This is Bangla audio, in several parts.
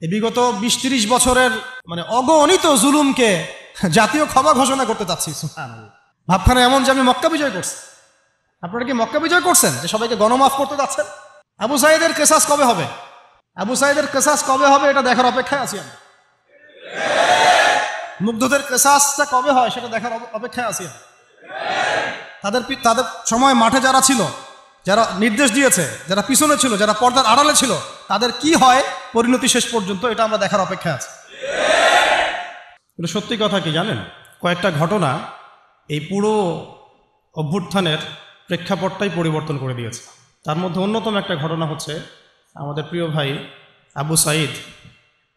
এই বিগত 20-30 বছরের মানে অগণিত জুলুমকে জাতীয় ক্ষমা ঘোষণা করতে চাচ্ছি। সুবহানাল্লাহ। ভাবখানা এমন যে আমি মক্কা বিজয় করছি। আপনারা কি মক্কা বিজয় করছেন যে সবাইকে গণমাফ করতে যাচ্ছেন? আবু সাঈদের কেসাস কবে হবে? আবু সাঈদের কেসাস কবে হবে এটা দেখার অপেক্ষায় আছি আমি। মুগ্ধদের কেসাসটা কবে হয় সেটা দেখার অপেক্ষায় আছি আমি। তাদের সময় মাঠে যারা ছিল, যারা নির্দেশ দিয়েছে, যারা পিছনে ছিল, যারা পর্দার আড়ালে ছিল, তাদের কি হয় পরিণতি শেষ পর্যন্ত, এটা আমরা দেখার অপেক্ষায় আছি। কিন্তু সত্যি কথা কি জানেন, কয়েকটা ঘটনা এই পুরো অভ্যুত্থানের প্রেক্ষাপটটাই পরিবর্তন করে দিয়েছে। তার মধ্যে অন্যতম একটা ঘটনা হচ্ছে আমাদের প্রিয় ভাই আবু সাঈদ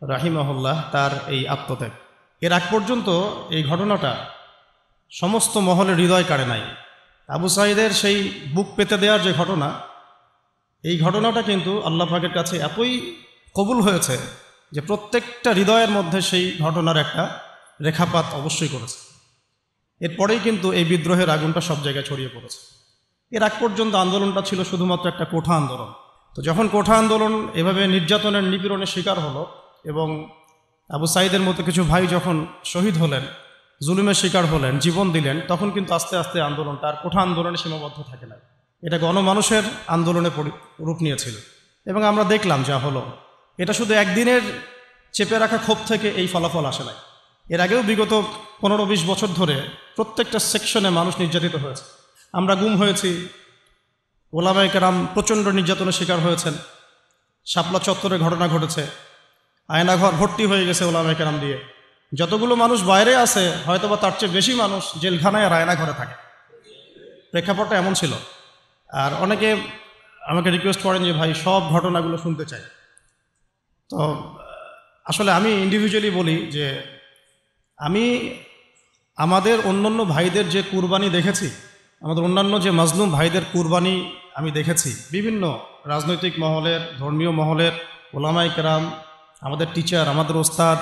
রাহিমাহুল্লাহ তার এই আত্মত্যাগ। এর আগ পর্যন্ত এই ঘটনাটা সমস্ত মহলের হৃদয় কাড়ে নাই। আবু সাঈদের সেই বুক পেতে দেওয়ার যে ঘটনা, এই ঘটনাটা কিন্তু আল্লাহ পাকের কাছে এতই কবুল হয়েছে যে প্রত্যেকটা হৃদয়ের মধ্যে সেই ঘটনার একটা রেখাপাত অবশ্যই করেছে। এরপরেই কিন্তু এই বিদ্রোহের আগুনটা সব জায়গায় ছড়িয়ে পড়েছে। এর আগ পর্যন্ত আন্দোলনটা ছিল শুধুমাত্র একটা কোঠা আন্দোলন। তো যখন কোঠা আন্দোলন এভাবে নির্যাতনের নিপীড়নের শিকার হলো এবং আবু সাঈদের মতো কিছু ভাই যখন শহীদ হলেন, জুলুমের শিকার হলেন, জীবন দিলেন, তখন কিন্তু আস্তে আস্তে আন্দোলনটা আর কোঠা আন্দোলনে সীমাবদ্ধ থাকে না, এটা গণমানুষের আন্দোলনে রূপ নিয়েছিল। এবং আমরা দেখলাম যা হলো, এটা শুধু একদিনের চেপে রাখা ক্ষোভ থেকে এই ফলাফল আসে নাই। এর আগেও বিগত 15-20 বছর ধরে প্রত্যেকটা সেকশনে মানুষ নির্যাতিত হয়েছে। আমরা গুম হয়েছি, ওলামায়ে কেরাম প্রচণ্ড নির্যাতনের শিকার হয়েছেন, শাপলা চত্বরে ঘটনা ঘটেছে, আয়নাঘর ভর্তি হয়ে গেছে ওলামায়ে কেরাম দিয়ে। যতগুলো মানুষ বাইরে আছে হয়তোবা তার চেয়ে বেশি মানুষ জেলখানায় আর আয়নাঘরে থাকে। প্রেক্ষাপটটা এমন ছিল। আর অনেকে আমাকে রিকোয়েস্ট করেন যে ভাই সব ঘটনাগুলো শুনতে চাই। তো আসলে আমি ইন্ডিভিজুয়ালি বলি যে আমি আমাদের অন্যান্য ভাইদের যে কুরবানি দেখেছি, আমাদের অন্যান্য যে মাজলুম ভাইদের কুরবানি আমি দেখেছি, বিভিন্ন রাজনৈতিক মহলের, ধর্মীয় মহলের, ওলামায়ে কেরাম, আমাদের টিচার, আমাদের ওস্তাদ,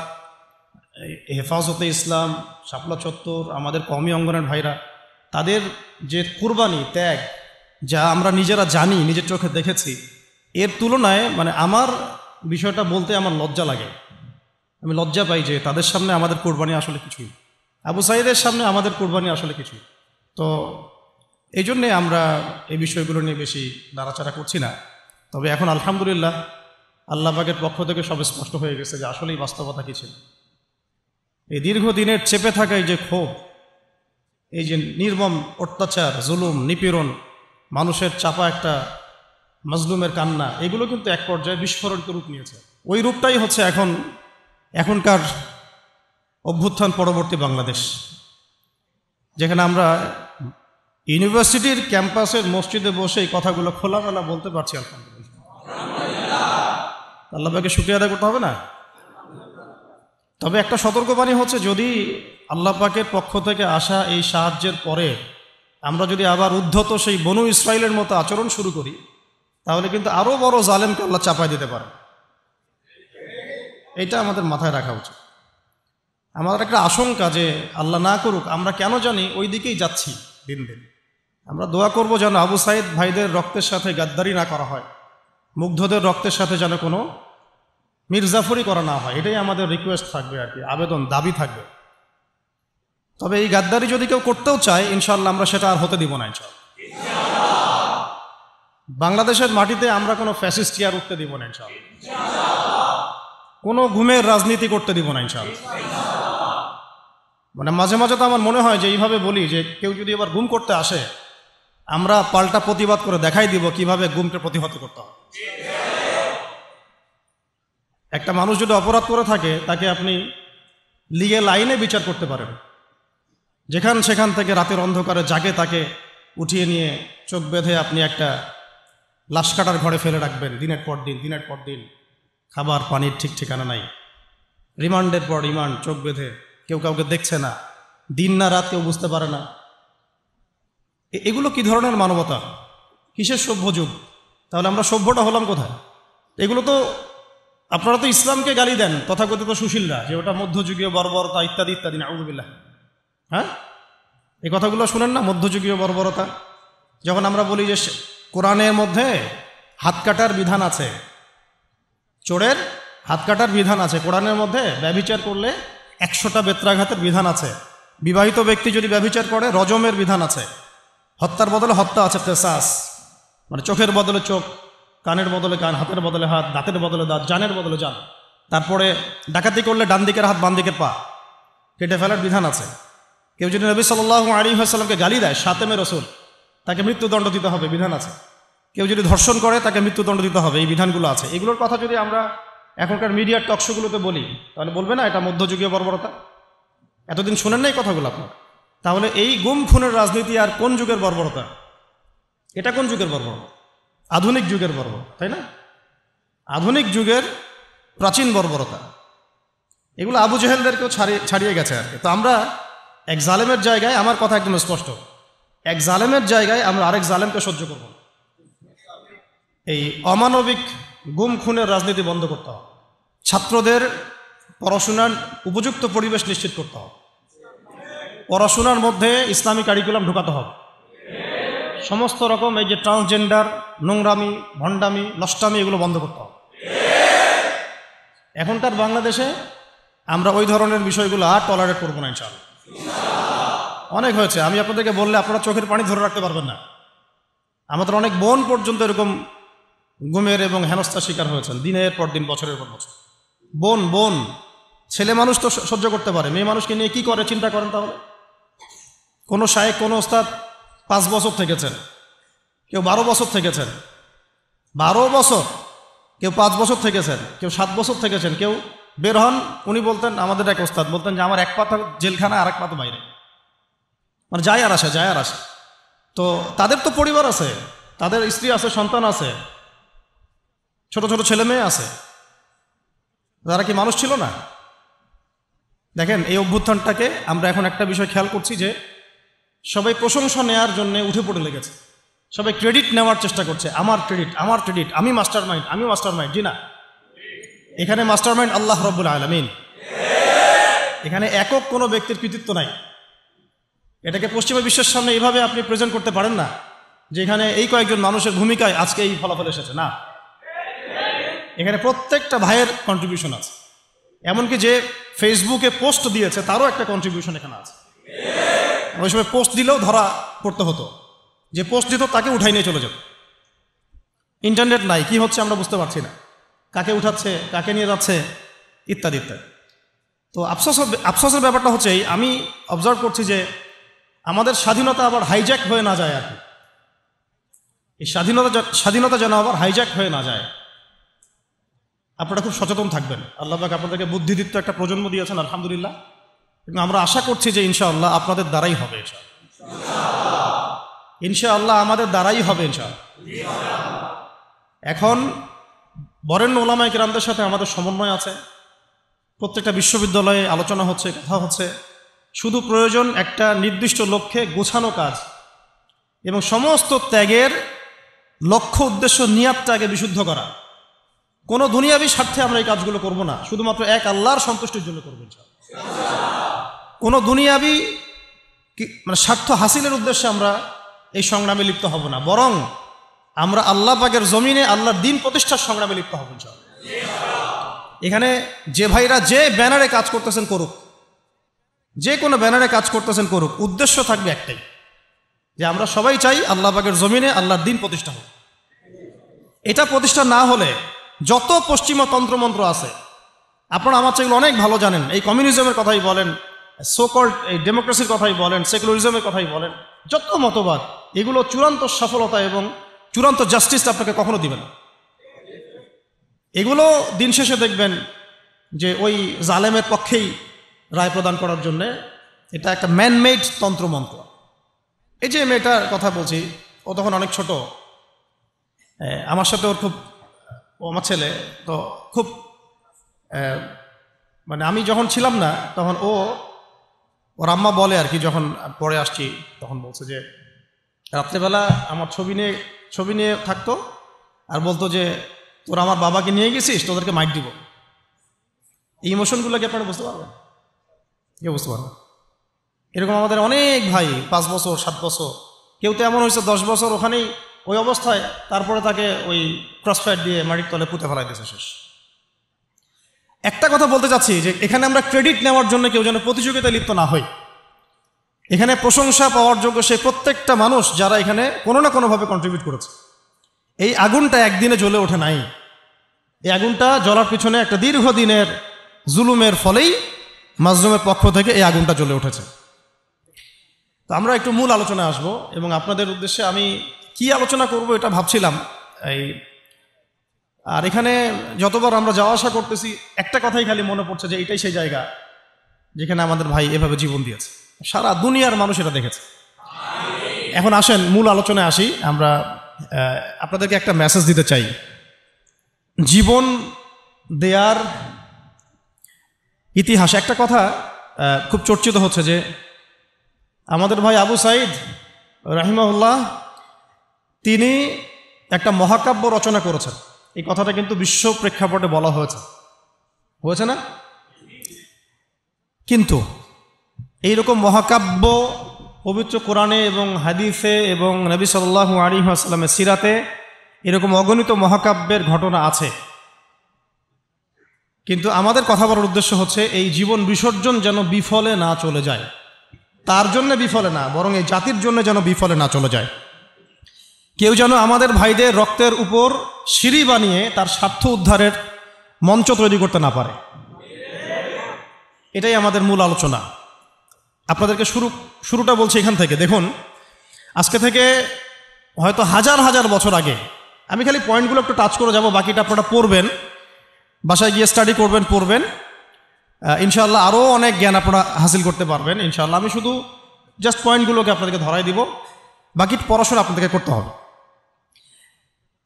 হেফাজতে ইসলাম, শাপলা চত্বর, আমাদের কওমি অঙ্গনের ভাইরা, তাদের যে কুরবানি, ত্যাগ, যা আমরা নিজেরা জানি, নিজের চোখে দেখেছি, এর তুলনায় মানে আমার বিষয়টা বলতে আমার লজ্জা লাগে। আমি লজ্জা পাই যে তাদের সামনে আমাদের কুরবানি আসলে কিছুই, আবু সাঈদের সামনে আমাদের কুরবানি আসলে কিছুই। তো এই জন্যে আমরা এই বিষয়গুলো নিয়ে বেশি নাড়াচাড়া করছি না। তবে এখন আলহামদুলিল্লাহ আল্লাহ পাকের পক্ষ থেকে সব স্পষ্ট হয়ে গেছে যে আসলেই বাস্তবতা কী ছিল। এই দীর্ঘদিনের চেপে থাকা এই যে ক্ষোভ, এই যে নির্মম অত্যাচার, জুলুম, নিপীড়ন, মানুষের চাপা একটা মাজলুমের কান্না, এগুলো কিন্তু এক পর্যায়ে বিস্ফোরণিত রূপ নিয়েছে। ওই রূপটাই হচ্ছে এখনকার অভ্যুত্থান পরবর্তী বাংলাদেশ, যেখানে আমরা ইউনিভার্সিটির ক্যাম্পাসের মসজিদে বসে এই কথাগুলো খোলামেলা বলতে পারছি। আলহামদুলিল্লাহ, আল্লাহ পাকে শুকরিয়া আদায় করতে হবে না? তবে একটা সতর্কবাণী হচ্ছে, যদি আল্লাহ পাকের পক্ষ থেকে আসা এই সাহায্যের পরে আমরা যদি আবার উদ্ধত সেই বনু ইসরাইলের মতো আচরণ শুরু করি, তাহলে কিন্তু আরও বড় জালেমকে আল্লাহ চাপায় দিতে পারে। এটা আমাদের মাথায় রাখা উচিত। আমাদের একটা আশঙ্কা যে আল্লাহ না করুক, আমরা কেন জানি ওই দিকেই যাচ্ছি দিন দিন। আমরা দোয়া করব যেন আবু সাঈদ ভাইদের রক্তের সাথে গাদ্দারি না করা হয়, মুগ্ধদের রক্তের সাথে যেন কোনো মির্জাফরি করা না হয়। এটাই আমাদের রিকোয়েস্ট থাকবে আর কি, আবেদন, দাবি থাকবে। তবে এই গাদ্দারি যদি কেউ করতেও চায়, ইনশাআল্লাহ আমরা সেটা আর হতে দিব না ইনশাআল্লাহ। বাংলাদেশের মাটিতে আমরা কোনো ফ্যাসিস্ট আর উঠতে দিব না ইনশাআল্লাহ। কোনো ঘুমের রাজনীতি করতে দিব না ইনশাআল্লাহ। মানে মাঝে মাঝে তো আমার মনে হয় যে এইভাবে বলি যে কেউ যদি এবার গুম করতে আসে, আমরা পাল্টা প্রতিবাদ করে দেখাই দিব কিভাবে গুমকে প্রতিহত করতে হয়। একটা মানুষ যদি অপরাধ করে থাকে, তাকে আপনি লিগ্যাল আইনে বিচার করতে পারেন। সেখান থেকে রাতের অন্ধকারে জাগে তাকে উঠিয়ে নিয়ে চোখ বেঁধে আপনি একটা লাশ কাটার ঘরে ফেলে রাখবেন দিনের পর দিন, খাবার পানির ঠিক ঠিকানা নাই, রিমান্ডের পর রিমান্ড, চোখ বেঁধে, কেউ কাউকে দেখছে না, দিন না রাত কেউ বুঝতে পারে না। এগুলো কি ধরনের মানবতা? কিসের সভ্য যুগ? তাহলে আমরা সভ্যটা হলাম কোথায়? এগুলো তো, আপনারা তো ইসলামকে গালি দেন তথাকথিত সুশীলরা, যে ওটা মধ্যযুগীয় বর্বরতা ইত্যাদি ইত্যাদি, নাউযুবিল্লাহ। হ্যাঁ, এই কথাগুলো শুনেন না, মধ্যযুগীয় বর্বরতা। যখন আমরা বলি যে কোরআনের মধ্যে হাত কাটার বিধান আছে, চোরের হাত কাটার বিধান আছে কোরআনের মধ্যে। ব্যভিচার করলে 100টা বেত্রাঘাতের বিধান আছে। বিবাহিত ব্যক্তি যদি ব্যভিচার করে রজমের বিধান আছে। হত্যার বদলে হত্যা আছে, কিসাস, মানে চোখের বদলে চোখ, কানের বদলে কান, হাতের বদলে হাত, দাঁতের বদলে দাঁত, জানের বদলে জান। তারপরে ডাকাতি করলে ডান দিকের হাত বাম দিকের পা কেটে ফেলার বিধান আছে। কেউ যদি নবী সাল্লাল্লাহু আলাইহি ওয়াসাল্লামকে গালি দেয়, শাতেমে রসুল, তাকে মৃত্যুদণ্ড দিতে হবে, বিধান আছে। কেউ যদি ধর্ষণ করে তাকে মৃত্যুদণ্ড দিতে হবে, এই বিধানগুলো আছে। এগুলোর কথা যদি আমরা এখনকার মিডিয়ার টকশোগুলোতে বলি তাহলে বলবে না এটা মধ্যযুগীয় বর্বরতা? এতদিন শোনেন না এই কথাগুলো আপনার? তাহলে এই গুম খুনের রাজনীতি আর কোন যুগের বর্বরতা? এটা কোন যুগের বর্বরতা? আধুনিক যুগের বর্বরতা, তাই না? আধুনিক যুগের প্রাচীন বর্বরতা। এগুলো আবু জেহেলদেরকেও ছাড়িয়ে গেছে আর কি। তো আমরা এক জালেমের জায়গায়, আমার কথা একদম স্পষ্ট, এক জালেমের জায়গায় আমরা আরেক জালেমকে সহ্য করব না। এই অমানবিক গুম খুনের রাজনীতি বন্ধ করতে হবে। ছাত্রদের পড়াশোনার উপযুক্ত পরিবেশ নিশ্চিত করতে হবে। পড়াশোনার মধ্যে ইসলামী কারিকুলাম ঢোকাতে হবে। সমস্ত রকম এই যে ট্রান্সজেন্ডার, নোংরামি, ভণ্ডামি, নষ্টামি, এগুলো বন্ধ করতে হবে। এখনকার বাংলাদেশে আমরা ওই ধরনের বিষয়গুলো আর টলারেট করবো না ইনশাআল্লাহ। অনেক হয়েছে, আমি আপনাদেরকে বললে আপনারা চোখের পানি ধরে রাখতে পারবেন না। আমাদের অনেক বোন পর্যন্ত এরকম গুমের এবং হেনস্থার শিকার হয়েছেন, দিনের পর দিন, বছরের পর বছর। বোন ছেলে মানুষ তো সহ্য করতে পারে, মেয়ে মানুষকে নিয়ে কি করে চিন্তা করেন তাহলে। কোনো শায়েখ, কোনো ওস্তাদ 5 বছর থেকেছেন, কেউ 12 বছর থেকেছেন, 12 বছর, কেউ 5 বছর থেকেছেন, কেউ 7 বছর থেকেছেন। কেউ বের হন, উনি বলতেন, আমাদের এক ওস্তাদ বলতেন যে আমার এক পা তো জেলখানা আর এক পা তো বাইরে, মানে যায় আর আসে। তো তাদের তো পরিবার আছে, তাদের স্ত্রী আছে, সন্তান আছে, ছোট ছোট ছেলে মেয়ে আছে। তারা কি মানুষ ছিল না? দেখেন, এই অভ্যুত্থানটাকে আমরা এখন একটা বিষয় খেয়াল করছি যে সবাই প্রশংসা নেওয়ার জন্য উঠে পড়ে লেগেছে। সবাই ক্রেডিট নেওয়ার চেষ্টা করছে, আমার ক্রেডিট, আমি মাস্টার মাইন্ড। জি না, এখানে মাস্টার মাইন্ড আল্লাহ রাব্বুল আলামিন। এখানে একক কোনো ব্যক্তির কৃতিত্ব নাই। এটাকে পশ্চিমা বিশ্বের সামনে এইভাবে আপনি প্রেজেন্ট করতে পারেন না যে এখানে এই কয়েকজন মানুষের ভূমিকায় আজকে এই ফলাফল এসেছে, না। এখানে প্রত্যেকটা ভাইয়ের কন্ট্রিবিউশন আছে। এমনকি যে ফেসবুকে পোস্ট দিয়েছে তারও একটা কন্ট্রিবিউশন এখানে আছে। ওই সময় পোস্ট দিলেও ধরা পড়তে হতো, যে পোস্ট দিত তাকে উঠাই নিয়ে চলে যেত। ইন্টারনেট নাই, কি হচ্ছে আমরা বুঝতে পারছি না, কাকে উঠাচ্ছে, কাকে নিয়ে যাচ্ছে, ইত্যাদি ইত্যাদি। তো আফসোসের ব্যাপারটা হচ্ছে আমি অবজার্ভ করছি যে আমাদের স্বাধীনতা আবার হাইজ্যাক হয়ে না যায় আর কি। এই স্বাধীনতা যেন আবার হাইজ্যাক হয়ে না যায়। আপনারা খুব সচেতন থাকবেন। আল্লাহ পাক আপনাদেরকে বুদ্ধিদীপ্ত একটা প্রজন্ম দিয়েছেন, আলহামদুলিল্লাহ। এবং আমরা আশা করছি যে ইনশাআল্লাহ আপনাদের দ্বারাই হবে, ইনশাআল্লাহ আমাদের দ্বারাই হবে ইনশাআল্লাহ। এখন বরেণ্য ওলামায়ে কেরামদের সাথে আমাদের সমন্বয় আছে, প্রত্যেকটা বিশ্ববিদ্যালয়ে আলোচনা হচ্ছে, কথা হচ্ছে। শুধু প্রয়োজন একটা নির্দিষ্ট লক্ষ্যে গোছানো কাজ এবং সমস্ত ত্যাগের লক্ষ্য, উদ্দেশ্য, নিয়াতটাকে বিশুদ্ধ করা। কোনো দুনিয়াবি স্বার্থে আমরা এই কাজগুলো করব না, শুধুমাত্র এক আল্লাহর সন্তুষ্টির জন্য করবো ইনশাআল্লাহ। কোনো দুনিয়াবি মানে স্বার্থ হাসিলের উদ্দেশ্যে আমরা এই সংগ্রামে লিপ্ত হব না, বরং আমরা আল্লাহ পাকের জমিনে আল্লাহর দ্বীন প্রতিষ্ঠার সংগ্রামে লিপ্ত হব ইনশাআল্লাহ। এখানে যে ভাইরা যে ব্যানারে কাজ করতেছেন করুক, যে কোনো ব্যানারে কাজ করতেছেন করুক, উদ্দেশ্য থাকবে একটাই, যে আমরা সবাই চাই আল্লাহ পাকের জমিনে আল্লাহর দ্বীন প্রতিষ্ঠা হোক। এটা প্রতিষ্ঠা না হলে যত পশ্চিমা তন্ত্রমন্ত্র আছে, আপনারা আমার চেয়ে অনেক ভালো জানেন, এই কমিউনিজমের কথাই বলেন, সোকল্ড এই ডেমোক্রেসির কথাই বলেন, সেকুলারিজমের কথাই বলেন, যত মতবাদ, এগুলো চূড়ান্ত সফলতা এবং চূড়ান্ত জাস্টিস আপনাকে কখনো দিবে না। এগুলো দিন শেষে দেখবেন যে ওই জালেমের পক্ষেই রায় প্রদান করার জন্যে এটা একটা ম্যানমেড তন্ত্রমন্ত্র। এই যে মেয়েটার কথা বলছি, ও তখন অনেক ছোট, আমার সাথে ওর খুব, ও আমার ছেলে তো খুব, মানে আমি যখন ছিলাম না তখন ওর আম্মা বলে আর কি, যখন পরে আসছি তখন বলছে যে রাত্রেবেলা আমার ছবি নিয়ে থাকতো আর বলতো যে তোরা আমার বাবাকে নিয়ে গেছিস, তোদেরকে মাইট দিব। এই ইমোশনগুলোকে আপনারা বুঝতে পারবেন? কেউ বুঝতে পারবেন? এরকম আমাদের অনেক ভাই 5 বছর 7 বছর, কেউ তো এমন হয়েছে 10 বছর ওখানেই ওই অবস্থায়, তারপরে তাকে ওই ক্রসফায়ার দিয়ে মাটির তলে পুঁতে ফেলাই দিয়েছে, শেষ। একটা কথা বলতে চাচ্ছি যে এখানে আমরা ক্রেডিট নেওয়ার জন্য কেউ যেন প্রতিযোগিতায় লিপ্ত না হই। এখানে প্রশংসা পাওয়ার যোগ্য সেই প্রত্যেকটা মানুষ যারা এখানে কোনো না কোনোভাবে কন্ট্রিবিউট করেছে। এই আগুনটা একদিনে জ্বলে ওঠে নাই, এই আগুনটা জ্বলার পিছনে একটা দীর্ঘদিনের জুলুমের ফলেই মাজলুমের পক্ষ থেকে এই আগুনটা জ্বলে উঠেছে। তো আমরা একটু মূল আলোচনায় আসব এবং আপনাদের উদ্দেশ্যে আমি কি আলোচনা করব এটা ভাবছিলাম। আর এখানে যতবার আমরা যাওয়া আসা করতেছি একটা কথাই খালি মনে পড়ছে যে এটাই সেই জায়গা যেখানে আমাদের ভাই এভাবে জীবন দিয়েছে, সারা দুনিয়ার মানুষ এটা দেখেছে। এখন আসেন মূল আলোচনায় আসি। আমরা আপনাদেরকে একটা মেসেজ দিতে চাই। জীবন দেয়ার ইতিহাস, একটা কথা খুব চর্চিত হচ্ছে যে আমাদের ভাই আবু সাঈদ রাহিমাহুল্লাহ তিনি একটা মহাকাব্য রচনা করেছেন। এই কথাটা কিন্তু বিশ্ব প্রেক্ষাপটে বলা হয়েছে না? কিন্তু এইরকম মহাকাব্য পবিত্র কোরআনে এবং হাদিসে এবং নবী সাল্লাল্লাহু আলাইহি ওয়াসাল্লামের সিরাতে এরকম অগণিত মহাকাব্যের ঘটনা আছে। কিন্তু আমাদের কথা বলার উদ্দেশ্য হচ্ছে এই জীবন বিসর্জন যেন বিফলে না চলে যায়, তার জন্য বিফলে না, বরং এই জাতির জন্য যেন বিফলে না চলে যায়। কেউ যেন আমাদের ভাইদের রক্তের উপর সিঁড়ি বানিয়ে তার স্বার্থ উদ্ধারের মঞ্চ তৈরি করতে না পারে। এটাই আমাদের মূল আলোচনা। আপনাদেরকে শুরুটা বলছি এখান থেকে। দেখুন, আজকে থেকে হয়তো হাজার হাজার বছর আগে, আমি খালি পয়েন্টগুলো একটু টাচ করে যাব, বাকিটা আপনারা পড়বেন, বাসায় গিয়ে স্টাডি পড়বেন ইনশাআল্লাহ আরও অনেক জ্ঞান আপনারা হাসিল করতে পারবেন ইনশাআল্লাহ। আমি শুধু জাস্ট পয়েন্টগুলোকে আপনাদেরকে ধরাই দিব, বাকি পড়াশোনা আপনাদেরকে করতে হবে।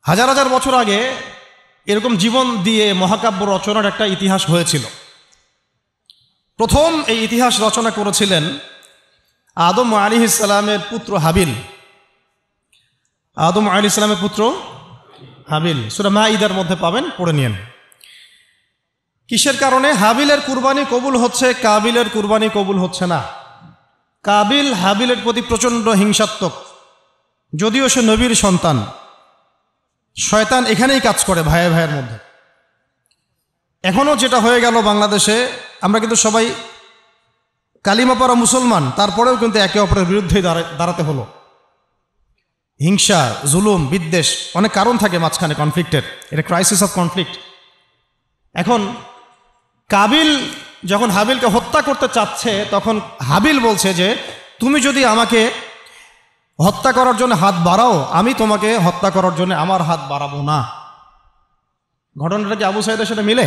হাজার হাজার বছর আগে এরকম জীবন দিয়ে মহাকাব্য রচনার একটা ইতিহাস হয়েছিল। প্রথম এই ইতিহাস রচনা করেছিলেন আদম আলাইহিস সালামের পুত্র হাবিল। আদম আলাইহিস সালামের পুত্র হাবিল, সূরা মাঈদার মধ্যে পাবেন, পড়ে নিন। কিসের কারণে হাবিলের কুরবানি কবুল হচ্ছে, কাবিলের কুরবানি কবুল হচ্ছে না? কাবিল হাবিলের প্রতি প্রচণ্ড হিংসাত্মক, যদিও সে নবীর সন্তান। শয়তান এখানেই কাজ করে ভাইয়ের ভাইয়ের মধ্যে। এখনও যেটা হয়ে গেল বাংলাদেশে, আমরা কিন্তু সবাই কালিমা পড়া মুসলমান, তারপরেও কিন্তু একে অপরের বিরুদ্ধেই দাঁড়াতে হলো। হিংসা, জুলুম, বিদ্বেষ, অনেক কারণ থাকে মাঝখানে কনফ্লিক্টের, এটা ক্রাইসিস অফ কনফ্লিক্ট। এখন কাবিল যখন হাবিলকে হত্যা করতে চাচ্ছে, তখন হাবিল বলছে যে তুমি যদি আমাকে হত্যা করার জন্য হাত বাড়াও, আমি তোমাকে হত্যা করার জন্য আমার হাত বাড়াবো না। ঘটনাটা কি আবু সাঈদের সাথে মিলে?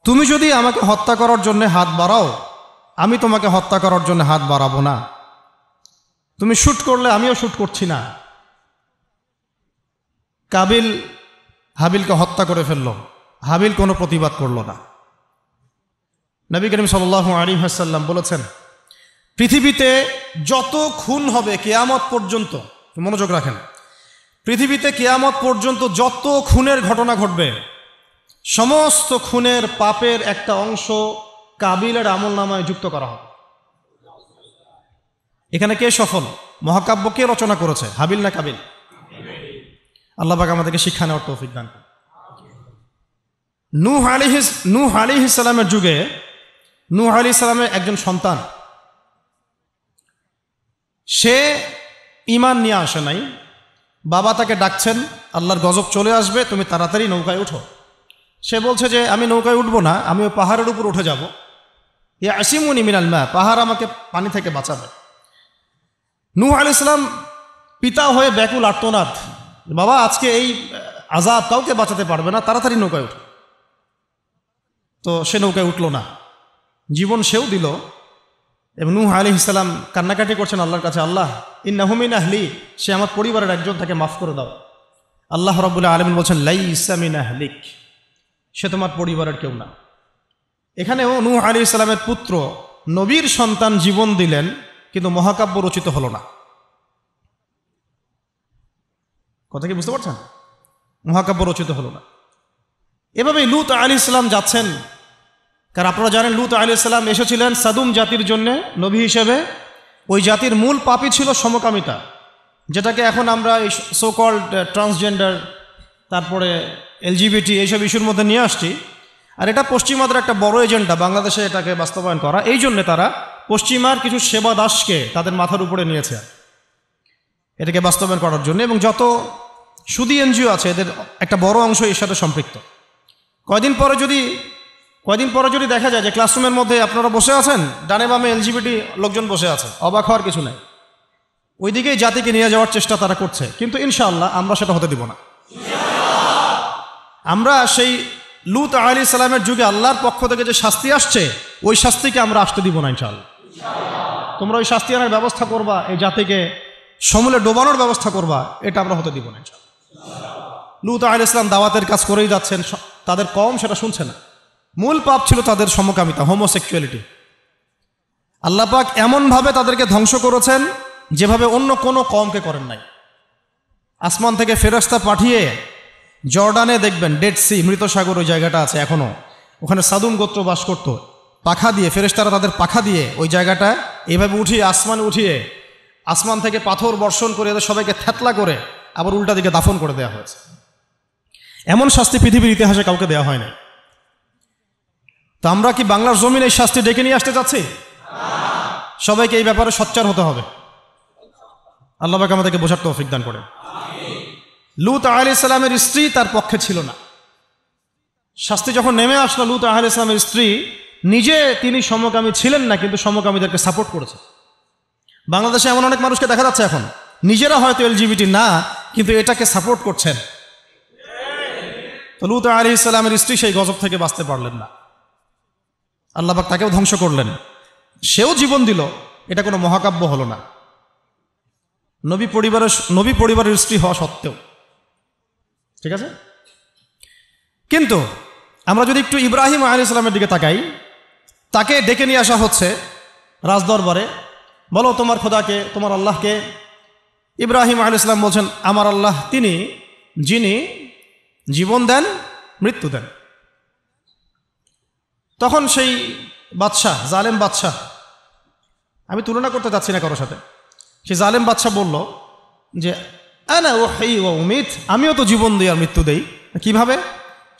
তুমি যদি আমাকে হত্যা করার জন্য হাত বাড়াও, আমি তোমাকে হত্যা করার জন্য হাত বাড়াবো না। তুমি শুট করলে আমিও শুট করছি না। কাবিল হাবিলকে হত্যা করে ফেলল, হাবিল কোনো প্রতিবাদ করল না। নবী করিম সাল্লাল্লাহু আলাইহি ওয়াসাল্লাম বলেছেন, পৃথিবীতে যত খুন হবে কিয়ামত পর্যন্ত, মনোযোগ রাখেন, পৃথিবীতে কিয়ামত পর্যন্ত যত খুনের ঘটনা ঘটবে, সমস্ত খুনের পাপের একটা অংশ কাবিলের আমলনামায় যুক্ত করা হবে। এখানে কে সফল? মহাকাব্য কে রচনা করেছে, হাবিল না কাবিল? আল্লাহ পাক আমাদেরকে শিক্ষা নেওয়ার তৌফিক দান করুন। নূহ আলাইহিস সালামের যুগে নূহ আলাইহিস সালামের একজন সন্তান, সে ঈমান নিয়ে আসে নাই। বাবা তাকে ডাকছেন, আল্লাহর গজব চলে আসবে, তুমি তাড়াতাড়ি নৌকায় উঠো। সে বলছে যে আমি নৌকায় উঠবো না, আমি ওই পাহাড়ের উপর উঠে যাব। ইয়াসিমুনি মিনাল মা, পাহাড় আমাকে পানি থেকে বাঁচাবে। নূহ আলাইহিস সালাম পিতা হয়ে ব্যাকুল আর্তনাদ, বাবা আজকে এই আযাব কাউকে বাঁচাতে পারবে না, তাড়াতাড়ি নৌকায় উঠো। তো সে নৌকায় উঠল না, জীবন সেও দিল। এবং নূহ আলাইহিস সালাম কান্নাকাটি করছেন আল্লাহর কাছে, আল্লাহ ইন্নাহু মিন আহলি, সে আমার পরিবারের একজন, তাকে মাফ করে দাও। আল্লাহ রাব্বুল আলামিন বলছেন লাইসা মিন আহলিক, সে তোমার পরিবারের কেউ না। এখানেও নূহ আলাইহিস সালামের পুত্র নবীর সন্তান জীবন দিলেন, কিন্তু মহাকাব্য রচিত হলো না। কথা কি বুঝতে পারছেন? মহাকাব্য রচিত হলো না। এভাবেই লূত আলাইহিস সালাম যাচ্ছেন, কারণ আপনারা জানেন লূত আলাইহিস সালাম এসেছিলেন সাদুম জাতির জন্য নবী হিসেবে। ওই জাতির মূল পাপই ছিল সমকামিতা, যেটাকে এখন আমরা এই সো কল্ড ট্রান্সজেন্ডার, তারপরে এলজিবিটি এইসব ইস্যুর মধ্যে নিয়ে আসছি, আর এটা পশ্চিমাদের একটা বড় এজেন্ডা বাংলাদেশে এটাকে বাস্তবায়ন করা। এই জন্যে তারা পশ্চিমার কিছু সেবা দাসকে তাদের মাথার উপরে নিয়েছে এটাকে বাস্তবায়ন করার জন্য, এবং যত সুদী এনজিও আছে এদের একটা বড় অংশ এর সাথে সম্পৃক্ত। কয়দিন পরে যদি দেখা যায় যে ক্লাসরুমের মধ্যে আপনারা বসে আছেন, ডানে বামে এলজিবিটি লোকজন বসে আছে, অবাক হওয়ার কিছু নেই। ওইদিকেই জাতিকে নিয়ে যাওয়ার চেষ্টা তারা করছে, কিন্তু ইনশাআল্লাহ আমরা সেটা হতে দিব না। আমরা সেই লূত আলাইহিস সালামের যুগে আল্লাহর পক্ষ থেকে যে শাস্তি আসছে, ওই শাস্তিকে আমরা আসতে দিব না ইনশাআল্লাহ। তোমরা ওই শাস্তি আনার ব্যবস্থা করবা, এই জাতিকে সমূলে ডোবানোর ব্যবস্থা করবা, এটা আমরা হতে দিব না ইনশাআল্লাহ। লূত আলাইহিস সালাম দাওয়াতের কাজ করেই যাচ্ছেন, তাদের কওম সেটা শুনছে না। মূল পাপ ছিল তাদের সমকামিতা, হোমোসেক্সুয়ালিটি। আল্লাহ পাক এমনভাবে তাদেরকে ধ্বংস করেছেন যেভাবে অন্য কোনো কওমকে করেন নাই। আসমান থেকে ফেরেশতা পাঠিয়ে জর্ডানে দেখবেন ডেড সি, মৃত সাগর, ওই জায়গাটা আছে এখনও, ওখানে সাদুম গোত্র বাস করত। পাখা দিয়ে ফেরেশতারা তাদের পাখা দিয়ে ওই জায়গাটা এইভাবে উঠিয়ে আসমানে উঠিয়ে আসমান থেকে পাথর বর্ষণ করে এদের সবাইকে থেতলা করে আবার উল্টা দিকে দাফন করে দেওয়া হয়েছে। এমন শাস্তি পৃথিবীর ইতিহাসে কাউকে দেওয়া হয় না। তো আমরা কি বাংলার জমিন এই শাস্তি ডেকে নিয়ে আসতে চাচ্ছি? সবাইকে এই ব্যাপারে সোচ্চার হতে হবে। আল্লাহ পাক আমাদেরকে বোঝার তৌফিক দান করে। লূত আলাইহিস সালামের স্ত্রী তার পক্ষে ছিল না। শাস্তি যখন নেমে আসলো, লূত আলাইহিস সালামের স্ত্রী নিজে তিনি সমকামী ছিলেন না, কিন্তু সমকামীদেরকে সাপোর্ট করেছে। বাংলাদেশে এমন অনেক মানুষকে দেখা যাচ্ছে এখন, নিজেরা হয়তো এলজিবিটি না, কিন্তু এটাকে সাপোর্ট করছেন। তো লূত আলাইহিস সালামের স্ত্রী সেই গজব থেকে বাঁচতে পারলেন না, আল্লাহ পাক তাকেও ধ্বংস করলেন। সেও জীবন দিল, এটা কোনো মহাকাব্য হলো না, নবী পরিবারের স্ত্রী হওয়া সত্ত্বেও। ঠিক আছে, কিন্তু আমরা যদি একটু ইব্রাহিম আলাইহিস সালামের দিকে তাকাই, তাকে ডেকে নিয়ে আসা হচ্ছে রাজদরবারে, বলো তোমার খোদাকে, তোমার আল্লাহকে। ইব্রাহিম আলাইহিস সালাম বলছেন, আমার আল্লাহ তিনি যিনি জীবন দেন, মৃত্যু দেন। তখন সেই বাদশাহ, জালেম বাদশাহ, আমি তুলনা করতে চাচ্ছি না কারোর সাথে, সেই জালেম বাদশাহ বলল যে আনা উহয়ি ওয়া উমীত, আমিও তো জীবন দিই আর মৃত্যু দেই। কিভাবে?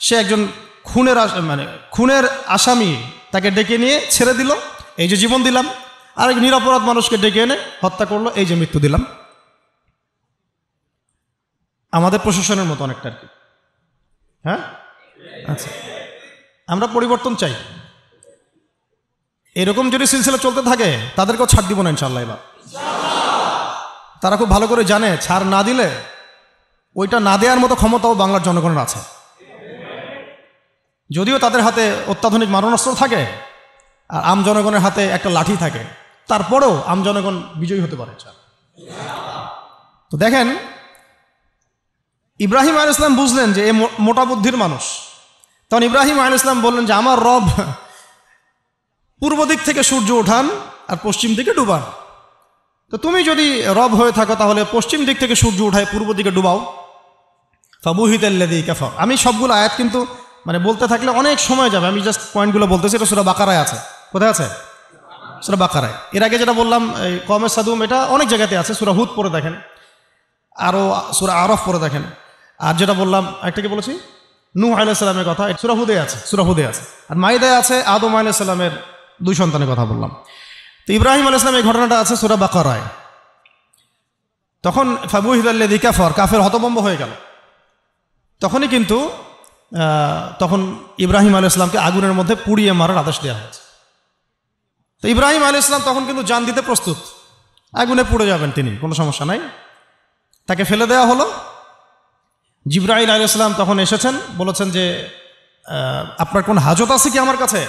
সে একজন খুনের আসামি, তাকে ডেকে নিয়ে ছেড়ে দিল, এই যে জীবন দিলাম। আর এক নিরপরাধ মানুষকে ডেকে এনে হত্যা করলো, এই যে মৃত্যু দিলাম। আমাদের প্রশাসনের মতো অনেকটা আর কি। হ্যাঁ, আচ্ছা, আমরা পরিবর্তন চাই। এরকম যদি সিলসিলা চলতে থাকে তাদেরকেও ছাড় দিব না ইনশাআল্লাহ। এবার তারা খুব ভালো করে জানে, ছাড় না দিলে ওইটা না দেওয়ার মতো ক্ষমতাও বাংলার জনগণের আছে। যদিও তাদের হাতে অত্যাধুনিক মারণাস্ত্র থাকে আর আম জনগণের হাতে একটা লাঠি থাকে, তারপরেও আম জনগণ বিজয়ী হতে পারে। তো দেখেন, ইব্রাহিম আলাইহিস সালাম বুঝলেন যে এ মোটা বুদ্ধির মানুষ। তখন ইব্রাহিম আলাইহিস সালাম বললেন যে আমার রব পূর্ব দিক থেকে সূর্য ওঠান আর পশ্চিম দিকে ডুবান। তো তুমি যদি রব হয়ে থাকো তাহলে পশ্চিম দিক থেকে সূর্য উঠায় পূর্ব দিকে ডুবাও। ফাবুহিতাল্লাযী কাফার। আমি সবগুলো আয়াত কিন্তু বলতে থাকলে অনেক সময় যাবে, আমি জাস্ট পয়েন্টগুলো বলতেছি। এটা সূরা বাকারায় আছে। কোথায় আছে? সূরা বাকারায়। এর আগে যেটা বললাম এই কওমে সাদুম, এটা অনেক জায়গাতে আছে। সূরা হুদ পড়ে দেখেন, আরও সূরা আরাফ পড়ে দেখেন। আর যেটা বললাম একটা কি বলেছি, নূহ আলাইহিস সালামের কথা, সূরা হুদে আছে। আর মাইদায় আছে আদম আলাইহিস সালামের 2 সন্তানের কথা বললাম। তো ইব্রাহিম আলাইহিস সালাম এই ঘটনাটা আছে সূরা বাকারায়। তখন ফাবুহিতাল্লাযী কাফার, কাফের হতভম্ব হয়ে গেল। তখনই কিন্তু তখন ইব্রাহিম আলাইহিস সালামকে আগুনের মধ্যে পুড়িয়ে মারার আদেশ দেওয়া হয়েছে। তো ইব্রাহিম আলাইহিস সালাম তখন কিন্তু জান দিতে প্রস্তুত, আগুনে পুড়ে যাবেন তিনি, কোনো সমস্যা নাই। তাকে ফেলে দেওয়া হলো। জিবরাইল আলাইহিস সালাম তখন এসেছেন, বলেছেন যে আপনার কোন হাজত আছে কি আমার কাছে,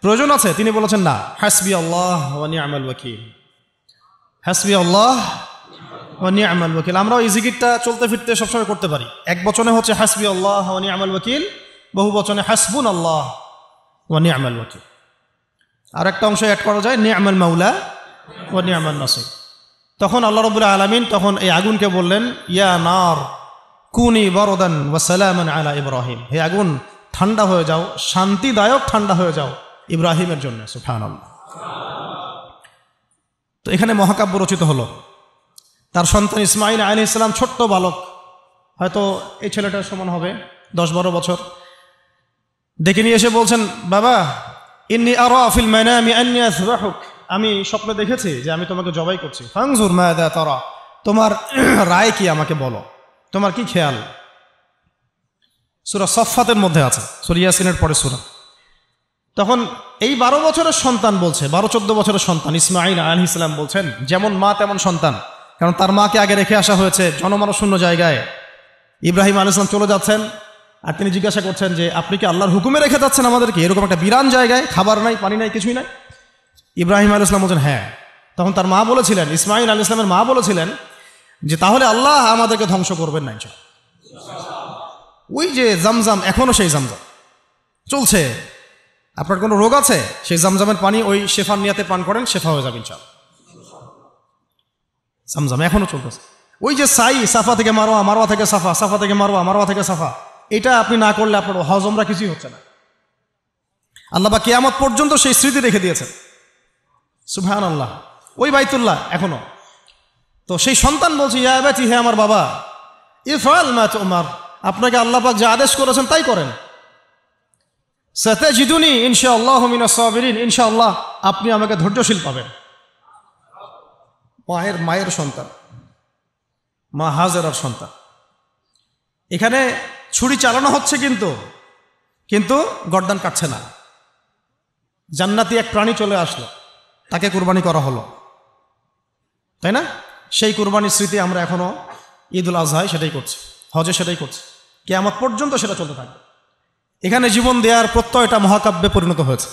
প্রয়োজন আছে? তিনি বলেছেন না, হাসবি আল্লাহ ওয়া নি'মাল ওয়াকিল, হাসবি আল্লাহ ওয়া নি'মাল ওয়াকিল। আমরাও এই জিকিরটা চলতে ফিরতে সবসময় করতে পারি। এক বচনে হচ্ছে হাসবি আল্লাহ ওয়া নি'মাল ওয়াকিল, বহু বচনে হাসবুন আল্লাহ ওয়া নি'মাল ওয়াকিল। আর একটা অংশ অ্যাড করা যায় নি'মাল মাওলা ওয়া নি'মান নাসির। তখন আল্লাহ রাব্বুল আলামিন তখন এই আগুনকে বললেন, ইয়া নার কুনি বারদান ওয়া সালামান আলা ইব্রাহিম, হে আগুন ঠান্ডা হয়ে যাও, শান্তিদায়ক ঠান্ডা হয়ে যাও ইব্রাহিমের জন্য। সুবহানাল্লাহ। তো এখানে মহাকাব্য রচিত হলো। তার সন্তান ইসমাঈল আলাইহিস সালাম ছোট্ট বালক, হয়তো এই ছেলেটার সমান হবে, 10-12 বছর। ডেকে নিয়ে এসে বলছেন, বাবা ইন্নী আরা ফিল মানামি আন্নী আযবাহুক, আমি স্বপ্নে দেখেছি যে আমি তোমাকে জবাই করছি। ফানজুর মাযা তারা, তোমার রায় কি আমাকে বলো, তোমার কি খেয়াল। সূরা সফফাতের মধ্যে আছে, সূরা ইয়াসিনের পরে সূরা। তখন এই 12 বছরের সন্তান বলছে, 12-14 বছরের সন্তান ইসমাঈল আলাইহিস সালাম বলছেন, যেমন মা তেমন সন্তান, কারণ তার মাকে আগে রেখে আসা হয়েছে জনমানশূন্য জায়গায়। ইব্রাহিম আলাইহিস সালাম চলে যাচ্ছেন, আর তিনি জিজ্ঞাসা করছেন যে আপনি কি আল্লাহর হুকুমে রেখে যাচ্ছেন আমাদেরকে এরকম একটা বিরান জায়গায়, খাবার নাই, পানি নাই, কিছুই নাই। ইব্রাহিম আলাইহিস সালাম বলছেন হ্যাঁ। তখন তার মা বলেছিলেন, ইসমাঈল আলাইহিস সালামের মা বলেছিলেন যে তাহলে আল্লাহ আমাদেরকে ধ্বংস করবেন না ইনশাআল্লাহ। ওই যে জামজাম, এখনো সেই জামজাম চলছে। আপনার কোনো রোগ আছে, সেই জামজামের পানি ওই শেফার নিয়াতে পান করেন, শেফা হয়ে যাবে ইনশাআল্লাহ। জামজাম এখনো চলতেছে। ওই যে সাই, সাফা থেকে মারোয়া, মারোয়া থেকে সাফা, সাফা থেকে মারোয়া, মারোয়া থেকে সাফা, এটা আপনি না করলে আপনার হজ উমরা কিছুই হচ্ছে না। আল্লাহ বা কিয়ামত পর্যন্ত সেই স্মৃতি রেখে দিয়েছেন। সুবহানাল্লাহ। ওই বাইতুল্লাহ এখনো। তো সেই সন্তান বলছে, ইয়া আবাতি, হে আমার বাবা, ইফআল মা তুমার, আপনাকে আল্লাহ পাক যে আদেশ করেছেন তাই করেন। সাতাজিদুনি ইনশাআল্লাহু মিনাস সাবিরিন, ইনশাআল্লাহ আপনি আমাকে ধৈর্যশীল পাবেন। মায়ের সন্তান, মা হাজেরার সন্তান। এখানে ছুরি চালানো হচ্ছে, কিন্তু গর্দান কাটছে না। জান্নাতি এক প্রাণী চলে আসলো, তাকে কুরবানি করা হলো, তাই না? সেই কুরবানির স্মৃতি আমরা এখনো ঈদুল আজহায় সেটাই করছি, হজে সেটাই করছি, কিয়ামত পর্যন্ত সেটা চলতে থাকবে। এখানে জীবন দেওয়ার প্রত্যয়টা মহাকাব্যে পরিণত হয়েছে,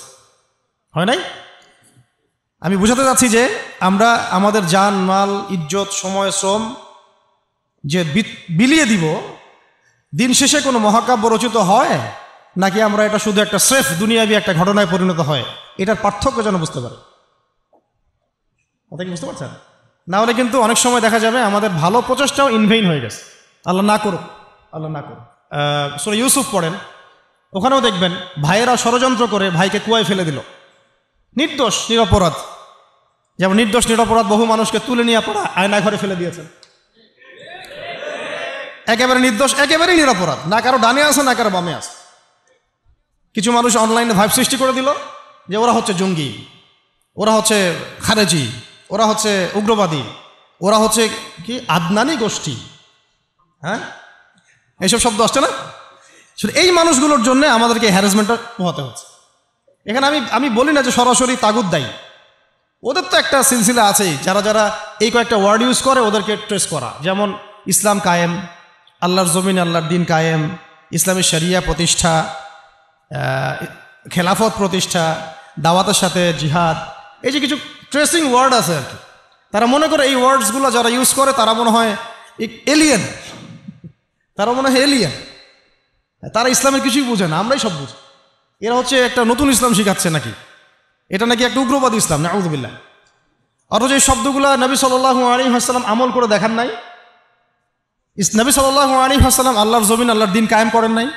হয় নাই? আমি বুঝাতে চাচ্ছি যে আমরা আমাদের জান মাল, ইজ্জত, সময়, শ্রম যে বিলিয়ে দিব, দিন শেষে কোনো মহাকাব্য রচিত হয় নাকি আমরা এটা শুধু একটা স্রেফ দুনিয়াবি একটা ঘটনায় পরিণত হয়, এটার পার্থক্য যেন বুঝতে পারে। কথা কি বুঝতে পারছেন? না হলে কিন্তু অনেক সময় দেখা যাবে আমাদের ভালো প্রচেষ্টাও ইনভেইন হয়ে গেছে। আল্লাহ না করুক, আল্লাহ না করুক। সূরা ইউসুফ পড়েন, ওখানেও দেখবেন ভাইয়েরা ষড়যন্ত্র করে ভাইকে কুয়ায় ফেলে দিল, নির্দোষ নিরপরাধ। যেমন নির্দোষ নিরপরাধ বহু মানুষকে তুলে নিয়ে পড়া আয়না ঘরে ফেলে দিয়েছেন। একেবারে নির্দোষ, একেবারেই নিরপরাধ, না কারো ডানে আছে না কারো বামে আছে। কিছু মানুষ অনলাইনে ভাইব সৃষ্টি করে দিল যে ওরা হচ্ছে জঙ্গি, ওরা হচ্ছে খারেজি, ওরা হচ্ছে উগ্রবাদী, ওরা হচ্ছে কি আদনানি গোষ্ঠী। হ্যাঁ, এইসব শব্দ আসছে না? এই মানুষগুলোর জন্য আমাদেরকে হ্যারাসমেন্টটা পোহাতে হচ্ছে। এখানে আমি বলি না যে সরাসরি তাগুত দায়ী, ওদের তো একটা সিলসিলা আছেই, যারা এই কয়েকটা ওয়ার্ড ইউজ করে ওদেরকে ট্রেস করা। যেমন ইসলাম কায়েম, আল্লাহর জমিন আল্লাহর দিন কায়েম, ইসলামী শরিয়া প্রতিষ্ঠা, খেলাফত প্রতিষ্ঠা, দাওয়াতের সাথে জিহাদ, এই যে কিছু ট্রেসিং ওয়ার্ড আছে আর কি। তারা মনে করে এই ওয়ার্ডসগুলো যারা ইউজ করে তারা মনে হয় এলিয়েন, তারা ইসলামের কিছুই বুঝে না, আমরাই সব বুঝি। এরা হচ্ছে একটা নতুন ইসলাম শিখাচ্ছে নাকি, এটা নাকি একটা উগ্রবাদী ইসলাম, নাউযুবিল্লাহ। অথচ এই শব্দগুলো নবী সাল্লাল্লাহু আলাইহি ওয়াসাল্লাম আমল করে দেখান নাই। নবী সাল্লাল্লাহু আলাইহি ওয়াসাল্লাম আল্লাহর জমিন আল্লাহর দিন কায়েম করেন নাই,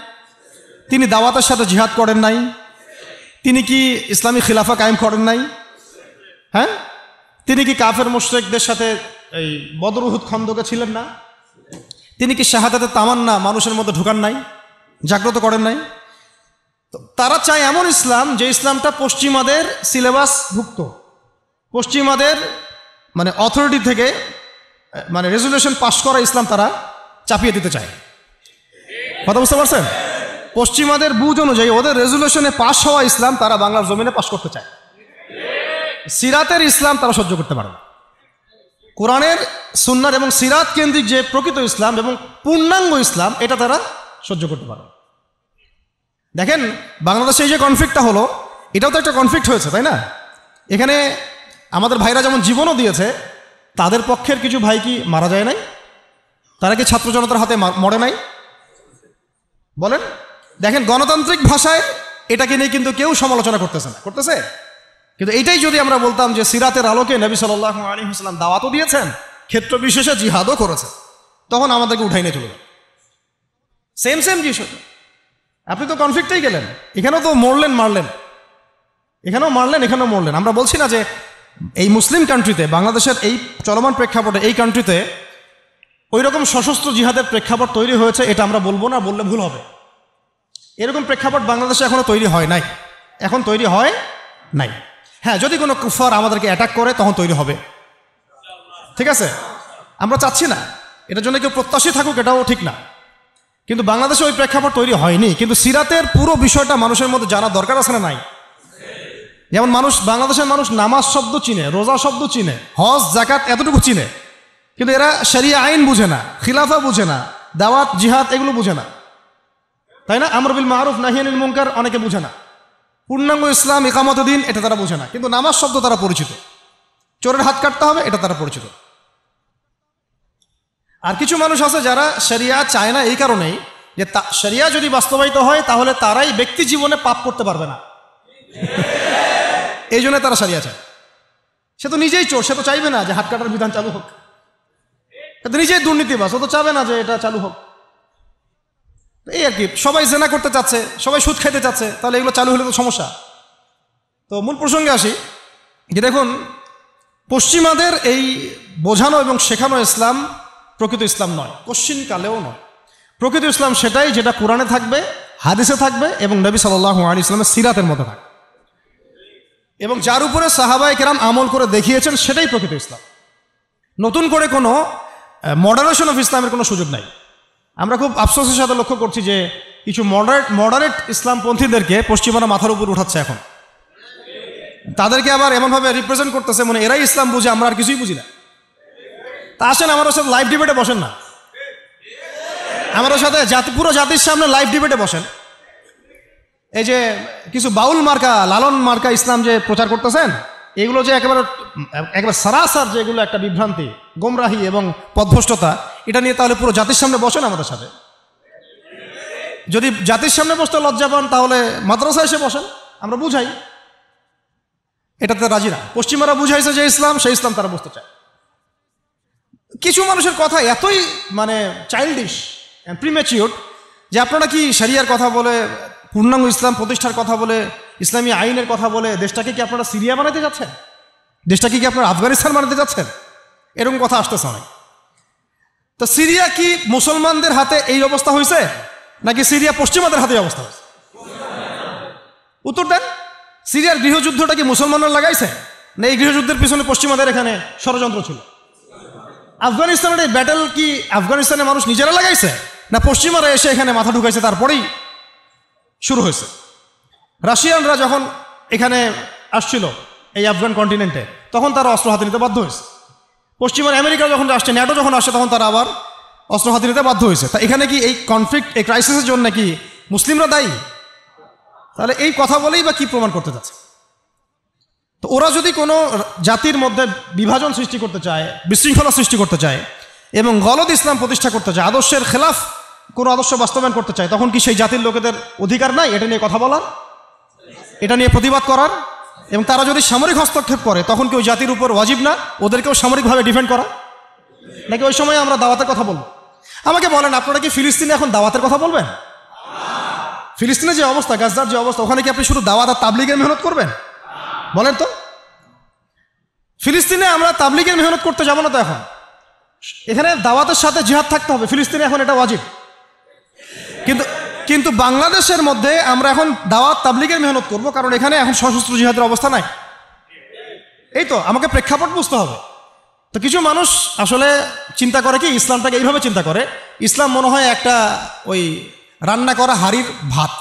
তিনি দাওয়াতের সাথে জিহাদ করেন নাই, তিনি কি ইসলামী খিলাফা কায়েম করেন নাই? হ্যাঁ, তিনি কি কাফের মুশরিকদের সাথে এই বদর উহুদ খন্দকে ছিলেন না? তিনি কি শাহাদাতের তামান্না মানুষের মধ্যে ঢুকান নাই, জাগ্রত করেন নাই? তো তারা চায় এমন ইসলাম যে ইসলামটা পশ্চিমাদের সিলেবাস ভুক্ত, পশ্চিমাদের মানে অথরিটি থেকে মানে রেজুলেশন পাস করা ইসলাম তারা চাপিয়ে দিতে চায়। কথা বুঝতে পারছেন? পশ্চিমাদের বুঝ অনুযায়ী ওদের রেজুলেশনে পাস হওয়া ইসলাম তারা বাংলার জমিনে পাস করতে চায়। সিরাতের ইসলাম তারা সহ্য করতে পারে না। কোরআনের, সুন্নার এবং সিরাত কেন্দ্রিক যে প্রকৃত ইসলাম এবং পূর্ণাঙ্গ ইসলাম, এটা তারা সহ্য করতে পারে। দেখেন বাংলাদেশে এই যে কনফ্লিক্টটা হলো, এটাও তো একটা কনফ্লিক্ট হয়েছে, তাই না? এখানে আমাদের ভাইরা যেমন জীবনও দিয়েছে, তাদের পক্ষের কিছু ভাই কি মারা যায় নাই? তারা কি ছাত্র জনতার হাতে মরে নাই? বলেন। দেখেন গণতান্ত্রিক ভাষায় এটাকে নিয়ে কিন্তু কেউ সমালোচনা করতেছে না, করতেছে? কিন্তু এইটাই যদি আমরা বলতাম যে সিরাতের আলোকে নবী সাল্লাল্লাহু আলাইহি ওয়াসাল্লাম দাওয়াতও দিয়েছেন, ক্ষেত্র বিশেষে জিহাদও করেছে, তখন আমাদেরকে উঠাই নিয়ে চলে যাবে। সেম জিনিস। আপনি তো কনফ্লিক্টেই গেলেন, এখানেও তো মারলেন, এখানেও মরলেন। আমরা বলছি না যে এই মুসলিম কান্ট্রিতে, বাংলাদেশের এই চলমান প্রেক্ষাপটে, এই কান্ট্রিতে ওই রকম সশস্ত্র জিহাদের প্রেক্ষাপট তৈরি হয়েছে, এটা আমরা বলবো না, বললে ভুল হবে। এরকম প্রেক্ষাপট বাংলাদেশে এখনো তৈরি হয় নাই, এখন তৈরি হয় নাই। হ্যাঁ, যদি কোনো কুফার আমাদেরকে অ্যাটাক করে তখন তৈরি হবে, ঠিক আছে? আমরা চাচ্ছি না এটার জন্য কেউ প্রত্যাশী থাকুক, এটাও ঠিক না, কিন্তু বাংলাদেশে ওই প্রেক্ষাপট তৈরি হয়নি। কিন্তু সিরাতের পুরো বিষয়টা মানুষের মধ্যে জানা দরকার আছে না নাই? যেমন বাংলাদেশের মানুষ নামাজ শব্দ চিনে, রোজা শব্দ চিনে, হজ জাকাত এতটুকু চিনে, কিন্তু এরা শরিয়া আইন বুঝে না, খিলাফা বুঝে না, দাওয়াত জিহাদ এগুলো বুঝে না, তাই না? আমর বিল মারুফ নাহি আনিল মুনকার অনেকে বুঝে না, পূর্ণাঙ্গ ইসলাম ইকামত দিন এটা তারা বুঝে না, কিন্তু নামাজ শব্দ তারা পরিচিত, চোরের হাত কাটতে হবে এটা তারা পরিচিত। আর কিছু মানুষ আছে যারা শরিয়া চায় না এই কারণেই যে শরিয়া যদি বাস্তবায়িত হয় তাহলে তারাই ব্যক্তি জীবনে পাপ করতে পারবে না, এই জন্য তারা শরিয়া চায়। সে তো নিজেই চোর, সে তো চাইবে না যে হাত কাটার বিধান চালু হোক, সে তো নিজেই দুর্নীতিবাজ, ও তো চাবে না যে এটা চালু হোক। এই আর কি, সবাই জেনা করতে চাচ্ছে, সবাই সুদ খাইতে চাচ্ছে, তাহলে এগুলো চালু হলে তো সমস্যা। তো মূল প্রসঙ্গে আসি যে দেখুন, পশ্চিমাদের এই বোঝানো এবং শেখানো ইসলাম প্রকৃত ইসলাম নয়, কশ্চিনকালেও নয়। প্রকৃত ইসলাম সেটাই যেটা কোরআনে থাকবে, হাদিসে থাকবে এবং নবী সাল্লাল্লাহু আলাইহি ওয়াসাল্লামের সিরাতের মধ্যে থাকবে, এবং যার উপরে সাহাবায়ে কেরাম আমল করে দেখিয়েছেন সেটাই প্রকৃত ইসলাম। নতুন করে কোনো মডারেশন অফ ইসলামের কোনো সুযোগ নাই। আমরা খুব আফসোসের সাথে লক্ষ্য করছি যে কিছু মডারেট ইসলামপন্থীদেরকে পশ্চিমারা মাথার উপর উঠাচ্ছে এখন, তাদেরকে আবার এমনভাবে রিপ্রেজেন্ট করতেছে মানে এরাই ইসলাম বুঝে, আমরা আর কিছুই বুঝি না। তা আসেন আমার সাথে লাইভ ডিবেটে বসেন না, আমার সাথে পুরো জাতির সামনে লাইভ ডিবেটে বসেন। এই যে কিছু বাউল মার্কা, লালন মার্কা ইসলাম যে প্রচার করতেছেন, এগুলো যে একেবারে সারাসার যেগুলো একটা বিভ্রান্তি, গোমরাহি এবং পথভ্রষ্টতা, এটা নিয়ে তাহলে পুরো জাতির সামনে বসেন আমাদের সাথে। যদি জাতির সামনে বসতে লজ্জা পান তাহলে মাদ্রাসা এসে বসেন, আমরা বুঝাই। এটাতে রাজি না। পশ্চিমারা বুঝাইছে যে ইসলাম, সেই ইসলাম তারা বুঝতে চায়। কিছু মানুষের কথা এতই মানে চাইল্ডিশ, প্রিম্যাচিওর, যে আপনারা কি শরিয়ার কথা বলে, পূর্ণাঙ্গ ইসলাম প্রতিষ্ঠার কথা বলে, ইসলামী আইনের কথা বলে দেশটাকে কি আপনারা সিরিয়া বানাতে যাচ্ছেন? দেশটাকে কি আপনারা আফগানিস্তান বানাতে যাচ্ছেন? এরকম কথা আসতেছে অনেক। তো সিরিয়া কি মুসলমানদের হাতে এই অবস্থা হয়েছে, নাকি সিরিয়া পশ্চিমাদের হাতে অবস্থা হয়েছে? উত্তর দেন। সিরিয়ার গৃহযুদ্ধটা কি মুসলমানরা লাগাইছে, না এই গৃহযুদ্ধের পিছনে পশ্চিমাদের এখানে ষড়যন্ত্র ছিল? আফগানিস্তানের এই ব্যাটেল কি আফগানিস্তানের মানুষ নিজেরা লাগাইছে, না পশ্চিমারা এসে এখানে মাথা ঢুকাইছে তারপরেই শুরু হয়েছে? রাশিয়ানরা যখন এখানে আসছিল এই আফগান কন্টিনেন্টে, তখন তারা অস্ত্র হাতে নিতে বাধ্য হয়েছে। পশ্চিমার আমেরিকা যখন আসছে, ন্যাটো যখন আসছে, তখন তারা আবার অস্ত্র হাতে নিতে বাধ্য হয়েছে। তা এখানে কি এই কনফ্লিক্ট, এই ক্রাইসিসের জন্য কি মুসলিমরা দায়ী? তাহলে এই কথা বলেই বা কি প্রমাণ করতে যাচ্ছে? তো ওরা যদি কোনো জাতির মধ্যে বিভাজন সৃষ্টি করতে চায়, বিশৃঙ্খলা সৃষ্টি করতে চায় এবং গলদ ইসলাম প্রতিষ্ঠা করতে চায়, আদর্শের খেলাফ কোনো আদর্শ বাস্তবায়ন করতে চায়, তখন কি সেই জাতির লোকেদের অধিকার নাই এটা নিয়ে কথা বলার, এটা নিয়ে প্রতিবাদ করার? এবং তারা যদি সামরিক হস্তক্ষেপ করে তখন কি ওই জাতির উপর ওয়াজিব না ওদেরকেও সামরিকভাবে ডিফেন্ড করা? নাকি ওই সময় আমরা দাওয়াতের কথা বলবো? আমাকে বলেন, আপনারা কি ফিলিস্তিনে এখন দাওয়াতের কথা বলবেন? ফিলিস্তিনের যে অবস্থা, গাজার যে অবস্থা, ওখানে কি আপনি শুধু দাওয়াত আর তাবলিগের মেহনত করবেন? বলেন তো। ফিলিস্তিনে আমরা তাবলিগের মেহনত করতে যাবো না তো এখন, এখানে দাওয়াতের সাথে জিহাদ থাকতে হবে। ফিলিস্তিনে এখন এটা ওয়াজিব, কিন্তু বাংলাদেশের মধ্যে আমরা এখন দাওয়াত তাবলিগের মেহনত করব, কারণ এখানে এখন সশস্ত্র জিহাদের অবস্থা নাই। এই তো আমাকে প্রেক্ষাপট বুঝতে হবে। তো কিছু মানুষ আসলে চিন্তা করে কি, ইসলামটাকে এইভাবে চিন্তা করে, ইসলাম মনে হয় একটা ওই রান্না করা হাড়ির ভাত,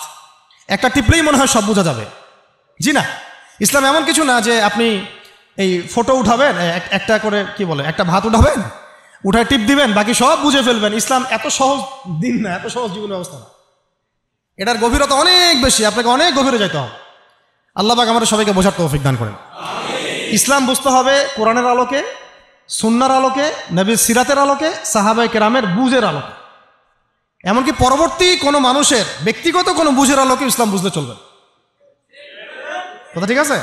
একটা টিপলেই মনে হয় সব বোঝা যাবে। জি না, ইসলাম এমন কিছু না যে আপনি এই ফটো উঠাবেন, একটা করে কি বলে, একটা ভাত উঠাবেন, উঠায় টিপ দিবেন, বাকি সব বুঝে ফেলবেন। ইসলাম এত সহজ দিন না, এত সহজ জীবন ব্যবস্থা না। এটার গভীরতা অনেক বেশি, আপনাকে অনেক গভীরে যেতে হবে। আল্লাহ পাক আমাদের সবাইকে বোঝার তৌফিক দান করেন। ইসলাম বুঝতে হবে কোরআনের আলোকে, সুন্নাহর আলোকে, নবীর সিরাতের আলোকে, সাহাবায়ে কেরামের বুঝের আলোকে, এমনকি পরবর্তী কোনো মানুষের ব্যক্তিগত কোনো বুঝের আলোকে ইসলাম বুঝতে চলবে। কথা ঠিক আছে?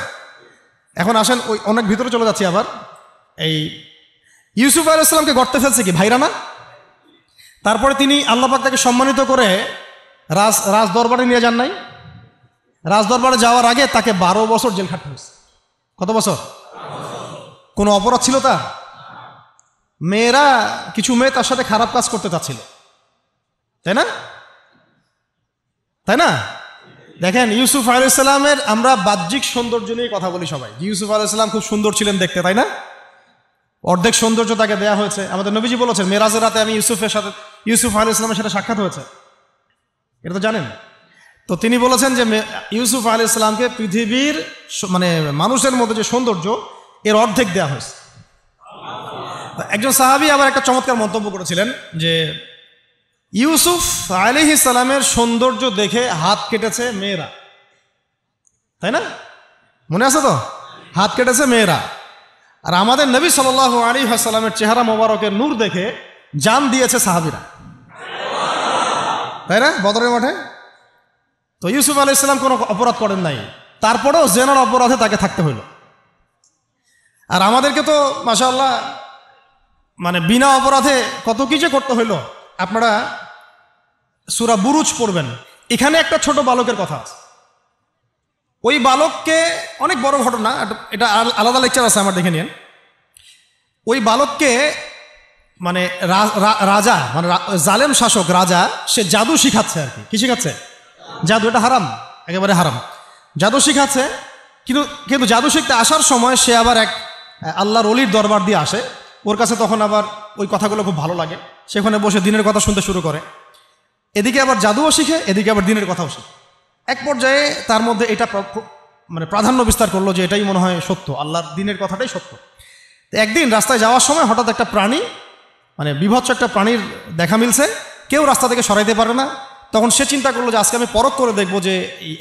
এখন আসেন ওই অনেক ভিতরে চলে যাচ্ছি আবার। এই ইউসুফ আলাইহিস সালামকে গর্তে ফেলছে কি ভাইরা না? তারপরে তিনি আল্লাহ পাক তাকে সম্মানিত করে রাজ দরবারে নিয়ে যান নাই? রাজ দরবারে যাওয়ার আগে তাকে 12 বছর জেল খাটতে হয়েছে। কত বছর? কোনো অপরাধ ছিল তার? কিছু মেয়ে তার সাথে খারাপ কাজ করতে চাচ্ছিল, তাই না? তাই না? দেখেন ইউসুফ আলাইহিস সালামের আমরা বাহ্যিক সৌন্দর্য নিয়ে কথা বলি সবাই, ইউসুফ আলাইহিস সালাম খুব সুন্দর ছিলেন দেখতে, তাই না? অর্ধেক সৌন্দর্য তাকে দেয়া হয়েছে। আমাদের নবীজি বলেছেন মেরাজের রাতে আমি ইউসুফ আলাইহিস সালামের সাথে সাক্ষাৎ হয়েছে, এটা তো জানেন। তো তিনি বলেছেন যে ইউসুফ আলাইহিস সালামকে পৃথিবীর মানে মানুষের মধ্যে যে সৌন্দর্য এর অর্ধেক দেওয়া হয়েছে। একজন সাহাবী আবার একটা চমৎকার মন্তব্য করেছিলেন যে ইউসুফ আলাইহিস সালামের সৌন্দর্য দেখে হাত কেটেছে মেয়েরা, তাই না? মনে আছে তো? হাত কেটেছে মেয়েরা। আর আমাদের নবী সাল্লাল্লাহু আলাইহি ওয়াসাল্লামের চেহারা মোবারকের নূর দেখে জান দিয়েছে সাহাবীরা, তাই না? বদরের মাঠে। তো ইউসুফ আলাইহিস সালাম কোনো অপরাধ করেন নাই, তারপরেও জেনার অপরাধে তাকে থাকতে হইল। আর আমাদেরকে তো মাশাআল্লাহ মানে বিনা অপরাধে কত কিছু করতে হইল। আপনারা সূরা বুরুজ পড়বেন, এখানে একটা ছোট বালকের কথা আছে। ওই বালককে, অনেক বড় ঘটনা, এটা আলাদা লেকচার আছে, আমার দেখে নিন। ওই বালককে মানে রাজা, মানে জালেম শাসক রাজা, সে জাদু শিখাচ্ছে আর কি। কি শিখাচ্ছে? জাদু। এটা হারাম, একেবারে হারাম। জাদু শিখাচ্ছে, কিন্তু জাদু শিখতে আসার সময় সে আবার এক আল্লাহর ওলির দরবার দিয়ে আসে। ওর কাছে তখন আবার ওই কথাগুলো খুব ভালো লাগে, সেখানে বসে দিনের কথা শুনতে শুরু করে। এদিকে আবার জাদুও শিখে, এদিকে আবার দিনের কথাও শিখে। এক পর্যায়ে তার মধ্যে এটা মানে প্রাধান্য বিস্তার করলো যে এটাই মনে হয় সত্য, আল্লাহর দিনের কথাটাই সত্য। একদিন রাস্তায় যাওয়ার সময় হঠাৎ একটা প্রাণী, মানে বিভৎস একটা প্রাণীর দেখা মিলছে, কেউ রাস্তা থেকে সরাইতে পারে না। তখন সে চিন্তা করলো যে আজকে আমি পরখ করে দেখবো যে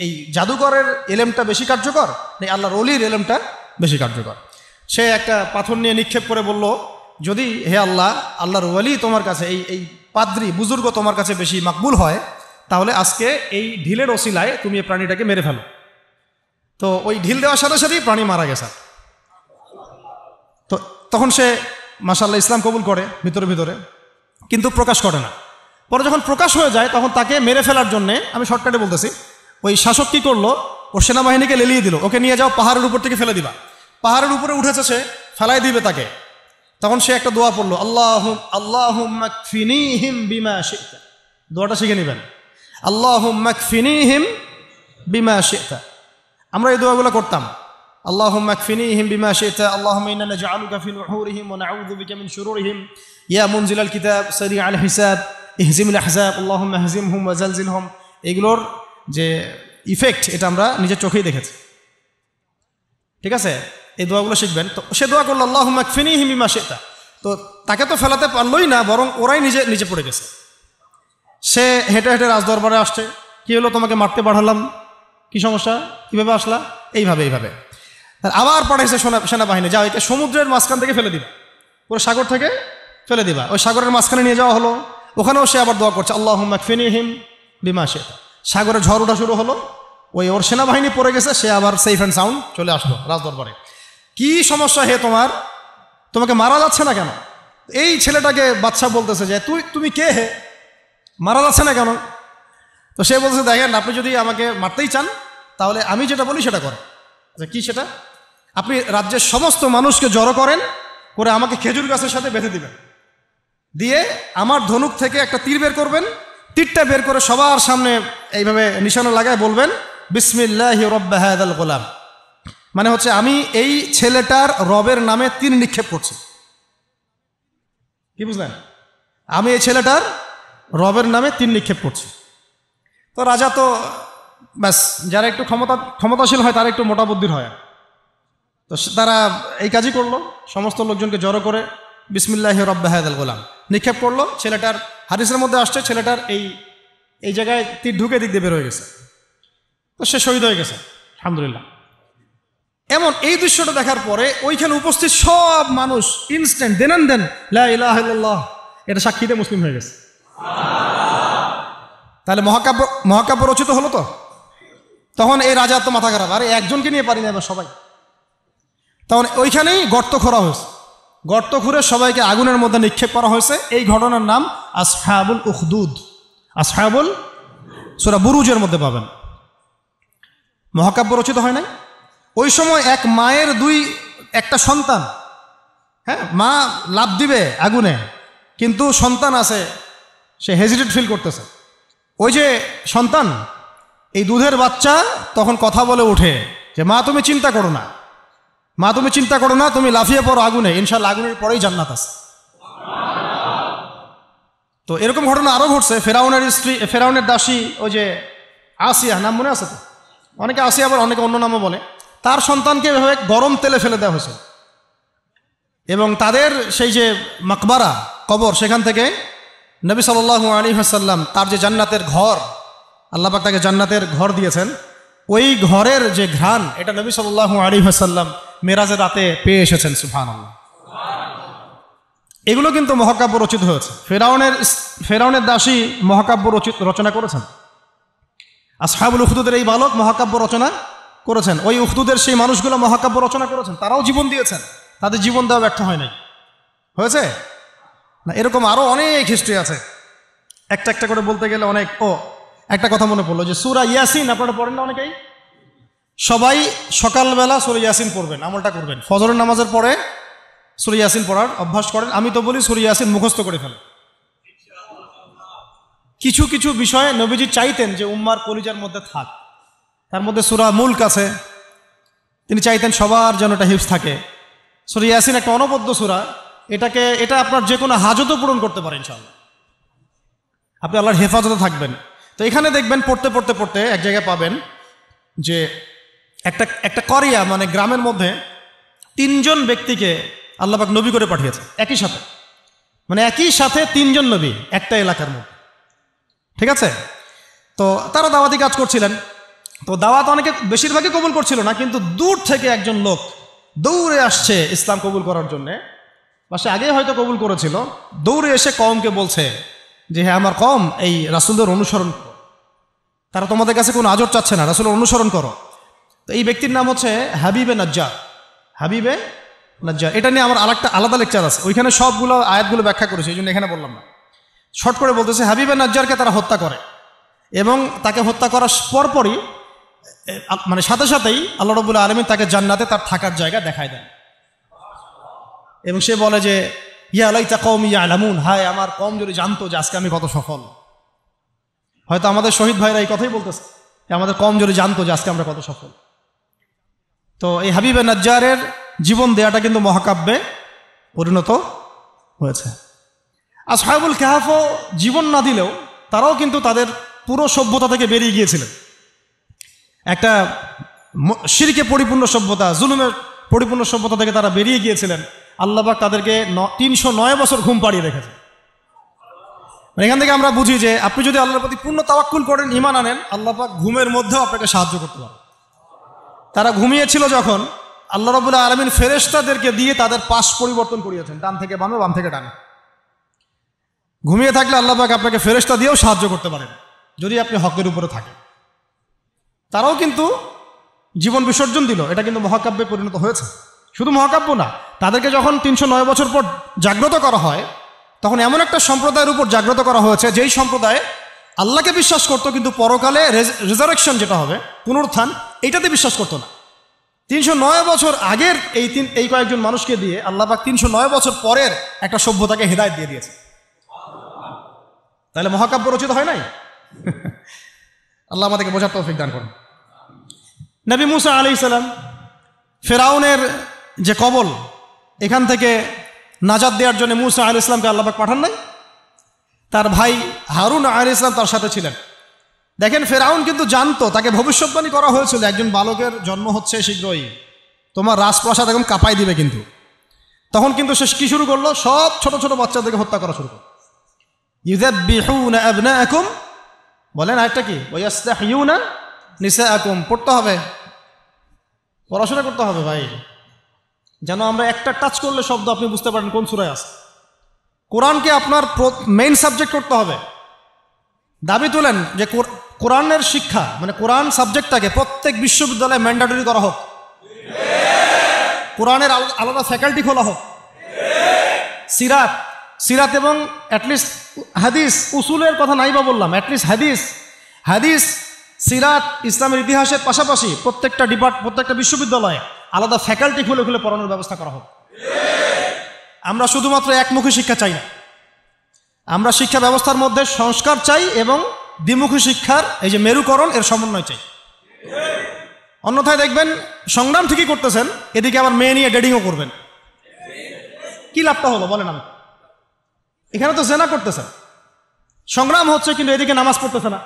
এই জাদুকরের এলেমটা বেশি কার্যকর না আল্লাহর ওলির এলেমটা বেশি কার্যকর। সে একটা পাথর নিয়ে নিক্ষেপ করে বলল, যদি হে আল্লাহ, আল্লাহর ওলি তোমার কাছে, এই পাদ্রী বুজুর্গ তোমার কাছে বেশি মাকবুল হয়, তাহলে আজকে এই ঢিলের ওসিলায় তুমি এই প্রাণীটাকে মেরে ফেলো। তো ওই ঢিল দেওয়ার সাথে সাথেই প্রাণী মারা গেছে। তো তখন সে মাশাআল্লাহ ইসলাম কবুল করে ভিতরে ভিতরে, কিন্তু প্রকাশ করে না। পরে যখন প্রকাশ হয়ে যায় তখন তাকে মেরে ফেলার জন্যে, আমি শর্টকাটে বলতেছি, ওই শাসক কী করলো, ওর সেনাবাহিনীকে লেলিয়ে দিল, ওকে নিয়ে যাও পাহাড়ের উপর থেকে ফেলে দিবা। পাহাড়ের উপরে উঠেছে সে, ফেলাই দিবে তাকে। তখন সে একটা দোয়া পড়লো, আল্লাহুম্মা কফিনিহিম বিমা শি'তা। দোয়াটা শিখে নেবেন, আল্লাহুম্মা কফিনিহিম বিমা শি'তা। আমরা এই দোয়াগুলো করতাম, আল্লাহুম্মা কফিনিহিম বিমা শি'তা, আল্লাহুম্মা ইন্না নাজআলুকা ফি নুহুরিহিম ওয়া নাউযু বিকা মিন শুরুরিহিম, ইয়া মুনজিলাল কিতাব সারিআল হিসাব ইহজিমুল আহজাব, আল্লাহুম্মা হজিমহুম ওয়া জালজিলহুম। এগুলোর যে ইফেক্ট এটা আমরা নিজের চোখেই দেখেছি, ঠিক আছে? এই দোয়াগুলো শিখবেন। তো সে দোয়া করলো আল্লাহুম্মা কফিনিহিম বিমা শি'তা। তো তাকে তো ফেলাতে পারলোই না, বরং ওরাই নিজে পড়ে গেছে। সে হেঁটে হেঁটে রাজদরবারে আসছে, কি হলো, তোমাকে মারতে পাঠালাম, কি সমস্যা, কিভাবে আসলা? এইভাবে। আবার পাঠাইছে সেনাবাহিনী, যাও একে সমুদ্রের মাঝখান থেকে ফেলে দিবা, পুরো সাগর থেকে ফেলে দিবা। ওই সাগরের মাঝখানে নিয়ে যাওয়া হলো, ওখানেও সে আবার দোয়া করছে আল্লাহুম্মা কফিনিহিম বিমা শি'তা। সাগরে ঝড় ওঠা শুরু হলো, ওর সেনাবাহিনী পড়ে গেছে, সে আবার সেফ অ্যান্ড সাউন্ড চলে আসলো রাজদরবারে। কি সমস্যা হে তোমার, তোমাকে মারা যাচ্ছে না কেন? এই ছেলেটাকে বাদশা বলতেছে যে তুমি কে হে, মারা যাচ্ছে না কেন? তো সে বলছে, দেখেন আপনি যদি আমাকে মারতেই চান তাহলে আমি যেটা বলি সেটা করেন। আচ্ছা কি সেটা? আপনি রাজ্যের সমস্ত মানুষকে জড়ো করেন, করে আমাকে খেজুর গাছের সাথে বেঁধে দিবেন, দিয়ে আমার ধনুক থেকে একটা তীর বের করবেন, তীরটা বের করে সবার সামনে এইভাবে নিশানা লাগায় বলবেন বিসমিল্লাহি রাব্বি হাযাল গোলাম। মানে হচ্ছে আমি এই ছেলেটার রবের নামে তীর নিক্ষেপ করছি। কি বুঝলেন? আমি এই ছেলেটার রবের নামে তীর নিক্ষেপ করছি। তো রাজা তো ব্যাস, যারা একটু ক্ষমতাশীল হয় তারা একটু মোটা বুদ্ধির হয়, তো তারা এই কাজই করলো, সমস্ত লোকজনকে জড়ো করে বিসমিল্লাহি রাব্বি হাযাল গোলাম নিক্ষেপ করলো। ছেলেটার হাদিসের মধ্যে আসছে ছেলেটার এই জায়গায় তীর ঢুকে দিক দিয়ে বের হয়ে গেছে, তো সে শহীদ হয়ে গেছে আলহামদুলিল্লাহ। এমন এই দৃশ্যটা দেখার পরে ওইখানে উপস্থিত সব মানুষ ইনস্ট্যান্ট দেন লা ইলাহা ইল্লাল্লাহ এটা সাক্ষীতে মুসলিম হয়ে গেছে। তাহলে মহাকাব্য রচিত হলো। তো তখন এই রাজার তো মাথা খারাপ, আরে একজনকে নিয়ে পারি না এবার সবাই। তখন ওইখানেই গর্ত খোঁড়া হয়েছে, গর্ত খুঁড়ে সবাইকে আগুনের মধ্যে নিক্ষেপ করা হয়েছে। এই ঘটনার নাম আসহাবুল উখদুদ। আসহাবুল, সূরা বুরুজের মধ্যে পাবেন। মহাকাব্য রচিত হয় নাই। ওই সময় এক মায়ের একটা সন্তান, হ্যাঁ, মা লাফ দিবে আগুনে, কিন্তু সন্তান আছে, সে হেজিটেট ফিল করতেছে। ওই যে সন্তান, এই দুধের বাচ্চা তখন কথা বলে ওঠে যে মা তুমি চিন্তা করো না, মা তুমি চিন্তা করো না, তুমি লাফিয়ে পড়ো আগুনে, ইনশাআল্লাহ আগুনের পরেই জান্নাত আছে। তো এরকম ঘটনা আরও ঘটছে। ফেরাউনের স্ত্রী, ফেরাউনের দাসী ওই যে আসিয়া, নাম মনে আছে তো? অনেকে আসিয়া আবার অনেকে অন্য নামও বলে। তার সন্তানকে এভাবে গরম তেলে ফেলে দেওয়া হয়েছে এবং তাদের সেই যে মাকবারা, কবর, সেখান থেকে নবী সাল্লাল্লাহু আলাইহি ওয়াসাল্লাম তার যে জান্নাতের ঘর, আল্লাহ পাক তাকে জান্নাতের ঘর দিয়েছেন, ওই ঘরের যে ঘ্রাণ, এটা নবী সাল্লাল্লাহু আলাইহি ওয়াসাল্লাম মেরাজের রাতে পেয়ে এসেছেন। সুবহানাল্লাহ। এগুলো কিন্তু মহাকাব্য রচিত হয়েছে। ফেরাউনের দাসী মহাকাব্য রচনা করেছেন। আসহাবুল উখদুদের এই বালক মহাকাব্য রচনা করেছেন। ওই উখদুদের সেই মানুষগুলো মহাকাব্য রচনা করেছেন, তারাও জীবন দিয়েছেন, তাদের জীবন দেওয়া ব্যর্থ হয় নাই। হয়েছে না? এরকম আরও অনেক হিস্ট্রি আছে, একটা একটা করে বলতে গেলে অনেক। একটা কথা মনে পড়লো যে সূরা ইয়াসিন আপনারা পড়েন না অনেকেই? সবাই সকালবেলা সূরা ইয়াসিন পড়বেন, আমলটা করবেন। ফজরের নামাজের পরে সূরা ইয়াসিন পড়ার অভ্যাস করেন। আমি তো বলি সূরা ইয়াসিন মুখস্থ করে ফেলেন। কিছু কিছু বিষয়ে নবীজি চাইতেন যে উম্মার কলিজার মধ্যে থাক। তার মধ্যে সূরা মুলক আছে, তিনি চাইতেন সবার যেন এটা হিফজ থাকে। সূরা ইয়াসিন একটা অনবদ্য সূরা, এটা আপনার যে কোনো হাজতও পূরণ করতে পারেন ইনশাআল্লাহ, আপনি আল্লাহর হেফাজতে থাকবেন। তো এখানে দেখবেন পড়তে পড়তে পড়তে এক জায়গায় পাবেন যে একটা করিয়া, মানে গ্রামের মধ্যে 3 জন ব্যক্তিকে আল্লাহ পাক নবী করে পাঠিয়েছে একই সাথে, মানে একই সাথে 3 জন নবী একটা এলাকার মধ্যে। ঠিক আছে? তো তারা দাওয়াতি কাজ করছিলেন। তো দাওয়াত অনেকে বেশিরভাগই কবুল করছিল না, কিন্তু দূর থেকে একজন লোক দৌড়ে আসছে ইসলাম কবুল করার জন্যে, বা সে আগেই হয়তো কবুল করেছিল। দৌড়ে এসে কওমকে বলছে যে হ্যাঁ আমার কওম এই রাসূলদের অনুসরণ করো, তারা তোমাদের কাছে কোনো আজর চাচ্ছে না, রাসূলের অনুসরণ করো। তো এই ব্যক্তির নাম হচ্ছে হাবিবে নাজ্জার। হাবিবে নাজ্জার, এটা নিয়ে আমার আলাদা লেকচার আছে, ওইখানে সবগুলো আয়াতগুলো ব্যাখ্যা করেছে, এই জন্য এখানে বললাম না। শর্ট করে বলতেছে, হাবিবে নাজ্জারকে তারা হত্যা করে এবং তাকে হত্যা করার পরপরই, মানে সাথে সাথেই আল্লাহ রাব্বুল আলামিন তাকে জান্নাতে তার থাকার জায়গা দেখায় দেন এবং সে বলে যে ইয়া লাইতা কওমি ইয়ালামুন, হায় আমার কওম যদি জানতো যে আজকে আমি কত সফল। হয়তো আমাদের শহীদ ভাইরা এই কথাই বলতেছে যে আমাদের কওম যদি জানতো যে আজকে আমরা কত সফল। তো এই হাবিবে নাজ্জারের জীবন দেয়াটা কিন্তু মহাকাব্যে পরিণত হয়েছে। আসহাবুল কাহফও জীবন না দিলেও তারাও কিন্তু তাদের পুরো সভ্যতা থেকে বেরিয়ে গিয়েছিলেন। একটা শিরকে পরিপূর্ণ সভ্যতা, জুলুমের পরিপূর্ণ সভ্যতা থেকে তারা বেরিয়ে গিয়েছিলেন। আল্লাহ পাক তাদেরকে 309 বছর ঘুম পাড়িয়ে রেখেছে। এখান থেকে আমরা বুঝি যে আপনি যদি আল্লাহর প্রতি পূর্ণ তাওয়াক্কুল করেন, ঈমান আনেন, আল্লাহ পাক ঘুমের মধ্যেও আপনাকে সাহায্য করতে পারেন। তারা ঘুমিয়েছিল যখন, আল্লাহ রাব্বুল আলামিন ফেরেশতাদেরকে দিয়ে তাদের পাশ পরিবর্তন করিয়েছেন, ডান থেকে বামে, বাম থেকে ডানে। ঘুমিয়ে থাকলে আল্লাহ পাক আপনাকে ফেরেশতা দিয়েও সাহায্য করতে পারেন যদি আপনি হকের উপরে থাকেন। তারাও কিন্তু জীবন বিসর্জন দিল, এটা কিন্তু মহাকাব্যে পরিণত হয়েছে। শুধু মহাকাব্য না, তাদেরকে যখন 309 বছর পর জাগ্রত করা হয়, তখন এমন একটা সম্প্রদায়ের উপর জাগ্রত করা হয়েছে যেই সম্প্রদায় আল্লাহকে বিশ্বাস করতো, কিন্তু পরকালে রেজারেকশন যেটা হবে, পুনরুত্থান, এইটাতে বিশ্বাস করতো না। 309 বছর আগের এই কয়েকজন মানুষকে দিয়ে আল্লাহ পাক 309 বছর পরের একটা সভ্যতাকে হেদায়েত দিয়ে দিয়েছে। তাহলে মহাকাব্য রচিত হয় নাই? আল্লাহ আমাদেরকে বোঝার তৌফিক দান করুন। নবী মুসা আলাইহিস সালাম ফেরাউনের যে কবল, এখান থেকে নাজাত দেওয়ার জন্য মুসা আলাইহিস সালামকে আল্লাহ পাক পাঠান নাই? তার ভাই হারুন আলাইহিস সালাম তার সাথে ছিলেন। দেখেন, ফেরাউন কিন্তু জানতো, তাকে ভবিষ্যৎবাণী করা হয়েছিল একজন বালকের জন্ম হচ্ছে শীঘ্রই, তোমার রাজপ্রাসাদ একদম কাঁপাই দিবে। কিন্তু তখন কিন্তু সে কি শুরু করলো? সব ছোট ছোট বাচ্চাদেরকে হত্যা করা শুরু করলো। ইউযাব্বিহুনা আবনাআকুম, বলেন আরেকটা কি? ওয়াইয়াসতাহইয়ুনা নিসাআকুম। পড়তে হবে, পড়াশোনা করতে হবে ভাই, যেন আমরা একটা টাচ করলে শব্দ আপনি বুঝতে পারেন কোন সূরায় আছে। কোরআনকে আপনার মেইন সাবজেক্ট করতে হবে। দাবি তোলেন যে কোরআনের শিক্ষা, মানে কোরআন সাবজেক্টটাকে প্রত্যেক বিশ্ববিদ্যালয়ে ম্যান্ডেটরি করা হোক, কোরআনের আলাদা ফ্যাকাল্টি খোলা হোক। সিরাত এবং অ্যাটলিস্ট হাদিস, উসুলের কথা নাই বা বললাম, অ্যাটলিস্ট হাদিস সিরাত ইসলামের ইতিহাসের পাশাপাশি প্রত্যেকটা বিশ্ববিদ্যালয়ে আলাদা ফ্যাকাল্টি খুলে খুলে পড়ানোর ব্যবস্থা করা হোক। আমরা শুধুমাত্র একমুখী শিক্ষা চাই না, আমরা শিক্ষা ব্যবস্থার মধ্যে সংস্কার চাই এবং দ্বিমুখী শিক্ষার এই যে মেরুকরণ এর সমন্বয় চাই। অন্যথায় দেখবেন সংগ্রাম ঠিকই করতেছেন, এদিকে আবার মেয়ে নিয়ে ডেটিংও করবেন, কি লাভটা হলো বলেন? আমি এখানে তো জেনা করতেছেন, সংগ্রাম হচ্ছে কিন্তু এদিকে নামাজ পড়তেছে না।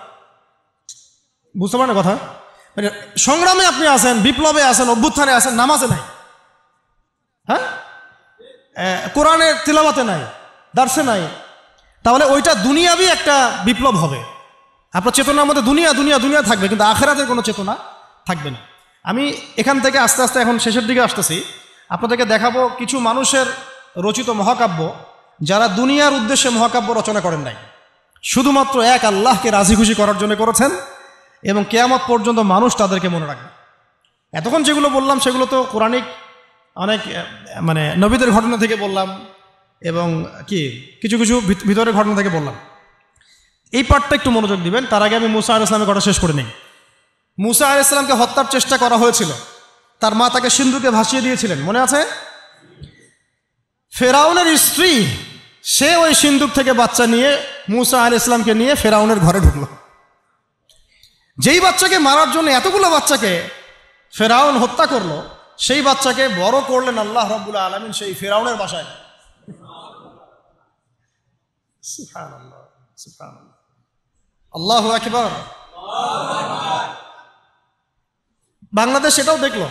বুঝতে পারেন কথা? মানে সংগ্রামে আপনি আছেন, বিপ্লবে আছেন, অভ্যুত্থানে আছেন, নামাজে নাই, হ্যাঁ, কোরআনের তিলাওয়াতে নাই, দার্সে নাই, তাহলে ওইটা দুনিয়াবি একটা বিপ্লব হবে। আপনার চেতনার মধ্যে দুনিয়া দুনিয়া দুনিয়া থাকবে, কিন্তু আখেরাতের কোনো চেতনা থাকবে না। আমি এখান থেকে আস্তে আস্তে এখন শেষের দিকে আসতেছি, আপনাদেরকে দেখাবো কিছু মানুষের রচিত মহাকাব্য যারা দুনিয়ার উদ্দেশ্যে মহাকাব্য রচনা করেন নাই, শুধুমাত্র এক আল্লাহকে রাজি খুশি করার জন্য করেছেন, এবং কিয়ামত পর্যন্ত মানুষ তাদেরকে মনে রাখবে। এতক্ষণ যেগুলো বললাম সেগুলো তো কোরআনিক অনেক মানে নবীদের ঘটনা থেকে বললাম, এবং কি কিছু কিছু ভিতরের ঘটনা থেকে বললাম। এই পার্টটা একটু মনোযোগ দিবেন। তার আগে আমি মুসা আলাইহিস সালামের কথা শেষ করে নিই। মুসা আলাইহিস সালামকে হত্যার চেষ্টা করা হয়েছিল, তার মা তাকে সিন্ধুকে ভাসিয়ে দিয়েছিলেন, মনে আছে? ফেরাউনের স্ত্রী সে ওই সিন্ধুক থেকে বাচ্চা নিয়ে মুসা আলাইহিস সালামকে নিয়ে ফেরাউনের ঘরে ঢুকলো। যেই বাচ্চাকে মারার জন্য এতগুলো বাচ্চাকে ফেরাউন হত্যা করলো, সেই বাচ্চাকে বড় করলেন আল্লাহ রাব্বুল আলামিন সেই ফেরাউনের বাসায়। সুবহানাল্লাহ, সুবহানাল্লাহ, আল্লাহু আকবার। বাংলাদেশ এটাও দেখলো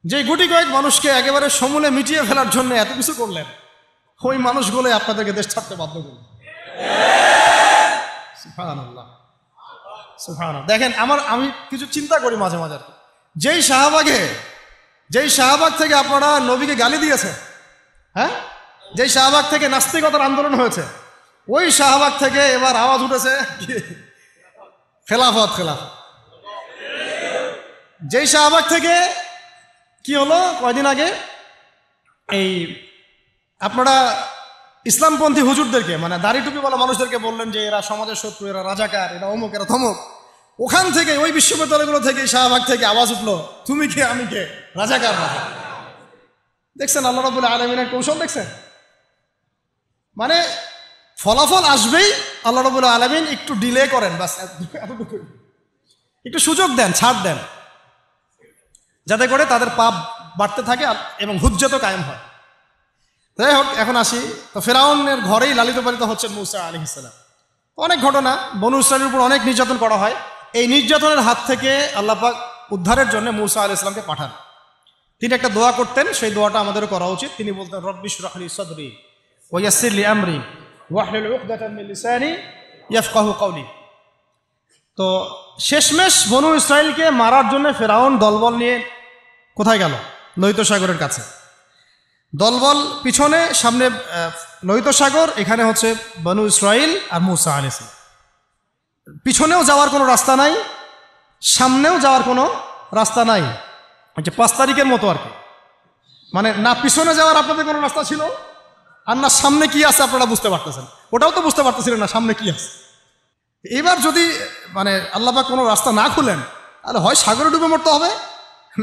যে গুটি কয়েক মানুষকে একেবারে সমূলে মিটিয়ে ফেলার জন্য এত কিছু করলেন, ওই মানুষগুলো আপনাদেরকে দেশ ছাড়তে বাধ্য করলেন। সুবহানাল্লাহ, সুবহানাল্লাহ। দেখেন আমি কিছু চিন্তা করি মাঝে মাঝে, যেই শাহবাগ থেকে আপনারা নবীকে গালি দিয়েছে, হ্যাঁ, যেই শাহবাগ থেকে নাস্তিকতার আন্দোলন হয়েছে, ওই শাহবাগ থেকে এবার আওয়াজ উঠেছে খেলাফত। যেই শাহবাগ থেকে কি হলো কয়দিন আগে, এই আপনারা ইসলামপন্থী হুজুরদেরকে মানে দাড়ি টুপিওয়ালা মানুষদেরকে বললেন যে এরা সমাজের শত্রু, এরা রাজাকার, এরা অমুক, এরা থমুক। ওখান থেকে ওই বিশ্ববিদ্যালয়গুলো থেকে শাহবাগ থেকে আওয়াজ উঠলো তুমি কে আমি কে, রাজাকার। দেখছেন আল্লাহ রাব্বুল আলামিনের কৌশল দেখছেন? মানে ফলাফল আসবেই, আল্লাহ রাব্বুল আলামিন একটু ডিলে করেন, বাস এতটুকু, একটু সুযোগ দেন, ছাড় দেন, যাতে করে তাদের পাপ বাড়তে থাকে এবং হুজ্জত কায়েম হয়। যাই হোক, এখন আসি। তো ফেরাউনের ঘরেই লালিত পালিত হচ্ছেন মুসা আলাইহিস সালাম। অনেক ঘটনা, বনু ইসরাইলের উপর অনেক নির্যাতন করা হয়। এই নির্যাতনের হাত থেকে আল্লাহ পাক উদ্ধারের জন্য মুসা আলাইহিস সালামকে পাঠান। তিনি একটা দোয়া করতেন, সেই দোয়াটা আমাদেরও করা উচিত। তিনি বলতেন রব্বি ইশরাহ লি সাদরি ওয়া ইয়াসসির লি আমরি ওয়াহলুল উকদাতাম মিন লিসানি ইয়াফকাহু কওলি। তো শেষমেশ বনু ইসরাইলকে মারার জন্য ফেরাউন দলবল নিয়ে কোথায় গেল? লোহিত সাগরের কাছে। দলবল পিছনে, সামনে লোহিত সাগর, এখানে হচ্ছে বনু ইসরাইল আর মুসা আলাইহিস সালাম। পিছনেও যাওয়ার কোনো রাস্তা নাই, সামনেও যাওয়ার কোনো রাস্তা নাই। যে 5 তারিখের মতো আর কি, মানে না পিছনে যাওয়ার আপনাদের কোনো রাস্তা ছিল, আর না সামনে কি আছে আপনারা বুঝতে পারতেছেন, ওটাও তো বুঝতে পারতেছিলেন না সামনে কি আছে। এবার যদি মানে আল্লাহ পাক কোনো রাস্তা না খুলেন, তাহলে হয় সাগরে ডুবে মরতে হবে,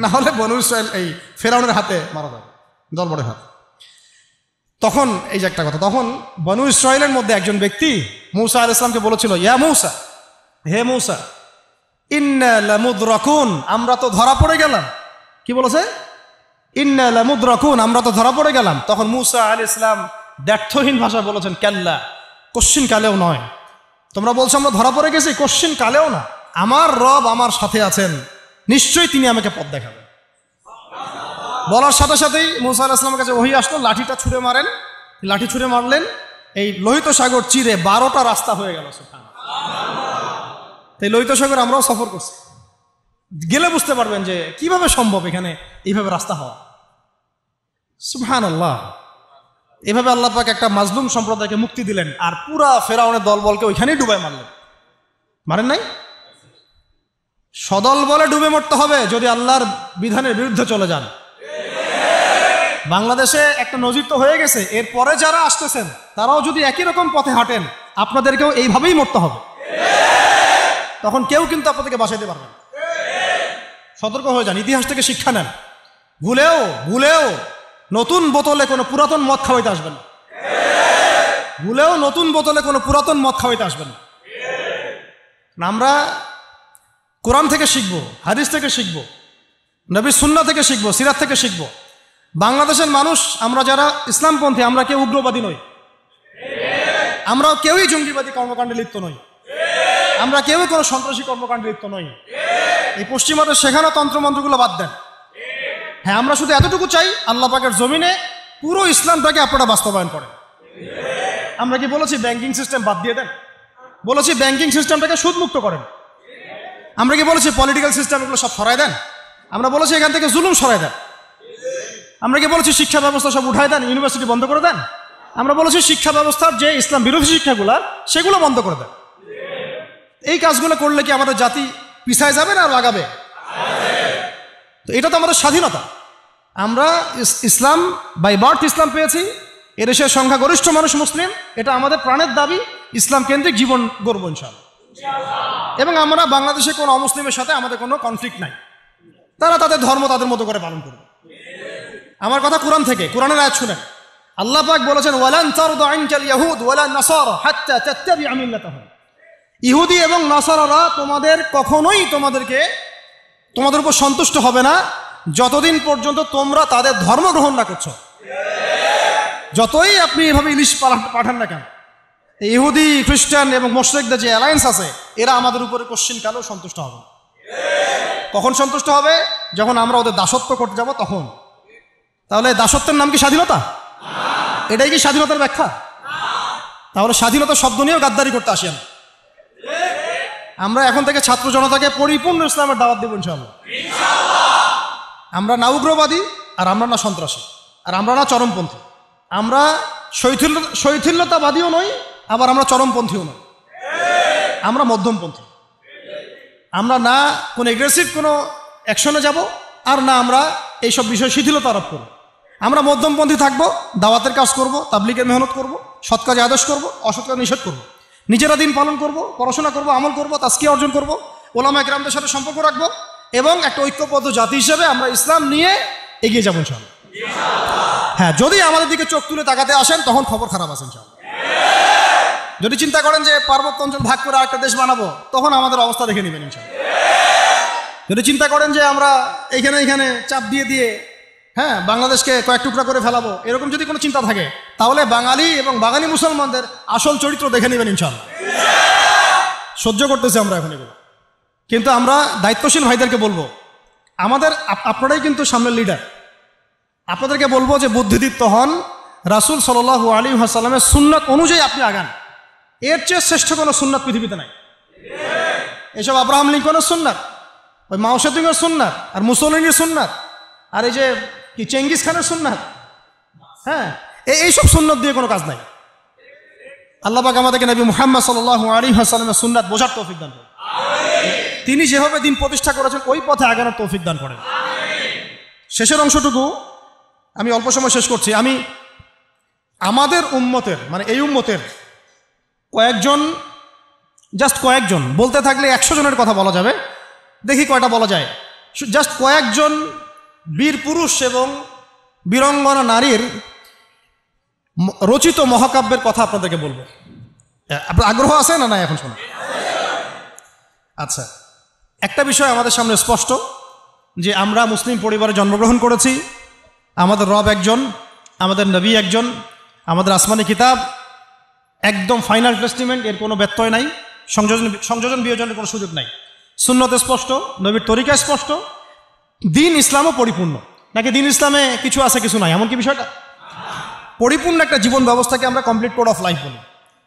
না হলে বনু ইসরাইল এই ফেরাউনের হাতে মারা যাবে, দলবলের হাতে। তখন এই যে একটা কথা, তখন বনু ইসরাইলের মধ্যে একজন ব্যক্তি মুসা আলাইহিস সালামকে বলেছিল, ইয়া মুসা, হে মুসা, ইন্না লামুদরাকুন, আমরা তো ধরা পড়ে গেলাম। কি বলেছে? ইন্না লামুদরাকুন, আমরা তো ধরা পড়ে গেলাম। তখন মুসা আলাইহিস সালাম ব্যর্থহীন ভাষায় বলেছেন, কাল্লা, কোশ্চিন কালেও নয়। তোমরা বলছো আমরা ধরা পড়ে গেছি, কোশ্চিন কালেও না। আমার রব আমার সাথে আছেন, নিশ্চয়ই তিনি আমাকে পথ দেখাবেন। বলার সাথে সাথেই মুসা আলাইহিস সালামের কাছে ওহী আসলো, লাঠিটা ছুঁড়ে মারেন। লাঠি ছুঁড়ে মারলেন, এই লোহিত সাগর চিরে 12টা রাস্তা হয়ে গেল। তাই লোহিত সাগর আমরাও সফর করছি, গেলে বুঝতে পারবেন যে কিভাবে সম্ভব এখানে এইভাবে রাস্তা হওয়া। সুবহানাল্লাহ। এভাবে আল্লাহ পাক একটা মাজলুম সম্প্রদায়কে মুক্তি দিলেন, আর পুরা ফেরাউনের দলবলকে ওইখানেই ডুবাই মারলেন। মারেন নাই? সদল বলে ডুবে মরতে হবে যদি আল্লাহর বিধানের বিরুদ্ধে চলে যান। বাংলাদেশে একটা নজির তো হয়ে গেছে, এরপরে যারা আসতেছেন তারাও যদি একই রকম পথে হাঁটেন, আপনাদেরকেও এইভাবেই মরতে হবে। তখন কেউ কিন্তু আপনাদেরকে বাঁচাইতে পারবে না। সতর্ক হয়ে যান, ইতিহাস থেকে শিক্ষা নেন। ভুলেও নতুন বোতলে কোনো পুরাতন মদ খাওয়াইতে আসবেন না। ভুলেও নতুন বোতলে কোনো পুরাতন মদ খাওয়াইতে আসবেন না। আমরা কোরআন থেকে শিখব, হাদিস থেকে শিখব, নবী সুন্নাহ থেকে শিখব, সিরাত থেকে শিখব। বাংলাদেশের মানুষ আমরা যারা ইসলামপন্থী, আমরা কেউ উগ্রবাদী নই, আমরা কেউই জঙ্গিবাদী কর্মকাণ্ডে লিপ্ত নই, আমরা কেউই কোনো সন্ত্রাসী কর্মকাণ্ডে লিপ্ত নই। এই পশ্চিমাদের শেখানো তন্ত্রমন্ত্রগুলো বাদ দেন। হ্যাঁ, আমরা শুধু এতটুকু চাই, আল্লাহ পাকের জমিনে পুরো ইসলামটাকে আপনারা বাস্তবায়ন করেন। আমরা কি বলেছি ব্যাংকিং সিস্টেম বাদ দিয়ে দেন? বলেছি ব্যাংকিং সিস্টেমটাকে সুদমুক্ত করেন। আমরা কি বলেছি পলিটিক্যাল সিস্টেম এগুলো সব সরাই দেন? আমরা বলেছি এখান থেকে জুলুম সরাই দেন। আমরা কি বলেছি শিক্ষা ব্যবস্থা সব উঠাই দেন, ইউনিভার্সিটি বন্ধ করে দেন? আমরা বলেছি শিক্ষা ব্যবস্থার যে ইসলাম বিরোধী শিক্ষাগুলো সেগুলো বন্ধ করে দেন। এই কাজগুলো করলে কি আমাদের জাতি পিছায় যাবে না লাগাবে? তো এটা তো আমাদের স্বাধীনতা। আমরা ইসলাম বাই বার্থ ইসলাম পেয়েছি, এদেশের সংখ্যাগরিষ্ঠ মানুষ মুসলিম, এটা আমাদের প্রাণের দাবি। ইসলাম কেন্দ্রিক জীবন গড়ব ইনশাআল্লাহ। এবং আমরা বাংলাদেশে কোনো অমুসলিমের সাথে আমাদের কোনো কনফ্লিক্ট নাই, তারা তাদের ধর্ম তাদের মতো করে পালন করবে। আমার কথা কোরআন থেকে, কোরআনের আয়াত শুনেন। আল্লাহ পাক বলেছেন ওয়ালান তারদা আনকাল ইয়াহুদ ওয়ালা নাসারা হাত্তা তাত্তাবিআ মিল্লাতাহুম। ইহুদি এবং নাসারারা কখনোই তোমাদের উপর সন্তুষ্ট হবে না যতদিন পর্যন্ত তোমরা তাদের ধর্ম গ্রহণ না করছো। যতই আপনি এভাবে ইলিশ পাঠান না কেন, ইহুদি খ্রিস্টান এবং মুশরিকদের যে অ্যালায়েন্স আছে, এরা আমাদের উপরে কোশ্চিন কালেও সন্তুষ্ট হবে। কখন সন্তুষ্ট হবে? যখন আমরা ওদের দাসত্ব করতে যাব তখন। তাহলে দাসত্বের নাম কি স্বাধীনতা? এটাই কি স্বাধীনতার ব্যাখ্যা? তাহলে স্বাধীনতা শব্দ নিয়েও গাদ্দারি করতে আসি না। আমরা এখন থেকে ছাত্র জনতাকে পরিপূর্ণ ইসলামের দাওয়াত দেব ইনশাআল্লাহ। আমরা না উগ্রবাদী, আর আমরা না সন্ত্রাসী, আর আমরা না চরমপন্থী। আমরা শৈথিল্যতাবাদীও নই, আবার আমরা চরমপন্থীও নই। আমরা মধ্যমপন্থী। আমরা না কোনো এগ্রেসিভ কোনো অ্যাকশনে যাব, আর না আমরা এইসব বিষয়ে শিথিলতা আরোপ করব। আমরা মধ্যমপন্থী থাকবো, দাওয়াতের কাজ করব, তাবলীগের মেহনত করব, সৎ কাজে আদেশ করব, অসৎ কাজ নিষেধ করব, নিজেরা দিন পালন করব, পড়াশোনা করব, আমল করব, তাজকিয়া অর্জন করব, ওলামা একরামদের সাথে সম্পর্ক রাখবো, এবং একটা ঐক্যবদ্ধ জাতি হিসেবে আমরা ইসলাম নিয়ে এগিয়ে যাবো ইনশাআল্লাহ। হ্যাঁ, যদি আমাদের দিকে চোখ তুলে তাকাতে আসেন তখন খবর খারাপ আছে ইনশাআল্লাহ। যদি চিন্তা করেন যে পার্বত্য অঞ্চল ভাগ করে আরেকটা দেশ বানাবো, তখন আমাদের অবস্থা দেখে নেবেন ইনশাআল্লাহ। যদি চিন্তা করেন যে আমরা এইখানে চাপ দিয়ে হ্যাঁ বাংলাদেশকে কয়েক টুকরা করে ফেলাবো, এরকম যদি কোনো চিন্তা থাকে, তাহলে বাঙালি এবং বাঙালি মুসলমানদের আসল চরিত্র দেখে নেবেন ইনশাআল্লাহ। সহ্য করতেছি আমরা এখন এগুলো, কিন্তু আমরা দায়িত্বশীল ভাইদেরকে বলবো, আপনারাই কিন্তু সামনের লিডার। আপনাদেরকে বলবো যে বুদ্ধিদীপ্ত হন, রাসূল সাল্লাল্লাহু আলাইহি ওয়াসাল্লামের সুন্নাত অনুযায়ী আপনি আগান। এর চেয়ে শ্রেষ্ঠ কোনো সুন্নাত পৃথিবীতে নাই। এসব আব্রাহাম লিঙ্কনের সুন্নাত, ওই মাও সেতুংয়ের সুন্নাত, আর মুসলিনের সুন্নাত, আর এই যে কি চেঙ্গিস খানের সুন্নাত, হ্যাঁ এইসব সুন্নাত দিয়ে কোনো কাজ নাই। আল্লাহ পাক আমাদেরকে নবী মুহাম্মদ সাল্লাল্লাহু আলাইহি ওয়াসাল্লামের সুন্নাত বোঝার তৌফিক দান করেন। তিনি যেভাবে দিন প্রতিষ্ঠা করেছেন ওই পথে আগানোর তৌফিক দান করেন। শেষের অংশটুকু আমি অল্প সময় শেষ করছি। আমি আমাদের উম্মতের, মানে এই উম্মতের কয়েকজন বলতে থাকলে 100 জনের কথা বলা যাবে, দেখি কয়টা বলা যায়। জাস্ট কয়েকজন বীর পুরুষ এবং বীরঙ্গনা নারীর রচিত মহাকাব্যের কথা আপনাদেরকে বলবো। আপনার আগ্রহ আছে না? না এখন শোনা। আচ্ছা, একটা বিষয় আমাদের সামনে স্পষ্ট যে আমরা মুসলিম পরিবারে জন্মগ্রহণ করেছি। আমাদের রব একজন, আমাদের নবী একজন, আমাদের আসমানি কিতাব একদম ফাইনাল টেস্টিমেন্ট, এর কোনো ব্যত্যয় নাই, সংযোজন বিয়োজনের কোনো সুযোগ নাই। সুন্নত স্পষ্ট, নবীর তরিকা স্পষ্ট, দিন ইসলামও পরিপূর্ণ। নাকি দিন ইসলামে কিছু আছে কিছু নাই, এমন কি বিষয়টা? পরিপূর্ণ একটা জীবন ব্যবস্থাকে আমরা কমপ্লিট কোড অফ লাইফ বলি।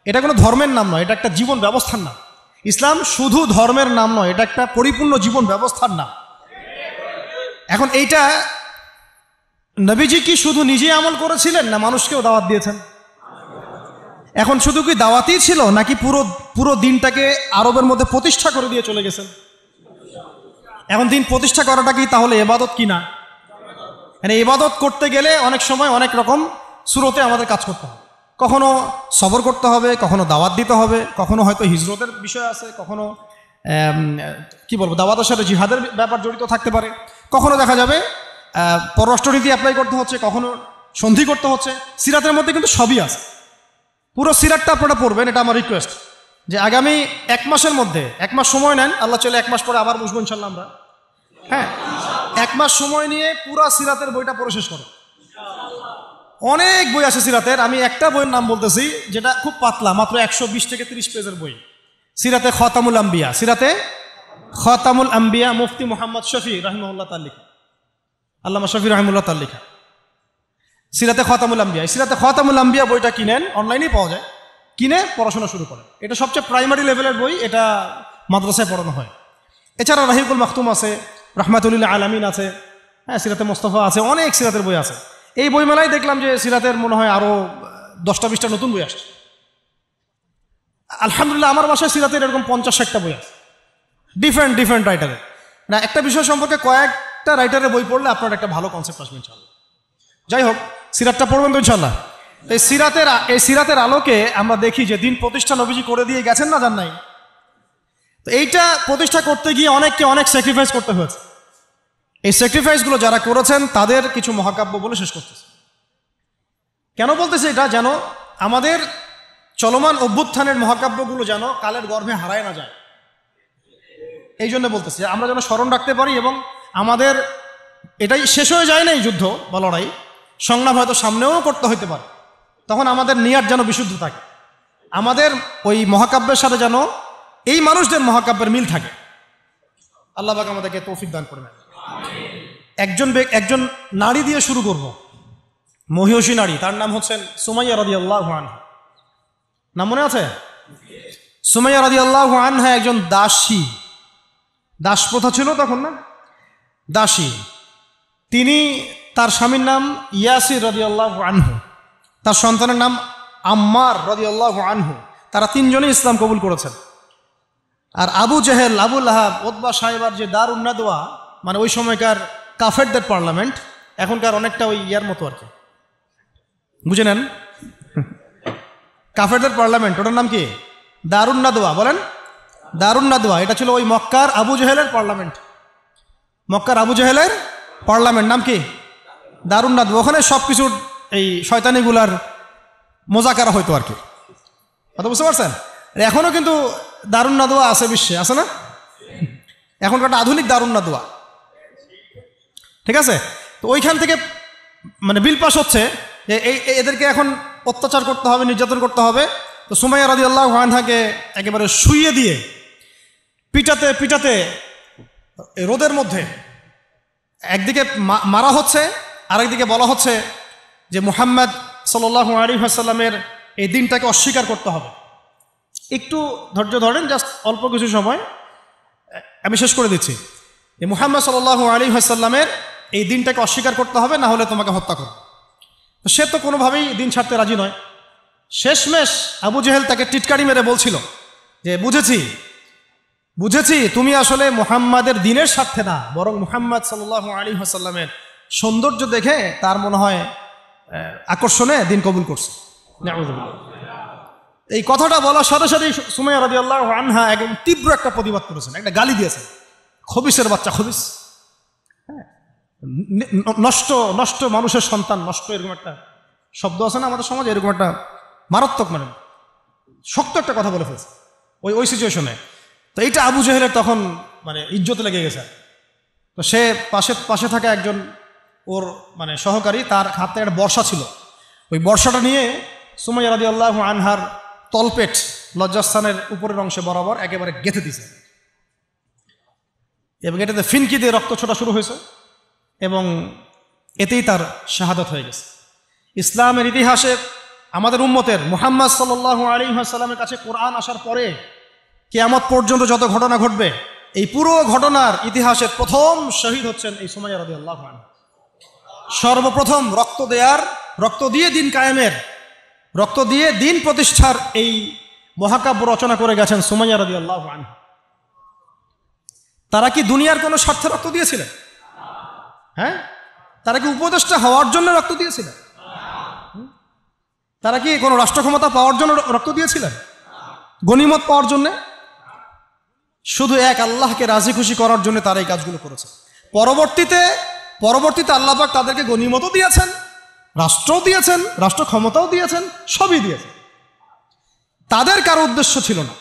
এটা কোনো ধর্মের নাম নয়, এটা একটা জীবন ব্যবস্থার নাম। ইসলাম শুধু ধর্মের নাম নয়, এটা একটা পরিপূর্ণ জীবন ব্যবস্থার নাম। এখন এইটা নবীজি কি শুধু নিজে আমল করেছিলেন, না মানুষকেও দাওয়াত দিয়েছেন? এখন শুধু কি দাওয়াতই ছিল, নাকি পুরো দিনটাকে আরবের মধ্যে প্রতিষ্ঠা করে দিয়ে চলে গেছেন? এখন দিন প্রতিষ্ঠা করাটা কি তাহলে ইবাদত কি না? মানে ইবাদত করতে গেলে অনেক সময় অনেক রকম সুরতে আমাদের কাজ করতে হবে। কখনো সবর করতে হবে, কখনো দাওয়াত দিতে হবে, কখনো হয়তো হিজরতের বিষয় আছে, কখনো কি বলবো দাওয়াতের সাথে জিহাদের ব্যাপার জড়িত থাকতে পারে, কখনো দেখা যাবে পররাষ্ট্রনীতি অ্যাপ্লাই করতে হচ্ছে, কখনো সন্ধি করতে হচ্ছে। সিরাতের মধ্যে কিন্তু সবই আছে। পুরো সিরাতটা আপনারা পড়বেন, এটা আমার রিকোয়েস্ট। যে আগামী 1 মাসের মধ্যে, 1 মাস সময় নেন, আল্লাহ চলে 1 মাস পরে আবার বসবো ইনশাল্লাহ আমরা। হ্যাঁ, 1 মাস সময় নিয়ে পুরা সিরাতের বইটা পড়ে শেষ করো। অনেক বই আছে সিরাতের, আমি একটা বইয়ের নাম বলতেছি যেটা খুব পাতলা, মাত্র 120 থেকে 30 পেজের বই, সিরাতে খতামুল আম্বিয়া। সিরাতে খতামুল আম্বিয়া, মুফতি মুহাম্মদ শফি রাহিমাহুল্লাহ তার লেখা, আল্লামা শফি রাহিমাহুল্লাহ তার লেখা সিরাতে খতামুল আম্বিয়া। সিরাতে খতামুল আম্বিয়া বইটা কিনেন, অনলাইনেই পাওয়া যায়, কিনে পড়াশোনা শুরু করেন। এটা সবচেয়ে প্রাইমারি লেভেলের বই, এটা মাদ্রাসায় পড়ানো হয়। এছাড়া রাহিকুল মাখতুম আছে, রহমাতুল্লিল আলামিন আছে, হ্যাঁ, সিরাতে মোস্তফা আছে, অনেক সিরাতের বই আছে। এই বইমেলায় দেখলাম যে সিরাতের মনে হয় আরো 10টা-20টা নতুন বই আসছে। আলহামদুলিল্লাহ, আমার বাসায় সিরাতের এরকম 50-60টা বই আছে, ডিফারেন্ট রাইটারের। না, একটা বিষয় সম্পর্কে কয়েকটা রাইটারের বই পড়লে আপনার একটা ভালো কনসেপ্ট আসবে ইনশাল্লাহ। যাই হোক, সিরাতটা পড়বেন তো ইনশাল্লাহ। এই সিরাতের আলোকে আমরা দেখি যে দিন প্রতিষ্ঠা নবীজি করে দিয়ে গেছেন না, যান নাই? তো এইটা প্রতিষ্ঠা করতে গিয়ে অনেককে অনেক স্যাক্রিফাইস করতে হয়েছে। এই স্যাক্রিফাইসগুলো যারা করেছেন তাদের কিছু মহাকাব্য বলে শেষ করতেছে। কেন বলতেছে এটা? যেন আমাদের চলমান অভ্যুত্থানের মহাকাব্যগুলো যেন কালের গর্ভে হারায় না যায়, এই জন্য বলতেছে। আমরা যেন স্মরণ রাখতে পারি এবং আমাদের এটাই শেষ হয়ে যায় না এই যুদ্ধ বা লড়াই, সংগ্রাম হয়তো সামনেও করতে হইতে পারে, তখন আমাদের নিয়াত যেন বিশুদ্ধ থাকে, আমাদের ওই মহাকাব্যের সাথে যেন এই মানুষদের মহাকাব্যের মিল থাকে। আল্লাহ পাক আমাদেরকে তৌফিক দান করবেন। একজন নারী দিয়ে শুরু করব, মহিষী নারী, তার নাম হচ্ছেন সুমাইয়া রাদিয়াল্লাহু আনহা। নাম মনে আছে? সুমাইয়া রাদিয়াল্লাহু আনহা একজন দাসী, দাস প্রথা ছিল তখন না, দাসী। তিনি, তার স্বামীর নাম ইয়াসির রাদিয়াল্লাহু আনহু, তার সন্তানের নাম আম্মার রাদিয়াল্লাহু আনহু। তারা 3 জনই ইসলাম কবুল করেছেন। আর আবু জেহেল, আবু লাহাব, উতবা সাহেবার যে দারুন নাদওয়া, মানে ওই সময়কার কাফেরদের পার্লামেন্ট, এখনকার অনেকটা ওই ইয়ার মতো আর কি, বুঝে নেন, কাফেরদের পার্লামেন্ট, ওটার নাম কি? দারুন নাদওয়া। বলেন, দারুন নাদওয়া। এটা ছিল ওই মক্কার আবু জেহেলের পার্লামেন্ট। মক্কার আবু জেহেলের পার্লামেন্ট নাম কি? দারুন নাদওয়া। ওখানে সবকিছুর এই শয়তানিগুলার মোজাকারা হইতো আর কি, কথা বুঝতে পারছেন? এখনো কিন্তু দারুন নাদওয়া আছে বিশ্বে, আছে না? এখনকার একটা আধুনিক দারুন নাদওয়া, ঠিক আছে? তো ওইখান থেকে মানে বিল পাস হচ্ছে যে এদেরকে এখন অত্যাচার করতে হবে, নির্যাতন করতে হবে। তো সুমাইয়া রাদিয়াল্লাহু আনহাকে একেবারে শুইয়ে দিয়ে পিটাতে পিটাতে রোদের মধ্যে একদিকে মারা হচ্ছে, আরেকদিকে বলা হচ্ছে যে মুহাম্মদ সাল্লাল্লাহু আলাইহি ওয়াসাল্লামের এই দিনটাকে অস্বীকার করতে হবে। একটু ধৈর্য ধরেন, জাস্ট অল্প কিছু সময়, আমি শেষ করে দিচ্ছি। যে মুহাম্মদ সাল্লাল্লাহু আলাইহি ওয়াসাল্লামের এই দিনটাকে অস্বীকার করতে হবে, না হলে তোমাকে হত্যা করো। তো সে তো কোনোভাবেই দিন ছাড়তে রাজি নয়। শেষমেশ আবু জেহেল তাকে টিটকারি মেরে বলছিল যে বুঝেছি তুমি আসলে মুহাম্মাদের দিনের স্বার্থে না, বরং মুহাম্মদ সাল্লাল্লাহু আলাইহি ওয়াসাল্লামের সৌন্দর্য দেখে তার মনে হয় আকর্ষণে দিন কবুল করছে। এই কথাটা বলার সাথে সাথেই সুমাইয়া রাদিয়াল্লাহু আনহা একদম তীব্র একটা প্রতিবাদ করেছেন, একটা গালি দিয়েছেন, খবিসের বাচ্চা, খবিস, নষ্ট মানুষের সন্তান, নষ্ট, এরকম একটা শব্দ আছে না আমাদের সমাজে, এরকম একটা মারাত্মক, মানে শক্ত একটা কথা বলে ফেলছে ওই সিচুয়েশনে। তো এইটা আবু জেহেলের তখন মানে ইজ্জতে লেগে গেছে। তো সে পাশে থাকা একজন ওর মানে সহকারী, তার হাতে একটা বর্ষা ছিল, ওই বর্ষাটা নিয়ে সুমাইয়া রাদিয়াল্লাহু আনহার তলপেট, লজ্জাস্থানের উপরের অংশে বরাবর একেবারে গেঁথে দিয়েছে, এবং এটাতে ফিনকি দিয়ে রক্ত ছোটা শুরু হয়েছে, এবং এতেই তার শাহাদাত হয়ে গেছে। ইসলামের ইতিহাসে আমাদের উম্মতের মুহাম্মদ সাল্লাল্লাহু আলাইহি ওয়াসাল্লামের কাছে কোরআন আসার পরে কিয়ামত পর্যন্ত যত ঘটনা ঘটবে, এই পুরো ঘটনার ইতিহাসের প্রথম শহীদ হচ্ছেন এই সুমাইয়া রাদিয়াল্লাহু আনহা। সর্বপ্রথম রক্ত দিয়ে দিন কায়েমের, রক্ত দিয়ে দিন প্রতিষ্ঠার এই মহাকাব্য রচনা করে গেছেন সুমাইয়া রাদিয়াল্লাহু আনহা। তারা কি দুনিয়ার কোনো স্বার্থে রক্ত দিয়েছিলেন? হ্যাঁ, তারা কি উপদেষ্টা হওয়ার জন্য রক্ত দিয়েছিলেন? তারা কি কোনো রাষ্ট্র ক্ষমতা পাওয়ার জন্য রক্ত দিয়েছিলেন? গনিমত পাওয়ার জন্য? শুধু এক আল্লাহকে রাজি খুশি করার জন্য তারা এই কাজগুলো করেছে। পরবর্তীতে আল্লাহ পাক তাদেরকে গনিমতও দিয়েছেন, রাষ্ট্রও দিয়েছেন, রাষ্ট্র ক্ষমতাও দিয়েছেন, সবই দিয়েছেন। তাদের কারো উদ্দেশ্য ছিল না,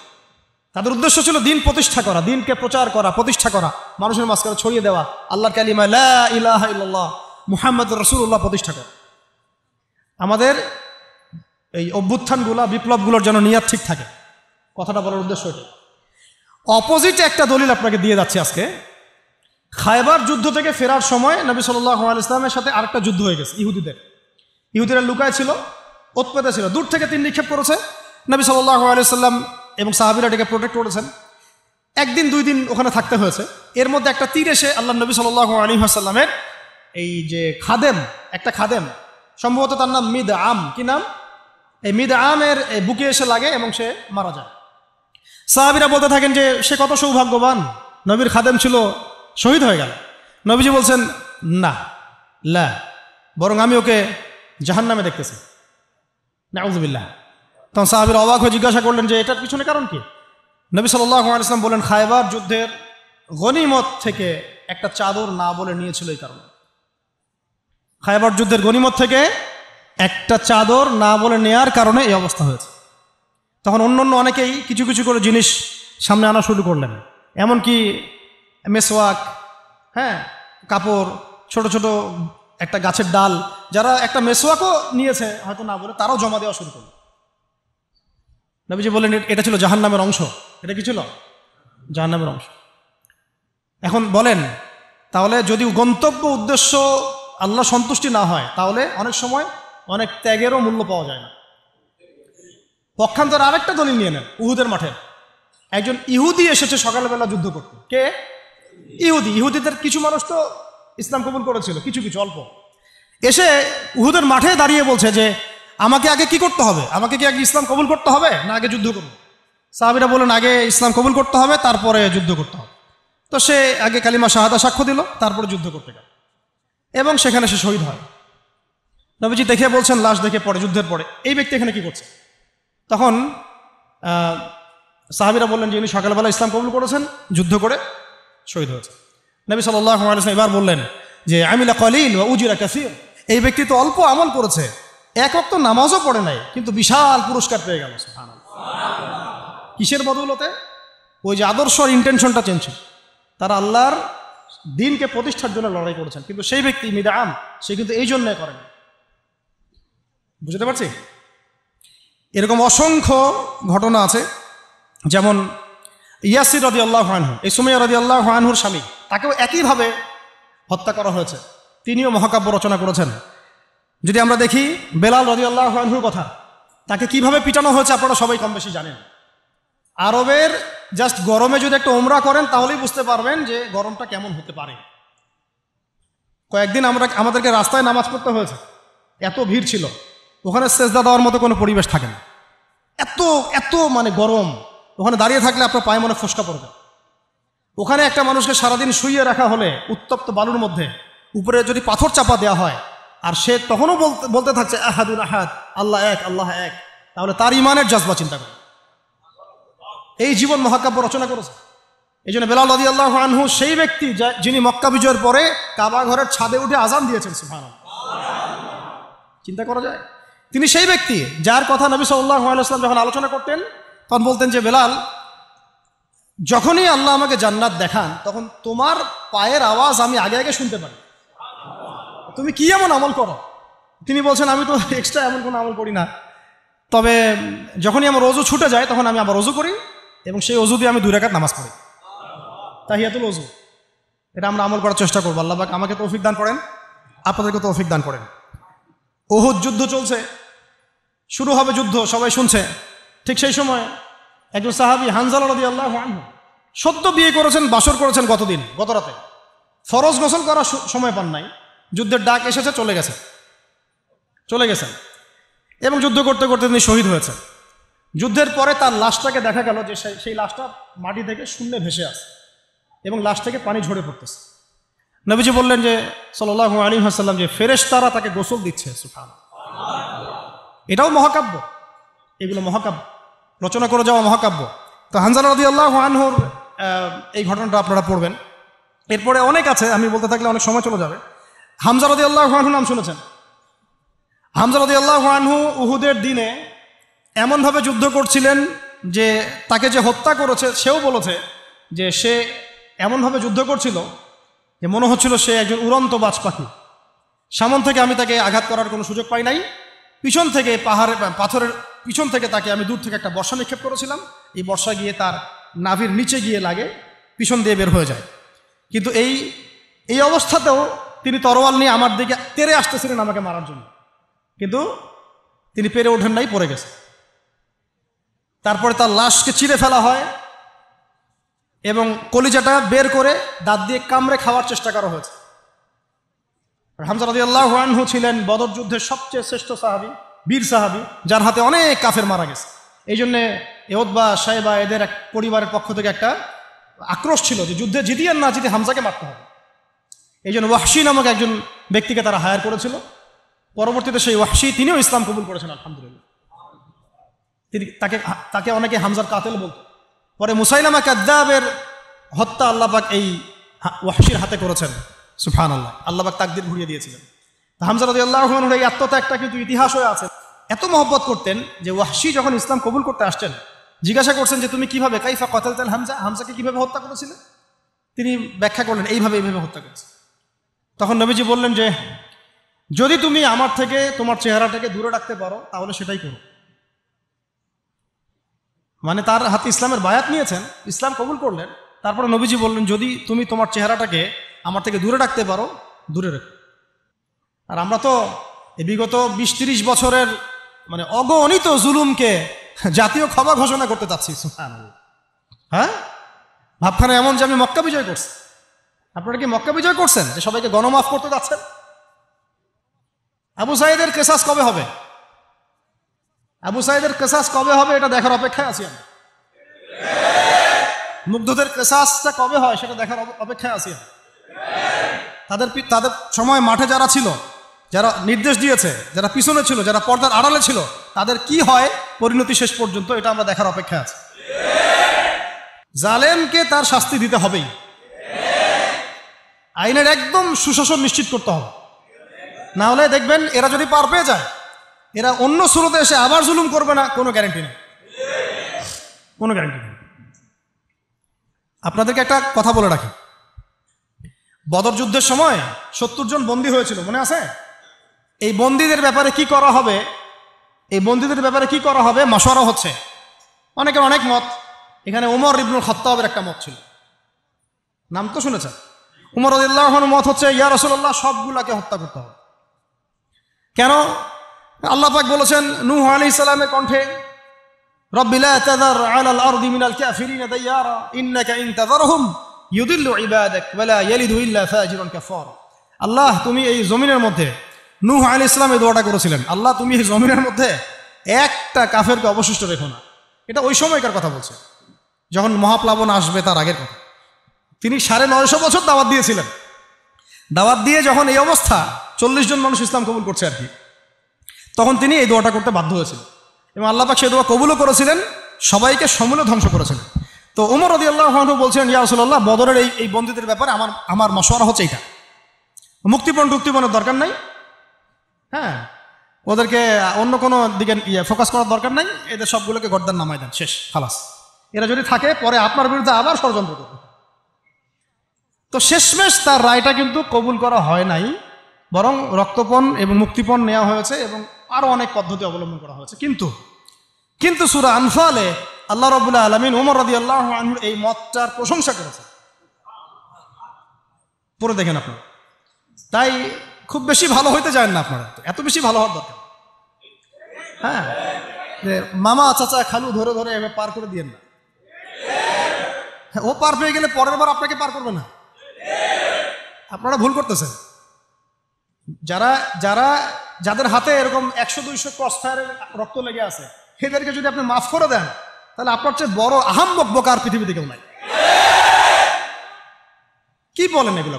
তাদের উদ্দেশ্য ছিল দিন প্রতিষ্ঠা করা, দিনকে প্রচার করা, প্রতিষ্ঠা করা, মানুষের মাঝখানে ছড়িয়ে দেওয়া, আল্লাহর কালিমা লা ইলাহা ইল্লাল্লাহ মুহাম্মাদুর রাসূলুল্লাহ প্রতিষ্ঠা করা। আমাদের এই অভ্যুত্থানগুলো, বিপ্লবগুলোর যেন নিয়াত ঠিক থাকে, কথাটা বলার উদ্দেশ্য এটা। অপোজিটে একটা দলিল আপনাকে দিয়ে যাচ্ছে আজকে। খায়বার যুদ্ধ থেকে ফেরার সময় নবী সাল্লাল্লাহু আলাইহি ওয়াসাল্লামের সাথে আরেকটা যুদ্ধ হয়ে গেছে। ইহুদিরা লুকায় ছিল, ওৎপেতে ছিল, দূর থেকে তীর নিক্ষেপ করেছে। নবী সাল্লাল্লাহু আলাইহি ওয়াসাল্লাম এবং সাহাবীরা এটাকে প্রোটেক্ট করেছেন। একদিন দুই দিন ওখানে থাকতে হয়েছে। এর মধ্যে একটা তীর এসে আল্লাহ নবী সাল্লাল্লাহু আলাইহি ওয়াসাল্লামের এই যে খাদেম, একটা খাদেম, সম্ভবত তার নাম মিদআম, কি নাম, এই মিদআমের বুকে এসে লাগে এবং সে মারা যায়। সাহাবীরা বলতে থাকেন যে সে কত সৌভাগ্যবান, নবীর খাদেম ছিল, শহীদ হয়ে গেল। নবীজি বলছেন না, লা, বরং আমি ওকে জাহান্নামে দেখতেছি, নাউযুবিল্লাহ। তখন সাহাবীরা অবাক হয়ে জিজ্ঞাসা করলেন যে এটার পিছনে কারণ কি? নবী সাল্লাল্লাহু আলাইহি ওয়াসাল্লাম বলেন, খায়বার যুদ্ধের গনিমত থেকে একটা চাদর না বলে নিয়েছিল এই কারণে। খায়বার যুদ্ধের গনিমত থেকে একটা চাদর না বলে নেয়ার কারণে এই অবস্থা হয়েছে। তখন অন্য অনেকেই কিছু কিছু করে জিনিস সামনে আনা শুরু করলেন, এমনকি মেসওয়াক, হ্যাঁ, কাপড়, ছোট ছোট একটা গাছের ডাল, যারা একটা মেসওয়াকও নিয়েছে হয়তো না বলে, তারাও জমা দেওয়া শুরু করল। নবীজি বললেন এটা ছিল জাহান্নামের অংশ। এটা কি ছিল? জাহান্নামের অংশ। এখন বলেন, তাহলে যদি গন্তব্য উদ্দেশ্য আল্লাহ সন্তুষ্টি না হয়, তাহলে অনেক সময় অনেক ত্যাগেরও মূল্য পাওয়া যায় না। পক্ষান্তর আরেকটা দলিল নিয়ে নেন। উহুদের মাঠে একজন ইহুদি এসেছে সকালবেলা যুদ্ধ করতে। কে? ইহুদি। ইহুদিদের কিছু মানুষ তো ইসলাম কবুল করেছিল, কিছু কিছু অল্প, এসে উহুদের মাঠে দাঁড়িয়ে বলছে যে আমাকে আগে কি করতে হবে, আমাকে কি আগে ইসলাম কবুল করতে হবে না আগে যুদ্ধ করব? সাহাবীরা বলেন আগে ইসলাম কবুল করতে হবে, তারপরে যুদ্ধ করতে হবে। তো সে আগে কালিমা শাহাদা সাক্ষ্য দিল, তারপরে যুদ্ধ করতে গেল এবং সেখানে সে শহীদ হয়। নবীজি দেখে বলছেন, লাশ দেখে পড়ে, যুদ্ধের পরে, এই ব্যক্তি এখানে কি করছে? তখন সাহাবীরা বললেন যে উনি সকালবেলা ইসলাম কবুল করেছেন, যুদ্ধ করে শহীদ হয়েছে। নবী সাল্লাল্লাহু আলাইহি ওয়াসাল্লাম এবার বললেন যে আমিলা কলিল ওয়া উজিরা কাসীর, এই ব্যক্তি তো অল্প আমল করেছে, এক ওয়াক্ত নামাজও পড়ে নাই, কিন্তু বিশাল পুরস্কার পেয়ে গেল। সুবহানাল্লাহ। কিসের বদৌলতে? ওই যে আদর্শ আর ইন্টেনশনটা চেঞ্জ, তারা আল্লাহর দিনকে প্রতিষ্ঠার জন্য লড়াই করেছেন। কিন্তু সেই ব্যক্তি মিদআম, সে কিন্তু এই জন্য করেন। বুঝতে পারছি? এরকম অসংখ্য ঘটনা আছে। যেমন ইয়াসির রাদিয়াল্লাহু আনহু, এই সুমাইয়া রাদিয়াল্লাহু আনহুর স্বামী, তাকেও একইভাবে হত্যা করা হয়েছে। তিনিও মহাকাব্য রচনা করেছেন। যদি আমরা দেখি বেলাল রাদিয়াল্লাহু আনহুর কথা, তাকে কিভাবে পিটানো হয়েছে আপনারা সবাই কম বেশি জানেন। আরবের জাস্ট গরমে যদি একটা উমরা করেন তাহলেই বুঝতে পারবেন যে গরমটা কেমন হতে পারে। কয়েকদিন আমাদেরকে রাস্তায় নামাজ পড়তে হয়েছে, এত ভিড় ছিল, ওখানে সেজদা দেওয়ার মতো কোনো পরিবেশ থাকে না, এত এত মানে গরম। ওখানে দাঁড়িয়ে থাকলে আপনার পায়ে মনে ফসকা পড়বে। ওখানে একটা মানুষকে সারাদিন শুইয়ে রাখা হলে উত্তপ্ত বালুর মধ্যে, উপরে যদি পাথর চাপা দেওয়া হয়, আর সে তখনও বলতে থাকছে আহাদুন আহাদ, আল্লাহ এক, আল্লাহ এক, তাহলে তার ইমানের জজবা চিন্তা করে। এই জীবন মহাকাব্য রচনা করেছে। এই জন্য বেলাল রাদিয়াল্লাহু আনহু সেই ব্যক্তি যিনি মক্কা বিজয়ের পরে কাবা ঘরের ছাদে উঠে আজান দিয়েছেন। সুবহানাল্লাহ। চিন্তা করা যায়? তিনি সেই ব্যক্তি যার কথা নবী সাল্লাল্লাহু আলাইহি ওয়াসাল্লাম যখন আলোচনা করতেন তখন বলতেন যে বেলাল, যখনই আল্লাহ আমাকে জান্নাত দেখান তখন তোমার পায়ের আওয়াজ আমি আগে আগে শুনতে পারি। তুমি কি এমন আমল করো? তিনি বলছেন আমি তো এক্সট্রা এমন কোনো আমল করি না, তবে যখনই আমার অজু ছুটে যায় তখন আমি আবার অজু করি এবং সেই অজু দিয়ে আমি 2 রাকাত নামাজ পড়ি, তাহিয়াতুল অজু। এটা আমরা আমল করার চেষ্টা করবো। আল্লাহ পাক আমাকে তৌফিক দান করেন, আপনাদেরকে তৌফিক দান করেন। উহুদ যুদ্ধ চলছে, শুরু হবে যুদ্ধ, সবাই শুনছে। ঠিক সেই সময় একজন সাহাবী হানজালা রাদিয়াল্লাহু আনহু সদ্য বিয়ে করেছেন, বাসর করেছেন গত রাতে, ফরজ গোসল করার সময় পান নাই, যুদ্ধের ডাক এসেছে, চলে গেছেন এবং যুদ্ধ করতে করতে তিনি শহীদ হয়েছেন। যুদ্ধের পরে তার লাশটাকে দেখা গেল যে সেই লাশটা মাটি থেকে শূন্যে ভেসে আসে এবং লাশ থেকে পানি ঝরে পড়তেছে। নবীজি বললেন যে সাল্লাল্লাহু আলাইহি ওয়াসাল্লাম যে ফেরেশতারা তাকে গোসল দিচ্ছে। সুবহানাল্লাহ। এটাও মহাকাব্য, এগুলো মহাকাব্য, রচনা করে যাওয়া মহাকাব্য। তো হানজালা রাদিয়াল্লাহু আনহুর এই ঘটনাটা আপনারা পড়বেন। এরপরে অনেক আছে, আমি বলতে থাকলে অনেক সময় চলে যাবে। হামজা রাদিয়াল্লাহু আনহু নাম শুনেছেন? হামজা রাদিয়াল্লাহু আনহু উহুদের দিনে এমনভাবে যুদ্ধ করছিলেন যে তাকে যে হত্যা করেছে সেও বলেছে যে সে এমনভাবে যুদ্ধ করছিল যে মনে হচ্ছিল সে একজন উড়ন্ত বাজ পাখি। সামন থেকে আমি তাকে আঘাত করার কোনো সুযোগ পাই নাই, পিছন থেকে পাথরের পিছন থেকে তাকে আমি দূর থেকে একটা বর্ষা নিক্ষেপ করেছিলাম, এই বর্ষা গিয়ে তার নাভির নিচে গিয়ে লাগে, পিছন দিয়ে বের হয়ে যায়। কিন্তু এই অবস্থাতেও তিনি তরোয়াল নিয়ে আমার দিকে তেড়ে আসতেছিলেন আমাকে মারার জন্য, কিন্তু তিনি পেরে ওঠেন নাই, পড়ে গেছে। তারপরে তার লাশকে চিরে ফেলা হয় এবং কলিজাটা বের করে দাঁত দিয়ে কামড়ে খাওয়ার চেষ্টা করা হয়েছে। হামজা রাদিয়াল্লাহু আনহু ছিলেন বদর যুদ্ধের সবচেয়ে শ্রেষ্ঠ সাহাবী, বীর সাহাবী, যার হাতে অনেক কাফের মারা গেছে। এই জন্যে উতবা সাইবা এদের এক পরিবারের পক্ষ থেকে একটা আক্রোশ ছিল যে যুদ্ধে জিতি আর না জিতে হামজাকে মারতে হবে। এই জন্য ওয়াহশী নামক একজন ব্যক্তিকে তারা হায়ার করেছিল। পরবর্তীতে সেই ওয়াহশী তিনিও ইসলাম কবুল করেছেন আলহামদুলিল্লাহ। তাকে অনেকে হামজার কাতেল বলতো। পরে মুসাইলামা কাযযাবের হত্যা আল্লাহ পাক এই ওয়াহশীর হাতে করেছেন। সুবহানাল্লাহ, আল্লাহ পাক তাকদীর ঘুরিয়ে দিয়েছিলেন। হামজা রাদিয়াল্লাহু আনহুর এই আত্মত্যাগটা কিন্তু ইতিহাস হয়ে আছে। এত মহব্বত করতেন যে ওয়াহশী যখন ইসলাম কবুল করতে আসছেন জিজ্ঞাসা করছেন যে তুমি কিভাবে কাইফা কতালতাল হামজা, হামজাকে কিভাবে হত্যা করেছিলে? তিনি ব্যাখ্যা করলেন এইভাবে হত্যা করেছে। তখন নবীজি বললেন যে যদি তুমি আমার থেকে তোমার চেহারাটাকে দূরে রাখতে পারো তাহলে সেটাই করো। মানে তার হাতে ইসলামের বায়াত নিয়েছেন, ইসলাম কবুল করলেন, তারপরে নবীজি বললেন যদি তুমি তোমার চেহারাটাকে আমার থেকে দূরে রাখতে পারো দূরে রেখো। আর আমরা তো বিগত 20-30 বছরের মানে অগণিত জুলুমকে জাতীয় ক্ষমা ঘোষণা করতে চাচ্ছি। হ্যাঁ, ভাবখানা এমন যে আমি মক্কা বিজয় করছি। আপনারা কি মক্কা বিজয় করছেন যে সবাইকে গণমাফ করতে যাচ্ছেন? আবু সাঈদের কেসাস কবে হবে? আবু সাঈদের কেসাস কবে হবে এটা দেখার অপেক্ষায় আছি আমি। মুগ্ধদের কেসাসটা কবে হয় সেটা দেখার অপেক্ষায় আছি আমি। তাদের সময় মাঠে যারা ছিল, যারা নির্দেশ দিয়েছে, যারা পিছনে ছিল, যারা পর্দার আড়ালে ছিল, তাদের কি হয় পরিণতি শেষ পর্যন্ত এটা আমরা দেখার অপেক্ষায় আছি। জালেমকে তার শাস্তি দিতে হবেই, আইনের একদম সুশাসন নিশ্চিত করতে হবে। না হলে দেখবেন এরা যদি পার পেয়ে যায়, এরা অন্য সুরতে এসে আবার জুলুম করবে না, কোনো গ্যারান্টি নেই, কোনো গ্যারান্টি নেই। আপনাদেরকে একটা কথা বলে রাখি, বদর যুদ্ধের সময় 70 জন বন্দী হয়েছিল, মনে আছে? এই বন্দীদের ব্যাপারে কি করা হবে, মাশওয়ারা হচ্ছে, অনেকের অনেক মত। এখানে ওমর ইবনুল খাত্তাবের একটা মত ছিল, নাম তো শুনেছেন। ওমর রাদিয়াল্লাহু আনহুর মত হচ্ছে ইয়া রাসূলুল্লাহ সবগুলাকে হত্যা করতে হবে। কেন? আল্লাহ পাক বলেছেন নূহ আলাইহিস সালামের কণ্ঠে রব্বি লা তাযার আলাল আরদি মিনাল কাফিরিনা দাইয়ারা ইন্নাকা ইন তাযারহুম ইউদিল্লু ইবাদাক ওয়া লা ইয়ালিদু ইল্লা ফাজিরুন কাফার। আল্লাহ তুমি এই জমিনের মধ্যে, নূহ আলাইহিস সালাম এই দোয়াটা করেছিলেন, আল্লাহ তুমি এই জমিনের মধ্যে একটা কাফেরকে অবশিষ্ট রেখো না। এটা ওই সময়কার কথা বলছে, যখন মহাপ্লাবন আসবে তার আগের কথা। তিনি 950 বছর দাওয়াত দিয়েছিলেন। দাওয়াত দিয়ে যখন এই অবস্থা 40 জন মানুষ ইসলাম কবুল করছে আর কি, তখন তিনি এই দোয়াটা করতে বাধ্য হয়েছিলেন এবং আল্লাহ পাক সেই দোয়া কবুলও করেছিলেন, সবাইকে সমূলে ধ্বংস করেছিলেন। তো ওমর রাদিয়াল্লাহু আনহু বলছেন ইয়া রাসূলুল্লাহ বদরের এই বন্দীদের ব্যাপারে আমার মাশওয়ারা হচ্ছে এইটা, মুক্তিপণের দরকার নাই। হ্যাঁ, ওদেরকে অন্য কোনো দিকে ফোকাস করার দরকার নাই, এদের সবগুলোকে গর্দান নামায় দেন, শেষ, খালাস। এরা যদি থাকে পরে আপনার বিরুদ্ধে আবার ষড়যন্ত্র করবে। তো শেষমেশ তার রায়টা কিন্তু কবুল করা হয় নাই, বরং রক্তপণ এবং মুক্তিপণ নেওয়া হয়েছে এবং আরো অনেক পদ্ধতি অবলম্বন করা হয়েছে। কিন্তু সূরা আনফালে আল্লাহ রাব্বুল আলামিন ওমর রাদিয়াল্লাহু আনহুর এই মতটার প্রশংসা করেছে, পড়ে দেখেন আপনারা। তাই খুব বেশি ভালো হইতে যায় না আপনারা, এত বেশি ভালো হওয়ার দরকার। হ্যাঁ, যে মামা চাচা খালু ধরে ধরে এভাবে পার করে দিয়েন না। ও পার পেয়ে গেলে পরের বার আপনাকে পার করবে না, আপনারা ভুল করতেছেন। যাদের হাতে এরকম 100-200 ক্রস ফায়ারের রক্ত লেগে আছে, এদেরকে যদি আপনি মাফ করে দেন তাহলে আপনার চেয়ে বড় আহাম্মক বোকা আর পৃথিবীতে কেউ নাই। কি বলেন এগুলো?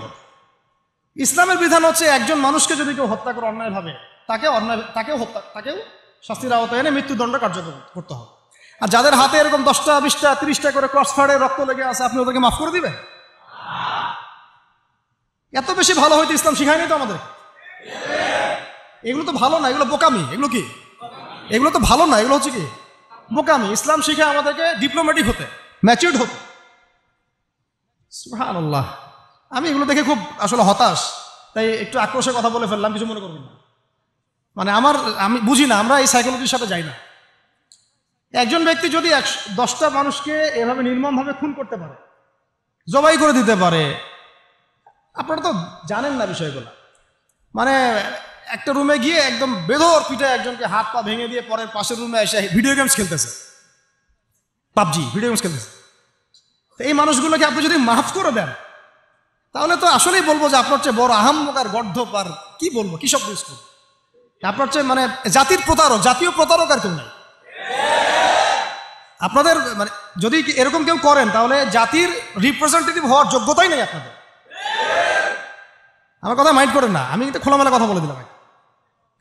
ইসলামের বিধান হচ্ছে একজন মানুষকে যদি কেউ হত্যা করে অন্যায়ভাবে, তাকেও শাস্তির আওতায় এনে মৃত্যুদণ্ড কার্যকর করতে হবে। আর যাদের হাতে এরকম 10টা 20টা 30টা করে ক্রস ফায়ারের রক্ত লেগে আছে, আপনি ওদেরকে মাফ করে দিবেন? এত বেশি ভালো হইতে ইসলাম শিখায়নি তো আমাদের। এগুলো তো ভালো না, এগুলো বোকামি। এগুলো তো ভালো না, এগুলো হচ্ছে কি বোকামি। ইসলাম শিখে আমাদেরকে ডিপ্লোম্যাটিক হতে, ম্যাচিউরড হতে। সুবহানাল্লাহ। আমি এগুলো দেখে খুব আসলে হতাশ, তাই একটু আক্রোশের কথা বলে ফেললাম, কিছু মনে করবেন না। মানে আমি বুঝি না, আমরা এই সাইকোলজির সাথে যাই না। একজন ব্যক্তি যদি 10টা মানুষকে এভাবে নির্মমভাবে খুন করতে পারে, জবাই করে দিতে পারে, আপনারা তো জানেন না বিষয়গুলো। মানে একটা রুমে গিয়ে একদম বেধর পিঠে একজনকে হাত পা ভেঙে দিয়ে পরের পাশের রুমে এসে ভিডিও গেমস খেলতেছে, পাবজি ভিডিও গেমস খেলতেছে। তো এই মানুষগুলোকে আপনি যদি মাফ করে দেন, তাহলে তো আসলেই বলবো যে আপনার চেয়ে বড় আহাম্মক আর গর্ধপ আর কি বলবো, কি সব ইউজ করবো, আপনার চেয়ে মানে জাতির প্রতারক, জাতীয় প্রতারক আর কেউ নাই আপনাদের। মানে যদি এরকম কেউ করেন, তাহলে জাতির রিপ্রেজেন্টেটিভ হওয়ার যোগ্যতাই নেই আপনাদের। আমার কথা মাইন্ড করেন না, আমি কিন্তু খোলামেলা কথা বলে দিলাম।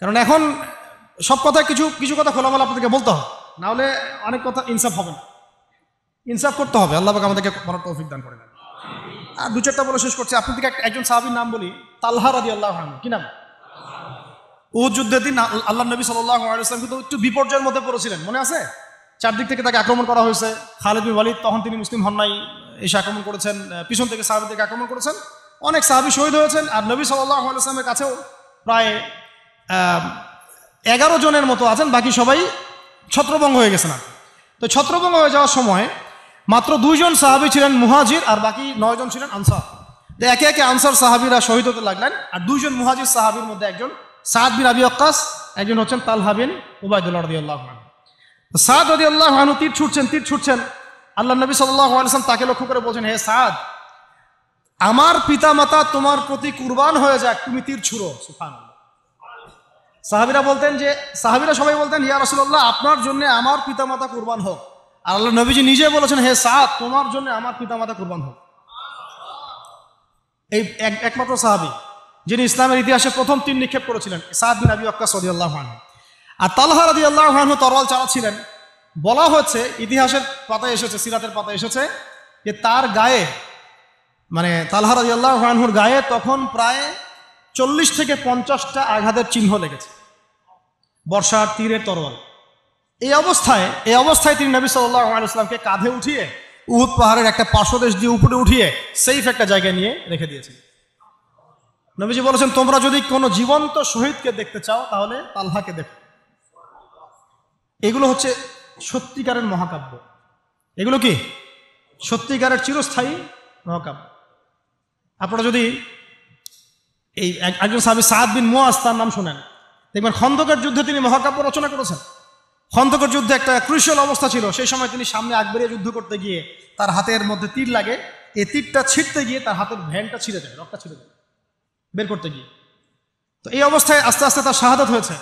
কারণ এখন সব কথা কিছু কথা খোলামেলা আপনাদেরকে বলতে হবে, না হলে অনেক কথা ইনসাফ হবে না। ইনসাফ করতে হবে, আল্লাহ পাক আমাদেরকে বড় তৌফিক দান করে দেন। আর 2-4টা বলে শেষ করছি। আপনাদেরকে একজন সাহাবীর নাম বলি, তালহা রাদিয়াল্লাহু আনহু। কি নাম? উহুদ যুদ্ধের দিন আল্লাহ নবী সাল্লাল্লাহু আলাইহি ওয়াসাল্লাম কিন্তু একটু বিপর্যয়ের মধ্যে পড়েছিলেন, মনে আছে? চারদিক থেকে তাকে আক্রমণ করা হয়েছে। খালিদ বিন ওয়ালিদ তখন তিনি মুসলিম হন নাই, এসে আক্রমণ করেছেন, পিছন থেকে সাহাবীদেরকে আক্রমণ করেছেন, অনেক সাহাবী শহীদ হয়েছেন। আর নবী সাল্লাল্লাহু আলাইহি ওয়াসাল্লামের কাছেও প্রায় 11 জনের মতো আছেন, বাকি সবাই ছত্রভঙ্গ হয়ে গেছেন। তো ছত্রভঙ্গ হয়ে যাওয়ার সময় মাত্র 2 জন সাহাবী ছিলেন মুহাজির, আর বাকি 9 জন ছিলেন আনসার। তো একে একে আনসার সাহাবীরা শহীদ হতে লাগলেন। আর 2 জন মুহাজির সাহাবীর মধ্যে একজন সাদ বিন আবি ওয়াক্কাস, একজন হচ্ছেন তালহা বিন উবাইদুল্লাহ রাদিয়াল্লাহু আনহু। সাদ রাদিয়াল্লাহু আনহু তীর ছুটছেন। আল্লাহ নবী সাল্লাল্লাহু আলাইহি ওয়াসাল্লাম তাকে লক্ষ্য করে বলছেন, হে সাদ, আমার পিতামাতা তোমার প্রতি কুরবান হয়ে যাক, তুমি তীর ছুঁড়ো। সুবহানাল্লাহ। সাহাবীরা সবাই বলতেন, ইয়া রাসূলুল্লাহ, আপনার জন্য আমার পিতামাতা কুরবান হোক। আর আল্লাহ নবীজি নিজে বলেছেন, হে সাদ, তোমার জন্য আমার পিতামাতা কুরবান হোক। এই একমাত্র সাহাবী যিনি ইসলামের ইতিহাসে প্রথম তীর নিক্ষেপ করেছিলেন, সাদ বিন আবি ওয়াক্কাস রাদিয়াল্লাহু আনহু। আর তালহা রাদিয়াল্লাহু আনহু তরোয়াল চালাচ্ছিলেন। বলা হচ্ছে, ইতিহাসের পাতায় এসেছে, সিরাতের পাতায় এসেছে যে তার গায়ে, মানে তালহা রাদিয়াল্লাহু আনহুর গায়ে তখন প্রায় 40 থেকে 50টা আঘাতের চিহ্ন লেগেছে, বর্ষার তীরের তরোয়াল। এই অবস্থায় তিনি নবী সাল্লাল্লাহু আলাইহি ওয়াসাল্লামকে কাঁধে উঠিয়ে উহুদ পাহাড়ের একটা পার্শ্বদেশ দিয়ে উপরে উঠিয়ে সেফ একটা জায়গায় নিয়ে রেখে দিয়েছেন। নবীজি বলেছেন, তোমরা যদি কোনো জীবন্ত শহীদকে দেখতে চাও, তাহলে তালহাকে দেখো। এগুলো হচ্ছে সত্যিকারের মহাকাব্য। এগুলো কি সত্যিকারের চিরস্থায়ী মহাকাব্য। আপনারা যদি এই একজন সাহাবী সাদ বিন মুয়াজ, তার নাম শোনেন, দেখবেন খন্দকের যুদ্ধে তিনি মহাকাব্য রচনা করেছেন। খন্দকের যুদ্ধে একটা ক্রুশিয়াল অবস্থা ছিল, সেই সময় তিনি সামনে আগ বাড়িয়ে যুদ্ধ করতে গিয়ে তার হাতের মধ্যে তীর লাগে। এই তীরটা ছিঁড়তে গিয়ে তার হাতের ভ্যানটা ছিঁড়ে যায়, রক্তটা ছিঁড়ে যায় বের করতে গিয়ে। তো এই অবস্থায় আস্তে আস্তে তার শাহাদাত হয়েছে।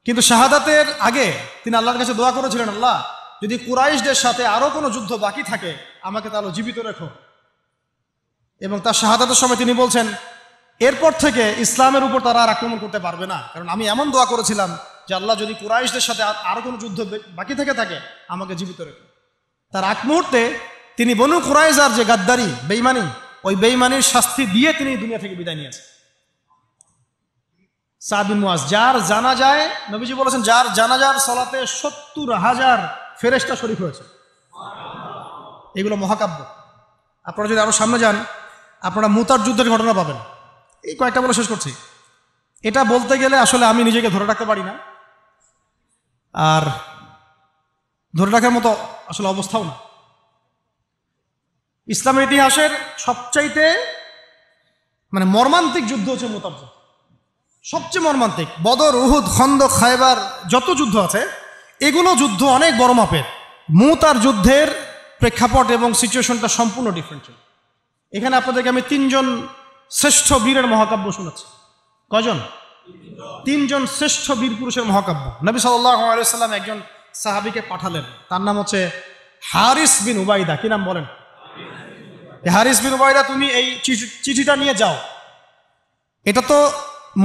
কিন্তু শাহাদাতের আগে তিনি আল্লাহর কাছে দোয়া করেছিলেন, আল্লাহ, যদি কুরাইশদের সাথে আরো কোনো যুদ্ধ বাকি থাকে, আমাকে তাহলে জীবিত রেখো। এবং তার শাহাদাতের সময় তিনি বলছেন, এরপর থেকে ইসলামের উপর তারা আর আক্রমণ করতে পারবে না, কারণ আমি এমন দোয়া করেছিলাম যে আল্লাহ, যদি কুরাইশদের সাথে আরো কোনো যুদ্ধ বাকি থাকে আমাকে জীবিত রেখো। তার আগ মুহূর্তে তিনি বনু কুরাইজার যে গাদ্দারি, বেঈমানি, ওই বেঈমানির শাস্তি দিয়ে তিনি দুনিয়া থেকে বিদায় নিয়েছেন। সাদ বিন মুয়াজ, যার জানাজায় নবীজি বলেছেন, যার জানাজার সালাতে 70,000 ফেরেশতা শরীক হয়েছে। এগুলো মহাকাব্য। আপনারা যদি আরো সামনে যান, আপনারা মুতার যুদ্ধের ঘটনা পাবেন। এই কয়েকটা বলে শেষ করছি। এটা বলতে গেলে আসলে আমি নিজেকে ধরে রাখতে পারি না, আর ধরে রাখার মতো আসলে অবস্থাও না। ইসলামের ইতিহাসের সবচাইতে মানে মর্মান্তিক যুদ্ধ হচ্ছে মুতার যুদ্ধ, সবচেয়ে মর্মান্তিক। বদর, উহুদ, খন্দক, খায়বার, যত যুদ্ধ আছে এগুলো যুদ্ধ অনেক বড় মাপের। মুতার যুদ্ধের প্রেক্ষাপট এবং সিচুয়েশনটা সম্পূর্ণ ডিফারেন্ট ছিল। এখানে আপনাদেরকে আমি 3 জন শ্রেষ্ঠ বীরের মহাকাব্য শোনাচ্ছি। কয়জন? 3 জন শ্রেষ্ঠ বীর পুরুষের মহাকাব্য। নবী সাল্লাল্লাহু আলাইহি ওয়াসাল্লাম একজন সাহাবীকে পাঠালেন, তার নাম হচ্ছে হারিস বিন উবাইদা। কি নাম বলেন? হারিস বিন উবাইদা, তুমি এই চিঠিটা নিয়ে যাও। এটা তো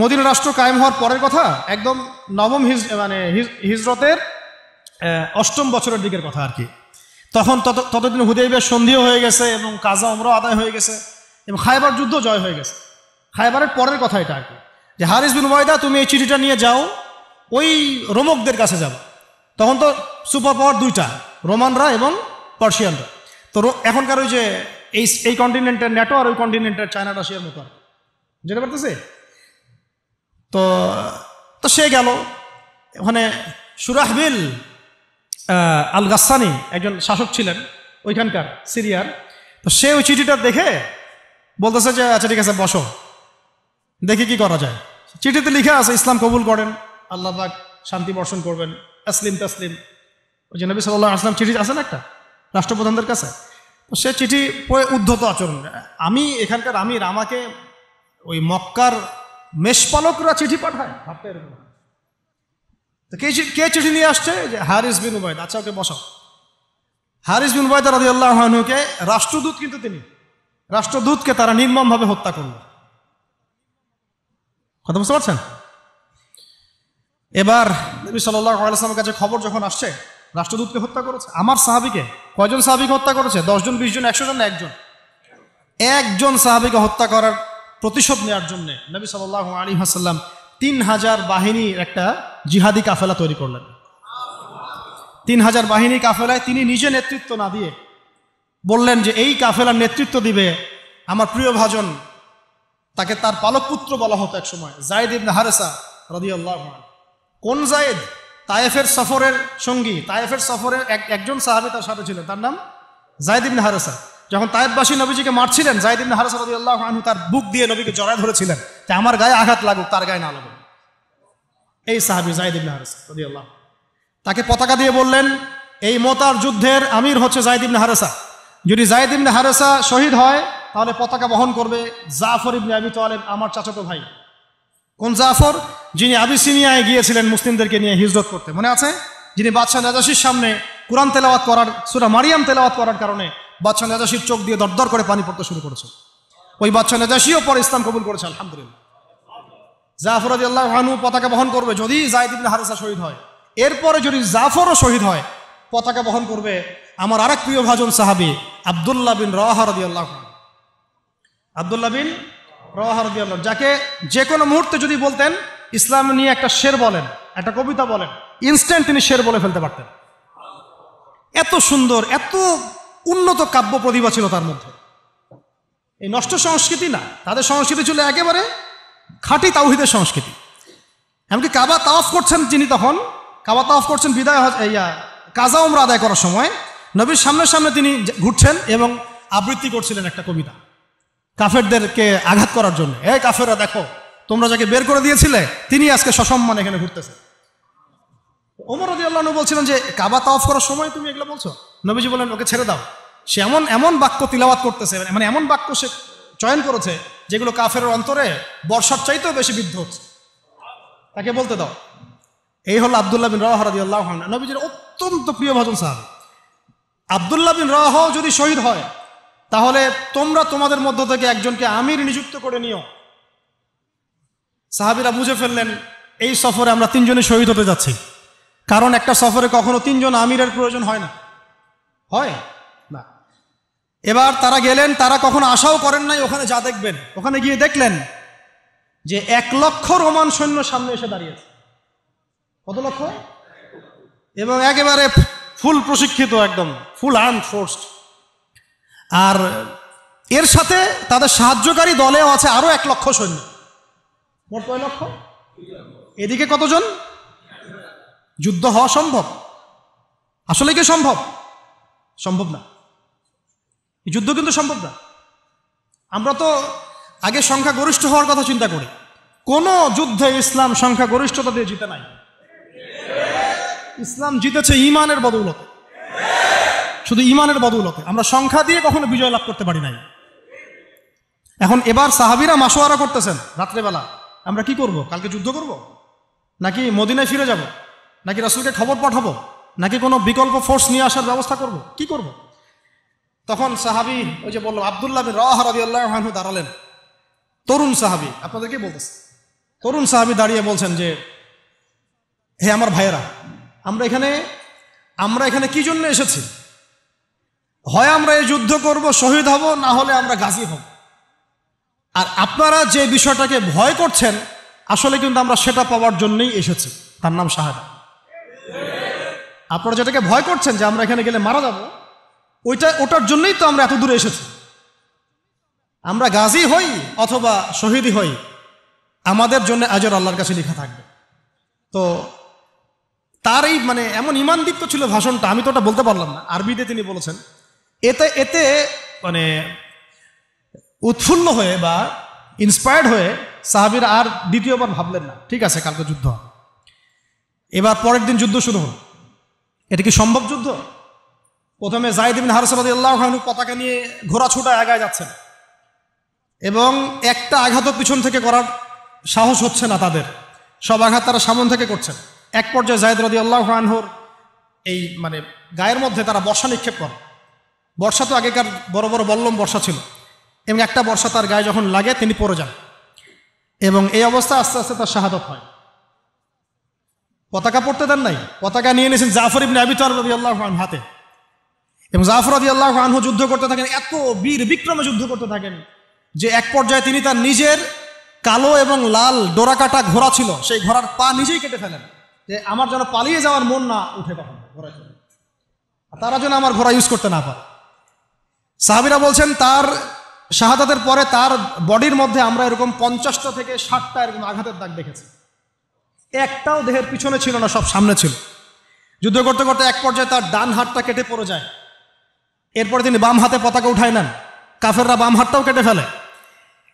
মদিনা রাষ্ট্র কায়েম হওয়ার পরের কথা, একদম নবম হিজরতের 8ম বছরের দিকের কথা আর কি। তখন ততদিন হুদাইবিয়ার সন্ধিও হয়ে গেছে এবং কাজা উমরা আদায় হয়ে গেছে এবং খায়বার যুদ্ধ জয় হয়ে গেছে। খায়বারের পরের কথা এটা আর কি, যে হারিস বিন উবাইদা, তুমি এই চিঠিটা নিয়ে যাও, ওই রোমকদের কাছে যাও। তখন তো সুপার পাওয়ার দুইটা, রোমানরা এবং পার্সিয়ানরা। তো এখনকার ওই যে এই কন্টিনেন্টের ন্যাটো আর ওই কন্টিনেন্টের চায়না রাশিয়ার মতো, যেতে পারতেছে। তো তো সে গেল ওখানে। সুরাহবিল আল গাসানি একজন শাসক ছিলেন ওইখানকার সিরিয়ার। তো সে ওই চিঠিটা দেখে বলতেছে যে আচ্ছা ঠিক আছে বসো, দেখি কি করা যায়। চিঠিতে লিখে আছে ইসলাম কবুল করেন, আল্লাহ পাক শান্তি বর্ষণ করবেন, আসলিম তাসলিম। ওই যে নবী সাল্লাল্লাহু আলাইহি ওয়াসাল্লাম চিঠি আছে না একটা রাষ্ট্রপ্রধানদের কাছে, তো সে চিঠি পড়ে উদ্ধত আচরণ। আমি এখানকার আমির, আমাকে ওই মক্কার মেষপালকরা চিঠি পাঠায়, ভাবতে এরকম। তো কে চিঠি নিয়ে আসছে? যে হারিস বিন উবাইদ। আচ্ছা ওকে বসাও। হারিস বিন উবাইদ রাদিয়াল্লাহু আনহুকে রাষ্ট্রদূত, কিন্তু তিনি রাষ্ট্রদূতকে তারা নির্মমভাবে হত্যা করল। কথা বুঝতে পারছেন? এবার নবী সাল্লাল্লাহু আলাইহি ওয়াসাল্লামের কাছে খবর যখন আসছে রাষ্ট্রদূতকে হত্যা করেছে, আমার সাহাবীকে, কয়জন সাহাবীকে হত্যা করেছে? 10 জন, 20 জন, 100 জন না একজন সাহাবীকে হত্যা করার প্রতিশোধ নেওয়ার জন্য নবী সাল্লাল্লাহু আলাইহি ওয়াসাল্লাম 3000 বাহিনীর একটা জিহাদি কাফেলা তৈরি করলেন। 3000 বাহিনী কাফেলায় তিনি নিজে নেতৃত্ব না দিয়ে বললেন যে এই কাফেলার নেতৃত্ব দিবে আমার প্রিয় ভাজন, তাকে তার পালক পুত্র বলা হতো এক সময়, যায়েদ ইবনে হারেসা রাদিয়াল্লাহু আনহু। কোন যায়েদ? তায়েফের সফরের সঙ্গী, তায়েফের সফরের একজন সাহাবী তার সাথে ছিলেন, তার নাম যায়েদ ইবনে হারেসা। যখন তায়েফবাসী নবীজিকে মারছিলেন, যায়েদ ইবনে হারেসা রাদিয়াল্লাহু আনহু তার বুক দিয়ে নবীকে জড়ায় ধরেছিলেন যে আমার গায়ে আঘাত লাগুক, তার গায়ে না লাগুক। এই সাহাবী যায়েদ ইবনে হারেসা রাদিয়াল্লাহু, তাকে পতাকা দিয়ে বললেন এই মোতার যুদ্ধের আমির হচ্ছে যায়েদ ইবনে হারেসা। যদি যায়েদ ইবনে হারেসা শহীদ হয় তাহলে পতাকা বহন করবে জাফর ইবনে আবি তালেব, আমার চাচাতো ভাই। কোন জাফর? যিনি আবিসিনিয়ায় গিয়েছিলেন মুসলিমদেরকে নিয়ে হিজরত করতে, মনে আছে? যিনি বাদশাহ নাজাশির সামনে কুরআন তেলাওয়াত করার, সূরা মারিয়াম তেলাওয়াত করার কারণে বাদশাহ নাজাশির চোখ দিয়ে দরদর করে পানি পড়তে শুরু করেছে। ওই বাদশাহ নাজাশিও পরে ইসলাম কবুল করেছে, আলহামদুলিল্লাহ। জাফর রাদিয়াল্লাহু আনহু পতাকা বহন করবে যদি যায়েদ ইবনে হারেসা শহীদ হয়। এরপরে যদি জাফরও শহীদ হয়, পতাকা বহন করবে আমার আরেক প্রিয় ভাজন সাহাবী আব্দুল্লাহ বিন রাওয়াহা রাদিয়াল্লাহু আনহু। আব্দুল্লাহ বিন রাওয়াহা রাদিয়াল্লাহু, যাকে যে কোনো মুহূর্তে যদি বলতেন ইসলাম নিয়ে একটা শের বলেন, একটা কবিতা বলেন, ইনস্ট্যান্ট তিনি শের বলে ফেলতে পারতেন। এত সুন্দর, এত উন্নত কাব্য প্রতিভা ছিল তার মধ্যে। এই নষ্ট সংস্কৃতি না, তাদের সংস্কৃতি ছিল একেবারে খাঁটি তাওহীদের সংস্কৃতি। এমনকি কাবা তাওয়াফ করছেন যিনি, তখন কাবা তাওয়াফ করছেন বিদায় কাজা উমরা আদায় করার সময় নবীর সামনে সামনে তিনি ঘুরছেন এবং আবৃত্তি করছিলেন একটা কবিতা কাফেরদেরকে আঘাত করার জন্য। এই কাফেররা দেখো, তোমরা যাকে বের করে দিয়েছিলে তিনি আজকে সসম্মানে এখানে ঘুরতেছে। ওমর রাদিয়াল্লাহু আনহু বলছিলেন যে কাবা তাওয়াফ করার সময় তুমি এগুলো বলছো? নবীজি বলেন ওকে ছেড়ে দাও, সে এমন বাক্য তিলাওয়াত করতেছে, মানে এমন বাক্য সে চয়ন করেছে যেগুলো কাফের অন্তরে বর্ষার চাইতেও বেশি বিদ্ধ হচ্ছে, তাকে বলতে দাও। এই হলো আব্দুল্লাহ বিন রাওয়াহা রাদিয়াল্লাহু আনহু, নবীজির অত্যন্ত প্রিয় ভাজন সাহাবী। আব্দুল্লাহ বিন রাওয়াহা যদি শহীদ হয় তাহলে তোমরা তোমাদের মধ্য থেকে একজনকে আমির নিযুক্ত করে নিও। সাহাবীরা বুঝে ফেললেন এই সফরে আমরা 3 জনই শহীদ হতে যাচ্ছি, কারণ একটা সফরে কখনো 3 জন আমিরের প্রয়োজন হয় না, হয় না। এবার তারা গেলেন, তারা কখনো আশাও করেন নাই ওখানে যা দেখবেন। ওখানে গিয়ে দেখলেন যে 1 লক্ষ রোমান সৈন্য সামনে এসে দাঁড়িয়েছে। কত লক্ষ? এবং একেবারে ফুল প্রশিক্ষিত, একদম ফুল আর্মড ফোর্স। আর এর সাথে তাদের সাহায্যকারী দলেও আছে আরো 1 লক্ষ সৈন্য। মোট কয় লক্ষ? এদিকে কতজন? যুদ্ধ হওয়া সম্ভব? আসলে কি সম্ভব? সম্ভব না, যুদ্ধ কিন্তু সম্ভব না। আমরা তো আগে সংখ্যা গরিষ্ঠ হওয়ার কথা চিন্তা করি। কোন যুদ্ধে ইসলাম সংখ্যা গরিষ্ঠতা দিয়ে জিতে নাই। ইসলাম জিতেছে ইমানের বদৌলতে, শুধু ইমানের বদৌলতে। আমরা সংখ্যা দিয়ে কখনো বিজয় লাভ করতে পারি নাই। এখন এবার সাহাবীরা মাশওয়ারা করতেছেন রাত্রেবেলা, আমরা কি করব? কালকে যুদ্ধ করব, নাকি মদিনায় ফিরে যাব, নাকি রাসূলকে খবর পাঠাবো, নাকি কোনো বিকল্প ফোর্স নিয়ে আসার ব্যবস্থা করব, কি করব? তখন সাহাবী, ওই যে বললাম আব্দুল্লাহ বিন রাওয়াহা রাদিয়াল্লাহু আনহু দাঁড়ালেন। তরুণ সাহাবী, আপনাদেরকে বলতেছে, তরুণ সাহাবী দাঁড়িয়ে বলছেন যে হে আমার ভাইয়েরা, আমরা এখানে কি জন্য এসেছি? হয় আমরা এই যুদ্ধ করব, শহীদ হব, না হলে আমরা গাজী হব। আর আপনারা যে বিষয়টাকে ভয় করছেন আসলে কিন্তু আমরা সেটা পাওয়ার জন্যই এসেছি, তার নাম শাহাদাত। আপনারা যেটাকে ভয় করছেন যে আমরা এখানে গেলে মারা যাব, ওটার জন্যই তো আমরা এত দূরে এসেছি। আমরা গাজী হই অথবা শহীদই হই, আমাদের জন্য আজর আল্লাহর কাছে লেখা থাকবে। তো তার এই মানে এমন ঈমানদীপ্ত ছিল ভাষণটা, আমি তো ওটা বলতে পারলাম না, আরবিতে তিনি বলেছেন। এতে মানে উৎফুল্ল হয়ে বা ইন্সপায়ার্ড হয়ে সাহাবীরা আর দ্বিতীয়বার ভাবলেন না, ঠিক আছে কালকে যুদ্ধ হবে। এবার পরের দিন যুদ্ধ শুরু হল। এটা কি সম্ভব যুদ্ধ? প্রথমে যায়েদ ইবনে হারেসা রাদিয়াল্লাহু আনহু পতাকা নিয়ে ঘোড়া ছুটা আগায় যাচ্ছেন, এবং একটা আঘাতও পিছন থেকে করার সাহস হচ্ছে না তাদের, সব আঘাত তারা সামন থেকে করছেন। এক পর্যায়ে যায়েদ রাদিয়াল্লাহু আনহুর এই মানে গায়ের মধ্যে তারা বর্ষা নিক্ষেপ করে। বর্ষা তো আগেকার বড় বড় বল্লম বর্ষা ছিল, এবং একটা বর্ষা তার গায়ে যখন লাগে তিনি পড়ে যান, এবং এই অবস্থা আস্তে আস্তে তার শাহাদত হয়। পতাকা পড়তে দেন নাই, পতাকা নিয়ে নিয়েছেন জাফর ইবনে আবি তালিব রাদিয়াল্লাহু আনহু হাতে, এবং জাফর রাদিয়াল্লাহু আনহু যুদ্ধ করতে থাকেন, এত বীর বিক্রমে যুদ্ধ করতে থাকেন যে এক পর্যায়ে তিনি তার নিজের কালো এবং লাল ডোরাকাটা ঘোড়া ছিল, সেই ঘোড়ার পা নিজেই কেটে ফেলেন, যে আমার যেন পালিয়ে যাওয়ার মন না উঠে, তখন ঘোড়া চলে তারা যেন আমার ঘোড়া ইউজ করতে না পারে। সাহাবীরা বলছেন তার শাহাদাতের পরে তার বডির মধ্যে আমরা এরকম 50টা থেকে 60টা এরকম আঘাতের দাগ দেখেছি, একটাও দেহের পিছনে ছিল না, সব সামনে ছিল। যুদ্ধ করতে করতে এক পর্যায়ে তার ডান হাতটা কেটে পড়ে যায়, এরপরে তিনি বাম হাতে পতাকা উঠায় নেন, কাফেররা বাম হাতটাও কেটে ফেলে।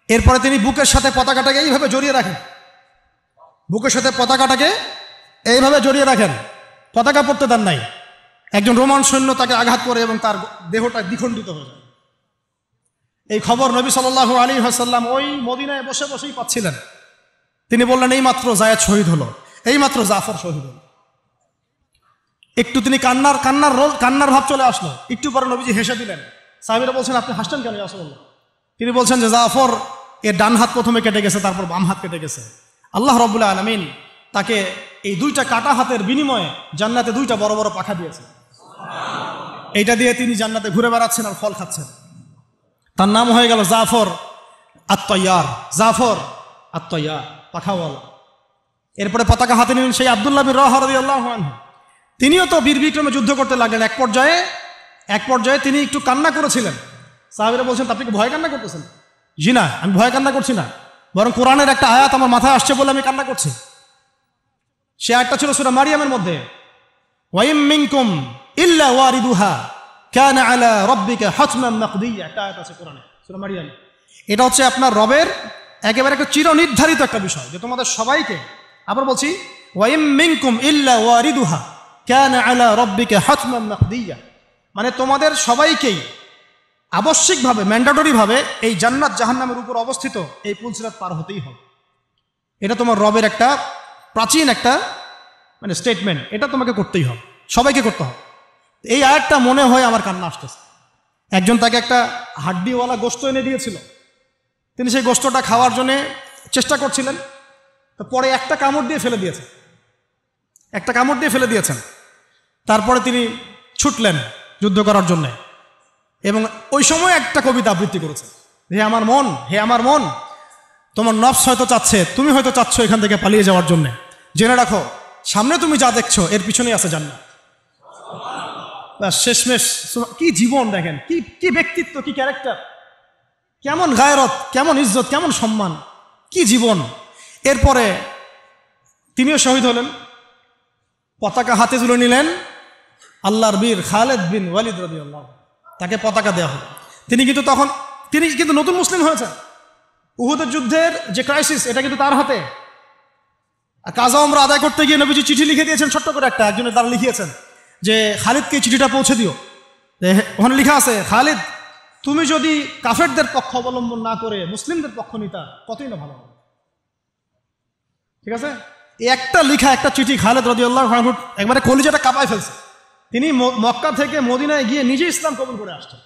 এরপরে তিনি বুকের সাথে পতাকাটাকে এইভাবে জড়িয়ে রাখেন, বুকের সাথে পতাকাটাকে এইভাবে জড়িয়ে রাখেন, পতাকা পড়তে দেন নাই। একজন রোমান সৈন্য তাকে আঘাত করে এবং তার দেহটা দ্বিখণ্ডিত হয়ে যায়। এই খবর নবী সাল্লাল্লাহু আলাইহি ওয়াসাল্লাম ওই মদিনায় বসে বসেই পাচ্ছিলেন। তিনি বললেন এই মাত্র যায়েদ শহীদ হলো, এই মাত্র জাফর শহীদ হলো। একটু তিনি কান্নার ভাব চলে আসলো, একটু পরে নবীজি হেসে দিলেন। সাহাবীরা বলছেন আপনি হাসছেন কেন ইয়া রাসূলুল্লাহ? তিনি বলছেন যে জাফর এর ডান হাত প্রথমে কেটে গেছে, তারপর বাম হাত কেটে গেছে। আল্লাহ রাব্বুল আলামিন তাকে এই দুইটা কাটা হাতের বিনিময়ে জান্নাতে দুইটা বড় বড় পাখা দিয়েছে। এইটা দিয়ে তিনি জান্নাতে ঘুরে বেড়াচ্ছেন আর ফল খাচ্ছেন। তার নাম হয়ে গেল জাফর আত-তাইয়ার, জাফর আত-তাইয়ার, পাখাওয়ালা। এরপরে পতাকা হাতে নিলেন সেই আব্দুল্লাহ বিন রাওয়াহা রাদিয়াল্লাহু আনহু, তিনিও তো বীর বিক্রমে যুদ্ধ করতে লাগলেন। এক পর্যায়ে তিনি একটু কান্না করেছিলেন। সাহাবীরা বলছেন আপনি কি ভয় কান্না করতেছেন? জি না, আমি ভয় কান্না করছি না, বরং কোরআনের একটা আয়াত আমার মাথায় আসছে বলে আমি কান্না করছি। সে আয়াতটা ছিল সূরা মারিয়ামের মধ্যে, ওয়াইম মিনকুম ইল্লা ওয়ারিদুহা কানা আলা রাব্বিকা হাতমান মাকদিয়া, একটা আয়াত আছে কোরআনে সূরা মারিয়াম। এটা হচ্ছে আপনার রবের একেবারে একটা চিরনির্ধারিত একটা বিষয়, যে তোমাদের সবাইকে, আবার বলছি ওয়াইম মিনকুম ইল্লা ওয়ারিদুহা কানা আলা রাব্বিকা হাতমান মাকদিয়া, মানে তোমাদের সবাইকেই আবশ্যিকভাবে ম্যান্ডেটরিভাবে এই জান্নাত জাহান্নামের উপর অবস্থিত এই পুলসিরাত পার হতেই হবে। এটা তোমার রবের একটা প্রাচীন একটা মানে স্টেটমেন্ট, এটা তোমাকে করতেই হবে, সবাইকে করতে হবে। এই আয়াতটা মনে হয় আমার কান্না আসতেছে। একজন তাকে একটা হাড্ডিওয়ালা গোশত এনে দিয়েছিল, তিনি সেই গোশতটা খাওয়ার জন্য চেষ্টা করছিলেন, তো পরে একটা কামড় দিয়ে ফেলে দিয়েছেন। তারপরে তিনি ছুটলেন যুদ্ধ করার জন্যে, এবং ওই সময় একটা কবিতা আবৃত্তি করেছেন, হে আমার মন, তোমার নফস হয়তো চাচ্ছে, তুমি হয়তো চাচ্ছ এখান থেকে পালিয়ে যাওয়ার জন্য, জেনে রাখো সামনে তুমি যা দেখছো এর পিছনেই আছে জান্নাত। শেষমেশ কি জীবন দেখেন, কি ব্যক্তিত্ব, কি ক্যারেক্টার, কেমন গায়রত, কেমন ইজ্জত, কেমন সম্মান, কি জীবন। এরপরে তিনিও শহীদ হলেন, পতাকা হাতে তুলে নিলেন আল্লাহর বীর খালেদ বিন ওয়ালিদ রাদিয়াল্লাহু আনহু, তাকে পতাকা দেওয়া হলো। তিনি কিন্তু নতুন মুসলিম হয়েছেন। উহুদের যুদ্ধের যে ক্রাইসিস, এটা কিন্তু তার হাতে। কাজা ওমরা আদায় করতে গিয়ে নবীজি চিঠি লিখে দিয়েছেন, ছোট্ট করে একজনের দ্বারা লিখিয়েছেন যে খালিদকে চিঠিটা পৌঁছে দিও। ওখানে লেখা আছে, খালিদ তুমি যদি কাফেরদের পক্ষ অবলম্বন না করে মুসলিমদের পক্ষ নিতা কতই না ভালো হবে। ঠিক আছে, একটা লেখা একটা চিঠি খালিদ রাদিয়াল্লাহু আনহু একবারে কলিজাটা কাঁপায় ফেলছে। তিনি মক্কা থেকে মদিনায় গিয়ে নিজে ইসলাম কবুল করে আসছেন,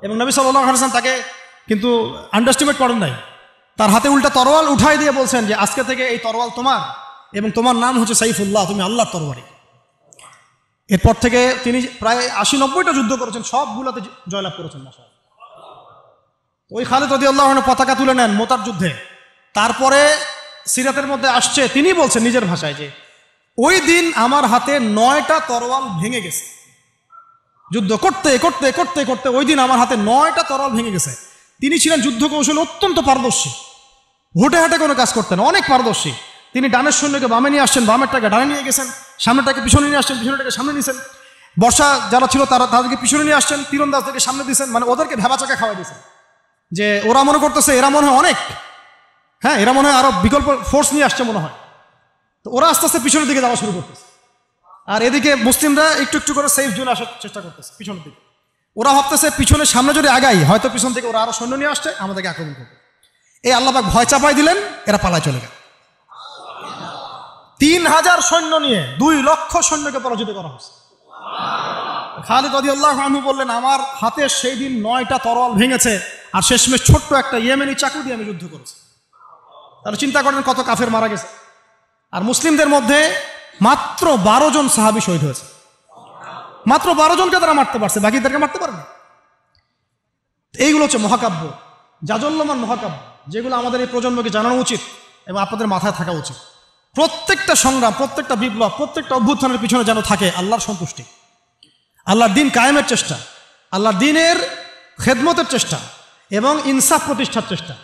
এবং নবী সাল্লাল্লাহু আলাইহি ওয়াসাল্লাম তাকে কিন্তু আন্ডারস্টিমেট করেন নাই। তার হাতে উল্টা তরোয়াল উঠাই দিয়ে বলছেন যে আজকে থেকে এই তরোয়াল তোমার, এবং তোমার নাম হচ্ছে সাইফুল্লাহ, তুমি আল্লাহর তরবারি। এরপর থেকে তিনি প্রায় 80-90টা যুদ্ধ করেছেন, সবগুলোতে জয়লাভ করেছেন। ওই খালিদ রাদিয়াল্লাহু আনহু পতাকা তুলে নেন মোতার যুদ্ধে। তারপরে সিরাতের মধ্যে আসছে, তিনি বলছেন নিজের ভাষায় যে ওই দিন আমার হাতে 9টা তরোয়াল ভেঙে গেছে। যুদ্ধ করতে করতে করতে করতে ওই দিন আমার হাতে 9টা তরোয়াল ভেঙে গেছে। তিনি ছিলেন যুদ্ধ কৌশলে অত্যন্ত পারদর্শী, হুটে হাটে কোনো কাজ করতেন, অনেক পারদর্শী। তিনি ডানের সৈন্যকে বামে নিয়ে আসছেন, বামেরটাকে ডানে নিয়ে গেছেন, সামনেটাকে পিছনে নিয়ে আসছেন, পিছনেটাকে সামনে নিয়েছেন। বর্ষা যারা ছিল তাদেরকে পিছনে নিয়ে আসছেন, তীরন্দাজদেরকে সামনে দিয়েছেন। মানে ওদেরকে ভেবাচাকা খাওয়াই দিয়েছেন যে ওরা মনে করতেছে এরা মনে হয় অনেক, হ্যাঁ এরা মনে হয় আরো বিকল্প ফোর্স নিয়ে আসছে মনে হয়। তো ওরা আস্তে আস্তে পিছনের দিকে যাওয়া শুরু করতেছে, আর এদিকে মুসলিমরা একটু একটু করে সেফ জোনে আসার চেষ্টা করতেছে পিছনের দিকে। ওরা ভাবতেছে পিছনে সামনে যদি আগাই হয়তো পিছন থেকে ওরা আরো সৈন্য নিয়ে আসছে, আমাদেরকে আক্রমণ করবে। এই আল্লাহ পাক ভয় চাপাই দিলেন, এরা পালায় চলে গেল। 3000 সৈন্য নিয়ে 2 লক্ষ সৈন্যকে পরাজিত করা হয়েছে। খালিদ রাদিয়াল্লাহু আনহু বললেন, আমার হাতে সেই দিন 9টা তরোয়াল ভেঙেছে, আর শেষমেশ ছোট্ট একটা ইয়েমেনি চাকু দিয়ে আমি যুদ্ধ করেছি। তাহলে চিন্তা করেন কত কাফের মারা গেছে। আর মুসলিমদের মধ্যে মাত্র 12 জন সাহাবী শহীদ হয়েছে। মাত্র 12 জনকে তারা মারতে পারছে, বাকিদেরকে মারতে পারবে। এইগুলো হচ্ছে মহাকাব্য, জাজল্যমান মহাকাব্য, যেগুলো আমাদের এই প্রজন্মকে জানানো উচিত এবং আপনাদের মাথায় থাকা উচিত। প্রত্যেকটা সংগ্রাম, প্রত্যেকটা বিপ্লব, প্রত্যেকটা অভ্যুত্থানের পিছনে যেন থাকে আল্লাহর সন্তুষ্টি, আল্লাহর দিন কায়েমের চেষ্টা, আল্লাহর দিনের খেদমতের চেষ্টা এবং ইনসাফ প্রতিষ্ঠার চেষ্টা,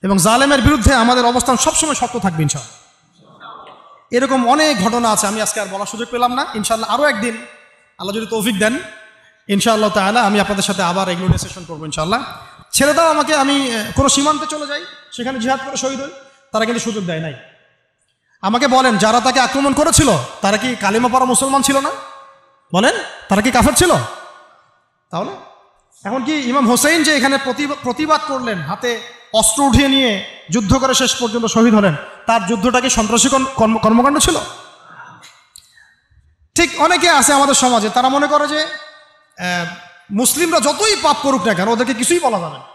এবং জালেমের বিরুদ্ধে আমাদের অবস্থান সবসময় শক্ত থাকবে ইনশাআল্লাহ। এরকম অনেক ঘটনা আছে, আমি আজকে আর বলার সুযোগ পেলাম না। ইনশাআল্লাহ আরও একদিন আল্লাহ যদি তৌফিক দেন ইনশাআল্লাহ তাআলা আমি আপনাদের সাথে আবার এগুলো নিয়ে সেশন করবো ইনশাআল্লাহ। ছেড়ে দাও আমাকে, আমি কোনো সীমান্তে চলে যাই, সেখানে জিহাদ করে শহীদ হই, তারা কিন্তু সুযোগ দেয় নাই। আমাকে বলেন, যারা তাকে আক্রমণ করেছিল তারা কি কালিমা পড়া মুসলমান ছিল না? বলেন, তারা কি কাফের ছিল? তাহলে এখন কি ইমাম হোসেন যে এখানে প্রতিবাদ করলেন, হাতে অস্ত্র উঠিয়ে নিয়ে যুদ্ধ করে শেষ পর্যন্ত শহীদ হলেন, তার যুদ্ধটা কি সন্ত্রাসী কর্মকাণ্ড ছিল? ঠিক অনেকে আছে আমাদের সমাজে, তারা মনে করে যে মুসলিমরা যতই পাপ করুক না কেন ওদেরকে কিছুই বলা যাবে না।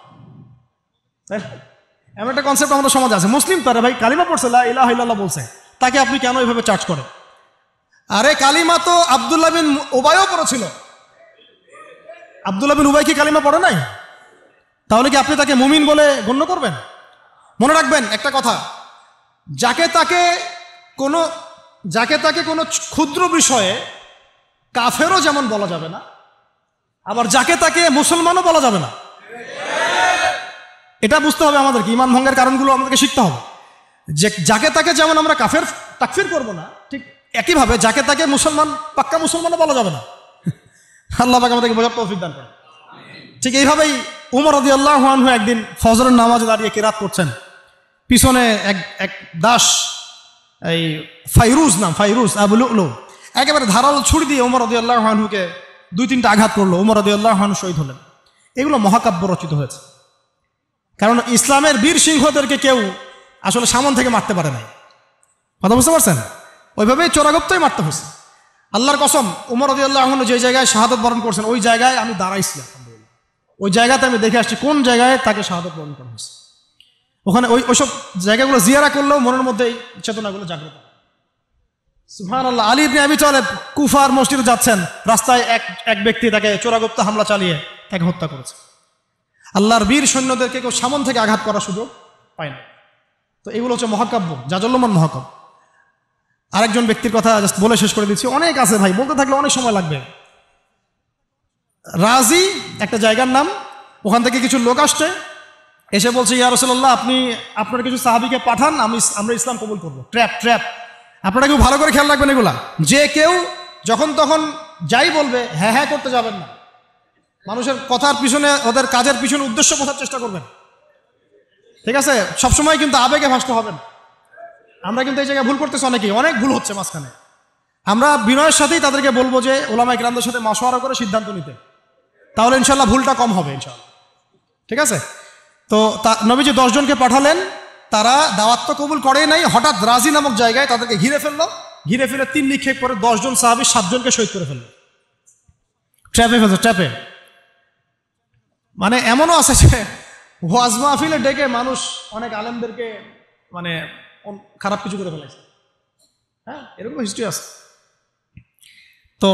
এমন একটা কনসেপ্ট আমাদের সমাজে আছে, মুসলিম তারা ভাই কালিমা পড়ছে, লা ইলাহা ইল্লাল্লাহ বলছে, তাকে আপনি কেন এইভাবে চার্জ করেন? আরে কালিমা তো আব্দুল্লাহ বিন উবাইও পড়েছিল। আব্দুল্লাহ বিন উবাই কি কালিমা পড়ে নাই? তাহলে কি আপনি তাকে মুমিন বলে গণ্য করবেন? মনে রাখবেন একটা কথা, যাকে তাকে কোনো ক্ষুদ্র বিষয়ে কাফেরও যেমন বলা যাবে না, আবার যাকে তাকে মুসলমানও বলা যাবে না। এটা বুঝতে হবে আমাদেরকে, ঈমান ভঙ্গের কারণগুলো আমাদেরকে শিখতে হবে। যে যাকে তাকে যেমন আমরা কাফের তাকফির করব না, ঠিক একইভাবে যাকে তাকে মুসলমান, পাক্কা মুসলমানও বলা যাবে না। আল্লাহ পাক আমাদেরকে বোঝার তৌফিক দান করেন। ঠিক এইভাবেই উমর রাদিয়াল্লাহু আনহু একদিন ফজরের নামাজে দাঁড়িয়ে কিরাত করছেন, পিছনে এক দাস, এই ফাইরুজ আবু লুলু একেবারে ধারালো ছুরি দিয়ে উমর রাদিয়াল্লাহু আনহুকে 2-3টা আঘাত করলো, উমর রাদিয়াল্লাহু আনহু শহীদ হলেন। এগুলো মহাকাব্য রচিত হয়েছে, কারণ ইসলামের বীর সিংহদেরকে কেউ আসলে সামন থেকে মারতে পারে নাই। কথা বুঝতে পারছেন? ওইভাবেই চোরাগপ্তই মারতে হয়েছে। আল্লাহর কসম, উমর রাদিয়াল্লাহু আনহু যে জায়গায় শাহাদত বরণ করছেন ওই জায়গায় আমি দাঁড়াইছিলাম, ওই জায়গাতে আমি দেখে আসছি কোন জায়গায় তাকে শাহাদত বরণ করা হয়েছে। ওখানে ওইসব জায়গাগুলো জিয়ারা করলেও মনের মধ্যে এই চেতনাগুলো জাগ্রত। সুবহানাল্লাহ। আলী ইবনে আবি তালেব কুফার মসজিদে যাচ্ছেন, রাস্তায় এক ব্যক্তি তাকে চোরাগুপ্ত হামলা চালিয়ে তাকে হত্যা করেছে। আল্লাহর বীর সৈন্যদেরকে কেউ সামন থেকে আঘাত করার সুযোগ পায় না। তো এগুলো হচ্ছে মহাকাব্য, জাজল্যমান মহাকাব্য। আরেকজন ব্যক্তির কথা জাস্ট বলে শেষ করে দিচ্ছি, অনেক আছে ভাই, বলতে থাকলে অনেক সময় লাগবে। রাজি একটা জায়গার নাম, ওখান থেকে কিছু লোক আসছে, এসে বলছে, ইয়া রাসূলুল্লাহ, আপনি আপনার কিছু সাহাবীকে পাঠান, আমরা ইসলাম কবুল করবো। ট্র্যাপ। আপনারা কেউ ভালো করে খেয়াল রাখবেন এগুলা, যে কেউ যখন তখন যাই বলবে হ্যাঁ হ্যাঁ করতে যাবেন না। মানুষের কথার পিছনে, ওদের কাজের পিছনে উদ্দেশ্য বোঝার চেষ্টা করবেন, ঠিক আছে? সবসময় কিন্তু আবেগে ভাসতে হবে না। আমরা কিন্তু এই জায়গায় ভুল করতেছি, অনেক ভুল হচ্ছে মাঝখানে। আমরা বিনয়ের সাথেই তাদেরকে বলবো যে ওলামায়ে কেরামদের সাথে মাশওয়ারা করে সিদ্ধান্ত নিতে, তাহলে ইনশাল্লাহ ভুলটা কম হবে ইনশাল্লাহ, ঠিক আছে? তো নবীজি 10 জনকে পাঠালেন, তারা দাওয়াত তো কবুল করেই নাই, হঠাৎ রাজি নামক জায়গায় তাদেরকে ঘিরে ফেলে 3 নিক্ষেপ করে 10 জন সাহাবী 7 জনকে শহীদ করে ফেললো। ট্র্যাপে। মানে এমনও আছে যে ওয়াজ মাহফিলে ডেকে মানুষ অনেক আলেমদেরকে মানে খারাপ কিছু করে ফেলেছে। হ্যাঁ, এরকম হিস্ট্রি আছে। তো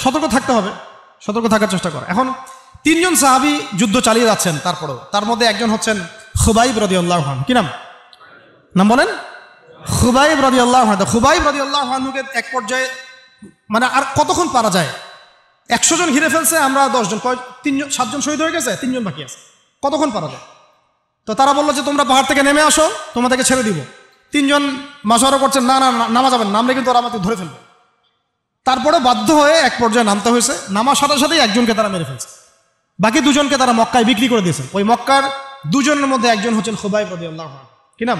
সতর্ক থাকতে হবে, সতর্ক থাকার চেষ্টা করা। এখন 3 জন সাহাবী যুদ্ধ চালিয়ে যাচ্ছেন, তারপরেও তার মধ্যে একজন হচ্ছেন খুবাইব রাদিয়াল্লাহু আনহু। কি নাম বলেন? খুবাইব রাদিয়াল্লাহু আনহু, খুবাইব রাদিয়াল্লাহু আনহুকে এক পর্যায়ে মানে আর কতক্ষণ পারা যায়, 100 জন ঘিরে ফেলছে, আমরা 10 জন, 7 জন শহীদ হয়ে গেছে, 3 জন বাকি আছে, কতক্ষণ পারা যায়? তো তারা বললো যে তোমরা পাহাড় থেকে নেমে আসো, তোমাদেরকে ছেড়ে দিব। 3 জন মাশওয়ারা করছেন, না না নামা যাবেন, নামলে কিন্তু ওরা আমাকে ধরে ফেলবে। তারপরে বাধ্য হয়ে এক পর্যায়ে নামতে হয়েছে, নামার সাথে সাথেই একজনকে তারা মেরে ফেলছে, বাকি 2 জনকে তারা মক্কায় বিক্রি করে দিয়েছেন। ওই মক্কার 2 জনের মধ্যে একজন হচ্ছেন খুবাইব রাদিয়াল্লাহু আনহু। কি নাম?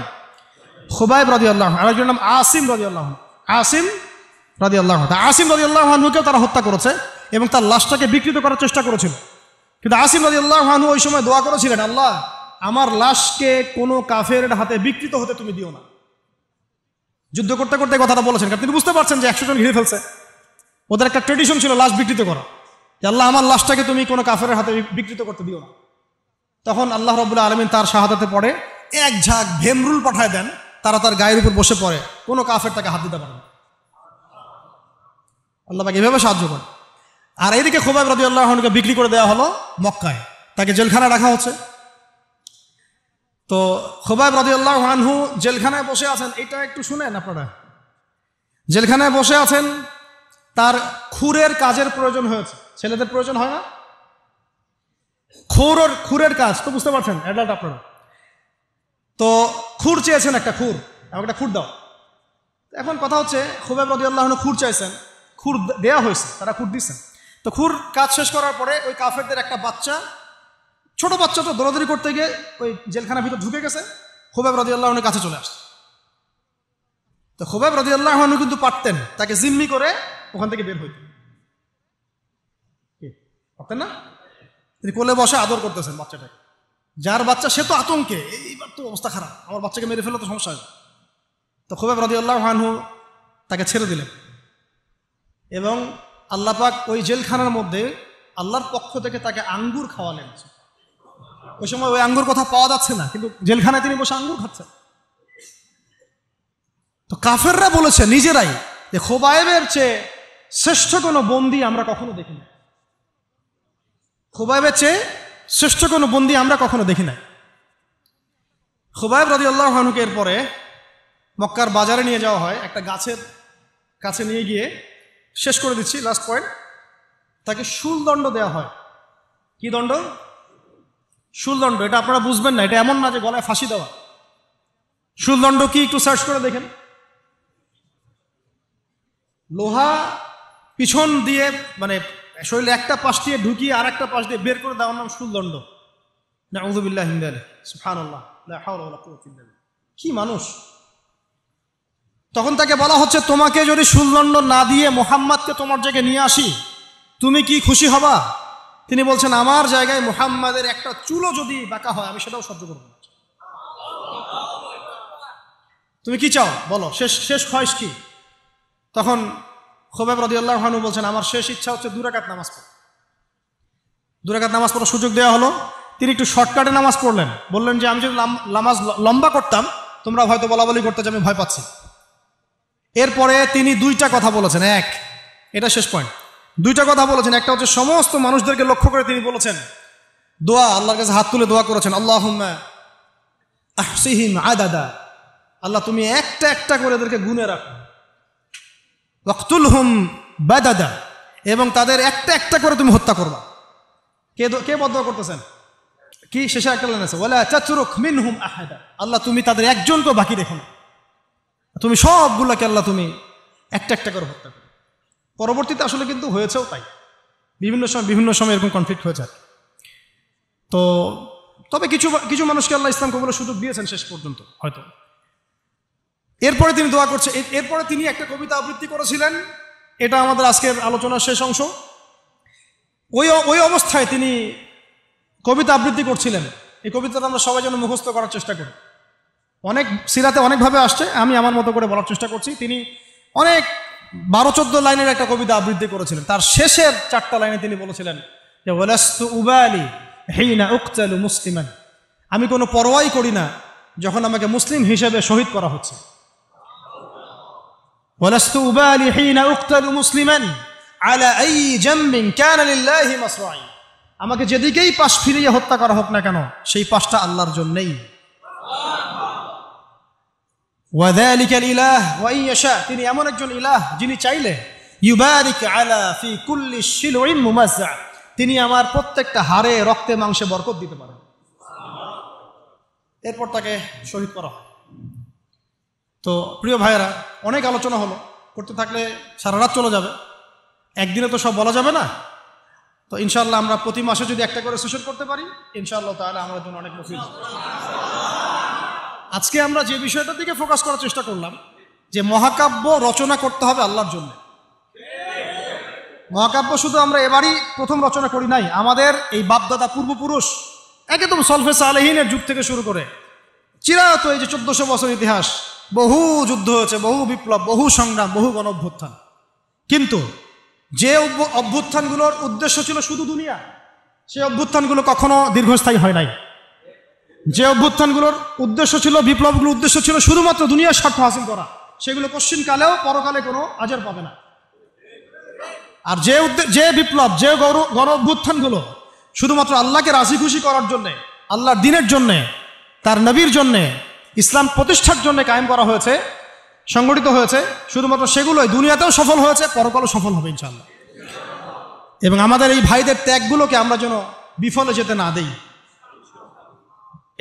খুবাইব রাদিয়াল্লাহু আনহু। আরেকজনের নাম আসিম রাদিয়াল্লাহু আনহু। আসিম রাদিয়াল্লাহু আনহু। আসিম রাদিয়াল্লাহু আনহুকেও তারা হত্যা করেছে এবং তার লাশটাকে বিকৃত করার চেষ্টা করেছিল। কিন্তু আসিম রাদিয়াল্লাহু আনহু ওই সময় দোয়া করেছিলেন, আল্লাহ আমার লাশকে কোনো কাফেরের হাতে বিকৃত হতে তুমি দিও না। যুদ্ধ করতে করতে কথাটা বলেছেন, কারণ তিনি বুঝতে পারছেন যে 100 জন ঘিরে ফেলছে। ওদের একটা ট্রেডিশন ছিল লাশ বিকৃত করা, যে আল্লাহ আমার লাশটাকে তুমি কোনো কাফেরের হাতে বিকৃত করতে দিও না। তখন আল্লাহ রাব্বুল আলামিন তার শাহাদাতে পড়ে এক ঝাঁক ভেমরুল পাঠায় দেন, তারা তার গায়ের উপর বসে পড়ে, কোনো কাফের তাকে হাত দিতে পারে না। আল্লাহ পাক এভাবে সাহায্য করেন। আর এইদিকে খুবাইব রাদিয়াল্লাহু আনহুকে বিক্রি করে দেওয়া হলো মক্কায়, তাকে জেলখানায় রাখা হচ্ছে। তো খুবাইব রাদিয়াল্লাহু আনহু জেলখানায় বসে আছেন, এটা একটু শুনেন আপনারা। জেলখানায় বসে আছেন, তার খুরের কাজের প্রয়োজন হয়েছে। ছেলেদের প্রয়োজন হয় না? খুরের কাজ তো বুঝতে পারছেন, অ্যাডাল্ট আপনারা। তো খুর চেয়েছেন, একটা খুর, আমাকে একটা খুর দাও। এখন কথা হচ্ছে খুবাইব রাদিয়াল্লাহু আনহু খুর চাইছেন, খুর দেয়া হয়েছে, তারা খুর দিচ্ছেন। তো খুর কাজ শেষ করার পরে ওই কাফেরদের একটা বাচ্চা, ছোট বাচ্চা, তো দৌড়াদৌড়ি করতে গিয়ে ওই জেলখানার ভিতর ঢুকে গেছে, খুবাইব রাদিয়াল্লাহু আনহুর কাছে চলে আসছে। তো খুবাইব রাদিয়াল্লাহু আনহু কিন্তু পারতেন তাকে জিম্মি করে ওখান থেকে বের হইতে, পারতেন না? তিনি কোলে বসে আদর করতেছেন বাচ্চাটাকে, যার বাচ্চা সে তো আতঙ্কে, এইবার তো অবস্থা খারাপ, আমার বাচ্চাকে মেরে ফেলে তো সমস্যা হবে। তো খুবাইব রাদিয়াল্লাহু আনহু তাকে ছেড়ে দিলেন এবং আল্লাহ পাক ওই জেলখানার মধ্যে আল্লাহর পক্ষ থেকে তাকে আঙ্গুর খাওয়ালেন। ওই সময় ওই আঙ্গুর কথা পাওয়া যাচ্ছে না, কিন্তু জেলখানায় তিনি বসে আঙ্গুর খাচ্ছেন। তো কাফেররা বলেছে নিজেরাই যে খুবাইবের চেয়ে শ্রেষ্ঠ কোনো বন্দী আমরা কখনো দেখি না, খুবাইবের চেয়ে শ্রেষ্ঠ কোনো বন্দী আমরা কখনো দেখি না। খুবাইব রাদিয়াল্লাহু আনহুকে এরপরে মক্কার বাজারে নিয়ে যাওয়া হয়, একটা গাছের কাছে নিয়ে গিয়ে, শেষ করে দিচ্ছি লাস্ট পয়েন্ট, তাকে শুলদণ্ড দেওয়া হয়। কি দণ্ড? শুলদণ্ড। এটা আপনারা বুঝবেন না, এটা এমন না যে গলায় ফাঁসি দেওয়া। শুলদণ্ড কি একটু সার্চ করে দেখেন। লোহা পিছন দিয়ে, মানে শরীরে একটা পাশ দিয়ে ঢুকিয়ে আর একটা পাশ দিয়ে বের করে দেওয়ার নাম শুলদণ্ড। নাউযুবিল্লাহি মিন যালিক, সুবহানাল্লাহ, লা হাওলা ওয়ালা কুওয়াতা ইল্লা বিল্লাহ। কি মানুষ! তখন তাকে বলা হচ্ছে, তোমাকে যদি শুলদণ্ড না দিয়ে মুহাম্মাদকে তোমার জায়গায় নিয়ে আসি, তুমি কি খুশি হবা? তিনি বলছেন, আমার জায়গায় মুহাম্মাদের একটা চুলও যদি বাঁকা হয় আমি সেটাও সহ্য করব না। তুমি কি চাও বলো, শেষ খয়েশ কি? তখন খুবাইব রাদিয়াল্লাহু আনহু বলছেন, আমার শেষ ইচ্ছা হচ্ছে 2 রাকাত নামাজ পড়া। 2 রাকাত নামাজ পড়ার সুযোগ দেওয়া হলো। তিনি একটু শর্টকাটে নামাজ পড়লেন, বললেন যে আমি যদি নামাজ লম্বা করতাম তোমরা হয়তো বলাবলি করতে যে আমি ভয় পাচ্ছি। এরপরে তিনি 2টা কথা বলেছেন। এটা শেষ পয়েন্ট। 2টা কথা বলেছেন। একটা হচ্ছে সমস্ত মানুষদেরকে লক্ষ্য করে তিনি বলেছেন দোয়া, আল্লাহর কাছে হাত তুলে দোয়া করেছেন, আল্লাহুম্মা আহসিহিম আদাদা, আল্লাহ তুমি একটা একটা করে এদেরকে গুনে রাখো, ওয়াকতুলহুম বাদাদা, এবং তাদের একটা একটা করে তুমি হত্যা করবা। কে বদদোয়া করতেছেন? কি শেষে একটা লাইন আছে, ওয়ালা তাতরুক মিনহুম আহাদা, আল্লাহ তুমি তাদের একজনকেও বাকি রেখো না, তুমি সবগুলোকে আল্লাহ তুমি একটা একটা করে হত্যা করো। পরবর্তীতে আসলে কিন্তু হয়েছেও তাই, বিভিন্ন সময় এরকম কনফ্লিক্ট হয়েছে। তো তবে কিছু মানুষকে আল্লাহ ইসলাম কবুলের সুযোগ দিয়েছেন শেষ পর্যন্ত হয়তো। এরপরে তিনি দোয়া করছে, এরপরে তিনি একটা কবিতা আবৃত্তি করেছিলেন, এটা আমাদের আজকের আলোচনার শেষ অংশ। ওই অবস্থায় তিনি কবিতা আবৃত্তি করছিলেন। এই কবিতাটা আমরা সবাই যেন মুখস্থ করার চেষ্টা করি। অনেক সিরাতে অনেকভাবে আসছে, আমি আমার মতো করে বলার চেষ্টা করছি। তিনি অনেক 12-14 লাইনের একটা কবিতা আবৃত্তি করেছিলেন। তার শেষের 4টা লাইনে তিনি বলেছিলেন যে ওয়ালাস্তু উবালি হিনা উকতালু মুসলিমান, আমি কোনো পরোয়াই করি না যখন আমাকে মুসলিম হিসেবে শহীদ করা হচ্ছে। ওয়ালাস্তু উবালি হিনা উকতালু মুসলিমান আলা আই জামবিন কানা লিল্লাহি মাসরাই, আমাকে যেদিকেই পাশ ফিরিয়ে হত্যা করা হোক না কেন সেই পাশটা আল্লাহর জন্যই। ওয়াযালিকাল ইলাহ ওয়া ইয়াশা, তিনি এমন একজন ইলাহ যিনি চাইলে ইউবারিক আলা ফি কুল্লি শিলউইন মুমাজ্জা, তিনি আমার প্রত্যেকটা হাড়ে রক্তে মাংসে বরকত দিতে পারেন। এরপর তাকে শহীদ করা হয়। তো প্রিয় ভাইয়েরা, অনেক আলোচনা হলো, করতে থাকলে সারা রাত চলে যাবে, একদিনে তো সব বলা যাবে না। তো ইনশাআল্লাহ আমরা প্রতি মাসে যদি একটা করে সেশন করতে পারি, ইনশাআল্লাহ তাআলা আমাদের জন্য অনেক মফিদ। আজকে আমরা যে বিষয়টার দিকে ফোকাস করার চেষ্টা করলাম, যে মহাকাব্য রচনা করতে হবে আল্লাহর জন্য। মহাকাব্য শুধু আমরা এবারই প্রথম রচনা করি নাই, আমাদের এই বাপদাদা পূর্বপুরুষ একদম সলফে সালেহিনের যুগ থেকে শুরু করে চিরায়ত এই যে 1400 বছর ইতিহাস, বহু যুদ্ধ হয়েছে, বহু বিপ্লব, বহু সংগ্রাম, বহু গণ অভ্যুত্থান। কিন্তু যে অভ্যুত্থানগুলোর উদ্দেশ্য ছিল শুধু দুনিয়া, সেই অভ্যুত্থানগুলো কখনো দীর্ঘস্থায়ী হয় নাই। যে অভ্যুত্থানগুলোর উদ্দেশ্য ছিল, বিপ্লবগুলোর উদ্দেশ্য ছিল শুধুমাত্র দুনিয়ার স্বার্থ হাসিল করা, সেগুলো পশ্চিমকালেও পরকালে কোনো আজর পাবে না। আর যে বিপ্লব, যে গণ অভ্যুত্থানগুলো শুধুমাত্র আল্লাহকে রাজি খুশি করার জন্যে, আল্লাহর দিনের জন্যে, তার নবীর জন্যে, ইসলাম প্রতিষ্ঠার জন্য কায়েম করা হয়েছে, সংগঠিত হয়েছে, শুধুমাত্র সেগুলোই দুনিয়াতেও সফল হয়েছে, পরকালও সফল হবে ইনশাআল্লাহ। এবং আমাদের এই ভাইদের ত্যাগগুলোকে আমরা যেন বিফলে যেতে না দেই।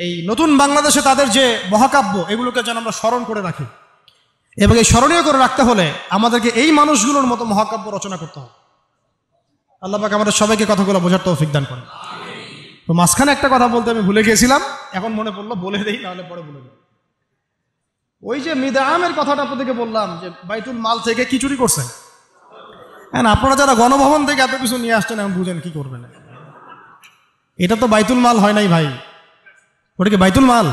এই নতুন বাংলাদেশে তাদের যে মহাকাব্য, এগুলোকে যেন আমরা স্মরণ করে রাখি। এবং এই স্মরণীয় করে রাখতে হলে আমাদেরকে এই মানুষগুলোর মতো মহাকাব্য রচনা করতে হবে। আল্লাহ পাক আমাদের সবাইকে কথাগুলো বোঝার তৌফিক দান করেন। তো মাঝখানে একটা কথা বলতে আমি ভুলে গিয়েছিলাম, এখন মনে পড়লো, বলে দেই, নাহলে পরে বলে দেই। ওই যে মিদআমের কথাটা আপনাদেরকে বললাম, যে বাইতুল মাল থেকে কি চুরি করছে। হ্যাঁ, আপনারা যারা গণভবন থেকে এত কিছু নিয়ে আসছেন, এখন বুঝেন কি করবেন। এটা তো বাইতুল মাল হয় নাই ভাই, ওটা কি বাইতুল মাল?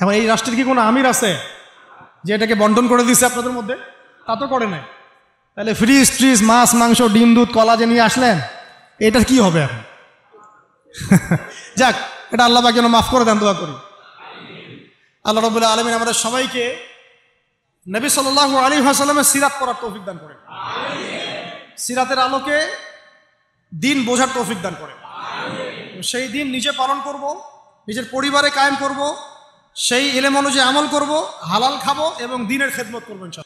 এখন এই রাষ্ট্রের কি কোনো আমির আছে যে এটাকে বন্টন করে দিচ্ছে আপনাদের মধ্যে? তা তো করে নাই। তাহলে ফ্রিজ ট্রিজ, মাছ মাংস, ডিম দুধ কলা যে নিয়ে আসলেন, এটার কি হবে এখন? যাক, এটা আল্লাহ পাক যেন মাফ করে দেন, দোয়া করি। আল্লাহ রাব্বুল আলামিন আমাদের সবাইকে নবী সাল্লাল্লাহু আলাইহি ওয়াসাল্লামের সিরাত পড়ার তৌফিক দান করেন, সিরাতের আলোকে দিন বোঝার তৌফিক দান করেন। সেই দিন নিজে পালন করব, নিজের পরিবারে কায়েম করব, সেই ইলম অনুযায়ী আমল করব, হালাল খাবো এবং দ্বীনের খেদমত করবো ইনশাআল্লাহ।